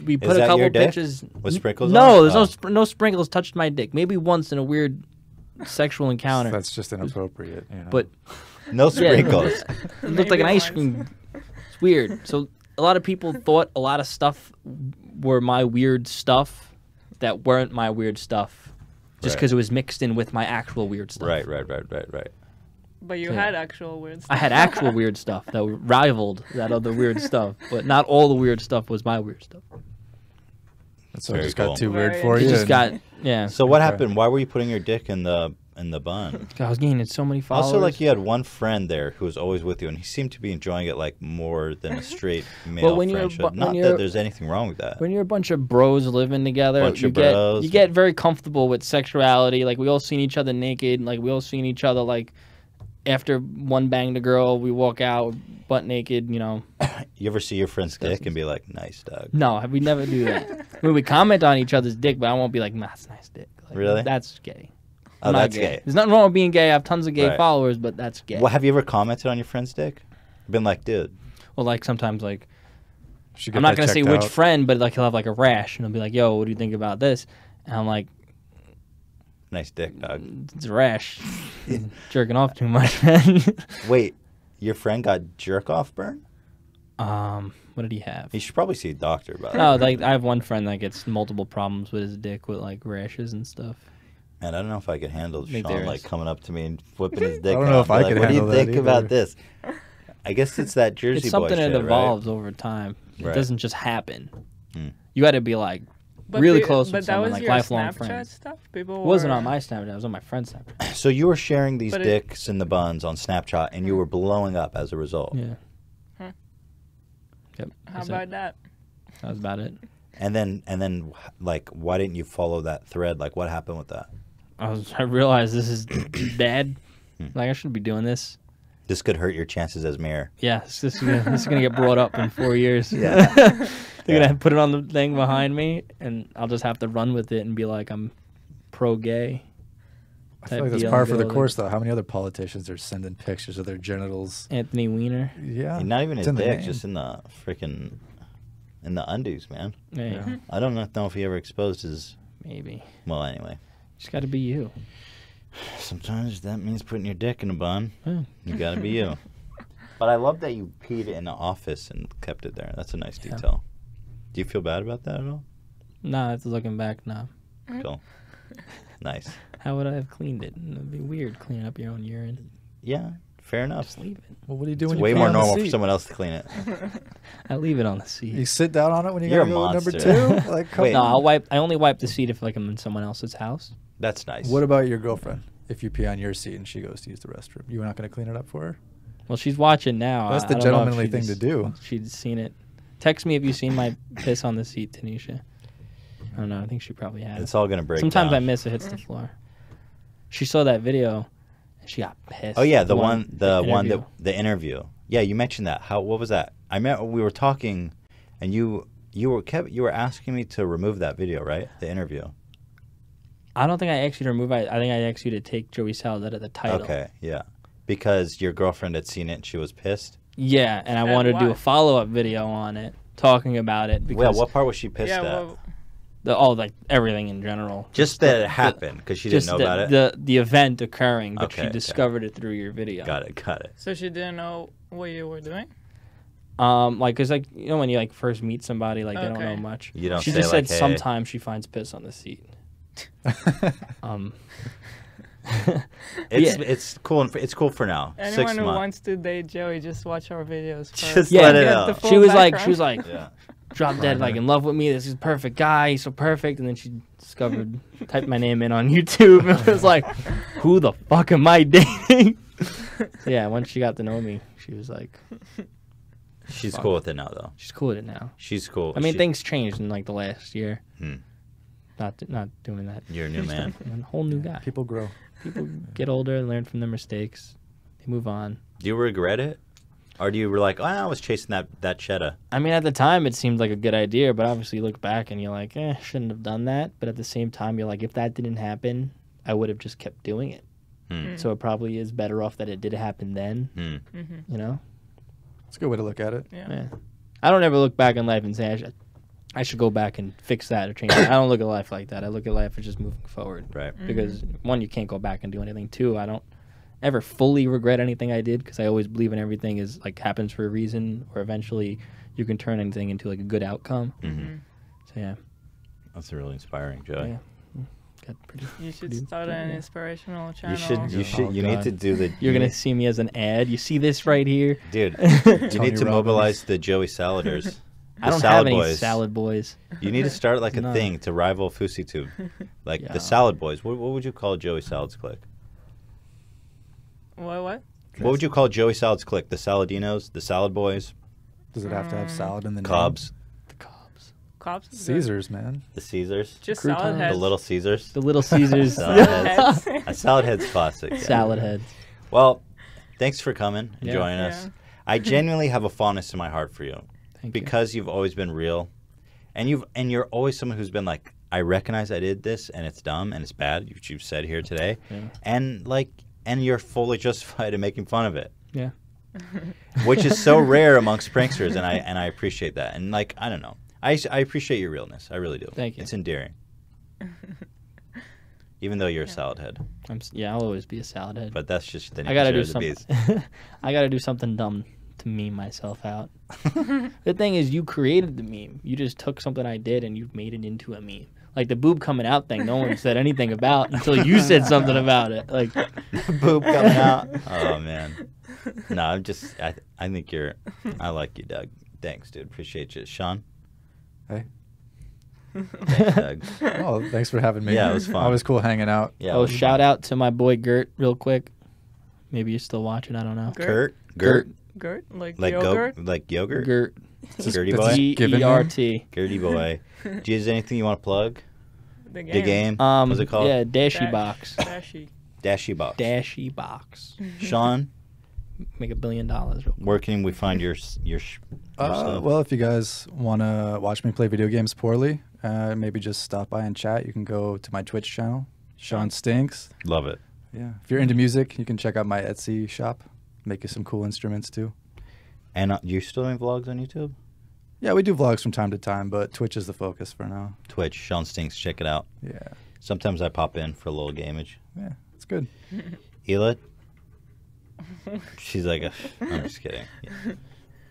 We put a that couple your dick pictures. with sprinkles no, on it? there's Oh. no sprinkles touched my dick. Maybe once in a weird sexual encounter. That's just inappropriate. You know? But No sprinkles. it looked like an Maybe ice once. cream. It's weird. So a lot of people thought a lot of stuff were my weird stuff that weren't my weird stuff, just Right. because it was mixed in with my actual weird stuff. Right. But you Yeah. had actual weird stuff. I had actual weird stuff that rivaled that other weird stuff, but not all the weird stuff was my weird stuff. so very it just got cool. too weird Very for It you. just and- got, yeah. So what Okay. happened? Why were you putting your dick in the bun? I was gaining so many followers. Also, like, you had one friend there who was always with you, and he seemed to be enjoying it like more than a straight male when you're friendship. bu- when Not you're- that there's anything wrong with that. When you're a bunch of bros living together, Bunch you of bros. get very comfortable with sexuality. Like, we all seen each other naked. Like, we all seen each other, like, after one banged a girl, we walk out butt naked, you know. You ever see your friend's dick and be like, "Nice, dog"? No, we never do that. I mean, we comment on each other's dick, but I won't be like, nah, that's a nice dick. Like, Really? That's gay. Oh, I'm not that's gay. There's nothing wrong with being gay. I have tons of gay Right. followers, but that's gay. Well, have you ever commented on your friend's dick? Been like, dude, Well, like, sometimes, like, Should get I'm not that going to say checked which out. friend, but, like, he'll have, like, a rash, and he'll be like, yo, what do you think about this? And I'm like, nice dick, dog. it's a rash. Jerking off too much, man. Wait, your friend got jerk off burn? What did he have? You should probably see a doctor about No, it. like, I have one friend that gets multiple problems with his dick with, like, rashes and stuff. And I don't know if I could handle think Sean there like is. coming up to me and flipping his dick. I don't know out if and I be like, could what do you handle that think about either." this? I guess it's that Jersey It's boy something shit, that right? evolves over time. It Right. doesn't just happen. Hmm. You got to be, like, But really the- close but with that someone, was like your lifelong Snapchat friends. stuff? People It wasn't were- on my Snapchat. It was on my friend's Snapchat. So you were sharing these But it- dicks in the buns on Snapchat, and you were blowing up as a result. Yeah. Huh. Yep. How that's it. about that? That was about it. And then, like, why didn't you follow that thread? Like, what happened with that? I realized this is bad. Like, I shouldn't be doing this. This could hurt your chances as mayor. Yeah, this is gonna get brought up in 4 years. Yeah. They're gonna put it on the thing behind me, and I'll just have to run with it and be like, I'm pro-gay. I feel like that's par for the course, though. How many other politicians are sending pictures of their genitals? Anthony Weiner. Yeah. And not even his in the dick, name. just in the freaking, in the undies, man. Yeah. I don't know if he ever exposed his. Maybe. Well, anyway. Just got to be you. Sometimes that means putting your dick in a bun. Yeah. You gotta be you. But I love that you peed in the office and kept it there. That's a nice detail. Do you feel bad about that at all? Nah, it's looking back now. Cool. Nice. How would I have cleaned it? It'd be weird cleaning up your own urine. Yeah, fair enough. Just leave it. Well, what do you do It's when you way pee more on the normal for seat? someone else to clean it. I leave it on the seat. You sit down on it when you You're gotta a go number monster. 2? Like, come Wait. No, on. I only wipe the seat if like I'm in someone else's house. That's nice. What about your girlfriend? If you pee on your seat and she goes to use the restroom, you're not going to clean it up for her? Well, she's watching now. That's I the don't know if gentlemanly thing to do. She's seen it. Text me if you've seen my piss on the seat, Tanisha. I don't know. I think she probably has. It's all gonna break Sometimes down. I miss it hits the floor. She saw that video, and she got pissed. Oh yeah, the interview. interview. Yeah, you mentioned that. What was that? I meant we were talking, and you were asking me to remove that video, right? The interview. I don't think I asked you to remove it. I think I asked you to take Joey Salad out of the title. Okay, yeah, because your girlfriend had seen it and she was pissed. Yeah, and I And wanted to do why? a follow-up video on it, talking about it. Because Well, what part was she pissed at? well, like everything in general. Just that it happened because she didn't know about it. The event occurring, but Okay, she okay. discovered it through your video. Got it. so she didn't know what you were doing? Like, cause like you know when you like first meet somebody, like they don't know Okay. much. You don't She say, just like, said hey. sometimes she finds piss on the seat. It's cool. It's cool for now. Anyone 6 who months. wants to date Joey, just watch our videos first. Just Yeah. let it Get out. the full She was background. like, Yeah. drop dead, like in love with me. This is a perfect guy. He's so perfect. And then she discovered, typed my name in on YouTube, and was like, who the fuck am I dating? So yeah, once she got to know me, she was like, She's cool with it now, though. she's cool with it now. She's cool. I mean, things changed in like the last year. Hmm. Not doing that. You're a new man. I'm a whole new guy. People grow. People get older, learn from their mistakes, they move on. Do you regret it, or do you were like, oh, I was chasing that cheddar? I mean, at the time, it seemed like a good idea, but obviously you look back and you're like, shouldn't have done that. But at the same time, you're like, if that didn't happen, I would have just kept doing it. Hmm. So it probably is better off that it did happen then, Hmm. you know? It's a good way to look at it. Yeah. I don't ever look back in life and say, I should go back and fix that or change that. I don't look at life like that. I look at life as just moving forward. Right. Because, one, you can't go back and do anything. Two, I don't ever fully regret anything I did because I always believe in everything is, like, happens for a reason, or eventually you can turn anything into, like, a good outcome. Mm-hmm. So, yeah. That's really inspiring, Joey. Yeah. Got pretty, You should pretty- start an yeah. inspirational channel. You need to do the. You're going to see me as an ad. You see this right here? Dude, you need to Robbins. mobilize the Joey Saladers. I don't Salad have any boys. salad boys. You need to start like a No. thing to rival FouseyTube. Like Yeah. the Salad Boys. What would you call Joey Salad's clique? What? What would you call Joey Salad's clique? The Saladinos? The Salad Boys? Does it have to have salad in the name? Cobbs? The Cobbs. Cops? Good. Caesars, man. The Caesars? Just Croutons. salad heads. The Little Caesars? The Little Caesars. Salad Heads. A Salad Head's classic. Yeah. Salad heads. Well, thanks for coming and Yeah. joining us. Yeah. I genuinely have a fondness in my heart for you. Thank Because you've always been real, and you're always someone who's been like, I recognize I did this and it's dumb and it's bad, which you've said here today, Yeah. and you're fully justified in making fun of it, you. which is so rare amongst pranksters, and I appreciate that, and like I don't know, I appreciate your realness, I really do. Thank you. It's endearing, even though you're a salad head, Yeah. I'll always be a salad head. but that's just the I gotta do nature of the something. beast. I gotta do something dumb to meme myself out. The thing is, you created the meme. You just took something I did and you made it into a meme. Like the boob coming out thing, no one said anything about until you said something about it. Like Boob coming out. Oh man. No, I think I like you, Doug. Thanks, dude. Appreciate you. Sean? Hey. Thanks, Doug. Oh, thanks for having me. Yeah, it was fun. Always cool hanging out. Yeah. oh, shout out to my boy Gert real quick. Maybe you're still watching. I don't know. Gert? Gert? Like Like yogurt? like yogurt? Gert. Gertie That's boy? his given name? G-E-R-T. Gertie boy. Do you have anything you want to plug? The game. The game? What's it called? Yeah, Dashy Dash- Box. Dashy. Dashy Box. Dashy Box. Sean? make $1 billion. Real quick. Where can we find your stuff? Well, if you guys want to watch me play video games poorly, maybe just stop by and chat. You can go to my Twitch channel, Sean Stinks. Love it. Yeah. If you're into music, you can check out my Etsy shop. Make you some cool instruments too. And you still doing vlogs on YouTube? Yeah, we do vlogs from time to time, but Twitch is the focus for now. Twitch, Sean Stinks, check it out. Yeah. Sometimes I pop in for a little gamage. Yeah, it's good. Hila? She's like, I'm just kidding. Yeah.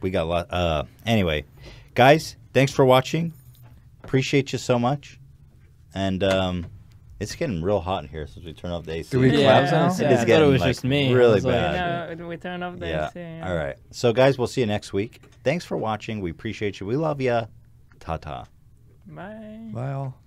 We got a lot. Anyway, guys, thanks for watching. Appreciate you so much. And it's getting real hot in here since we turned off the AC. Do we clap now? It is getting was just me. really Like, bad. No, we turn off the Yeah. AC, yeah. All right. So, guys, we'll see you next week. Thanks for watching. We appreciate you. We love you. Ta-ta. Bye. Bye all.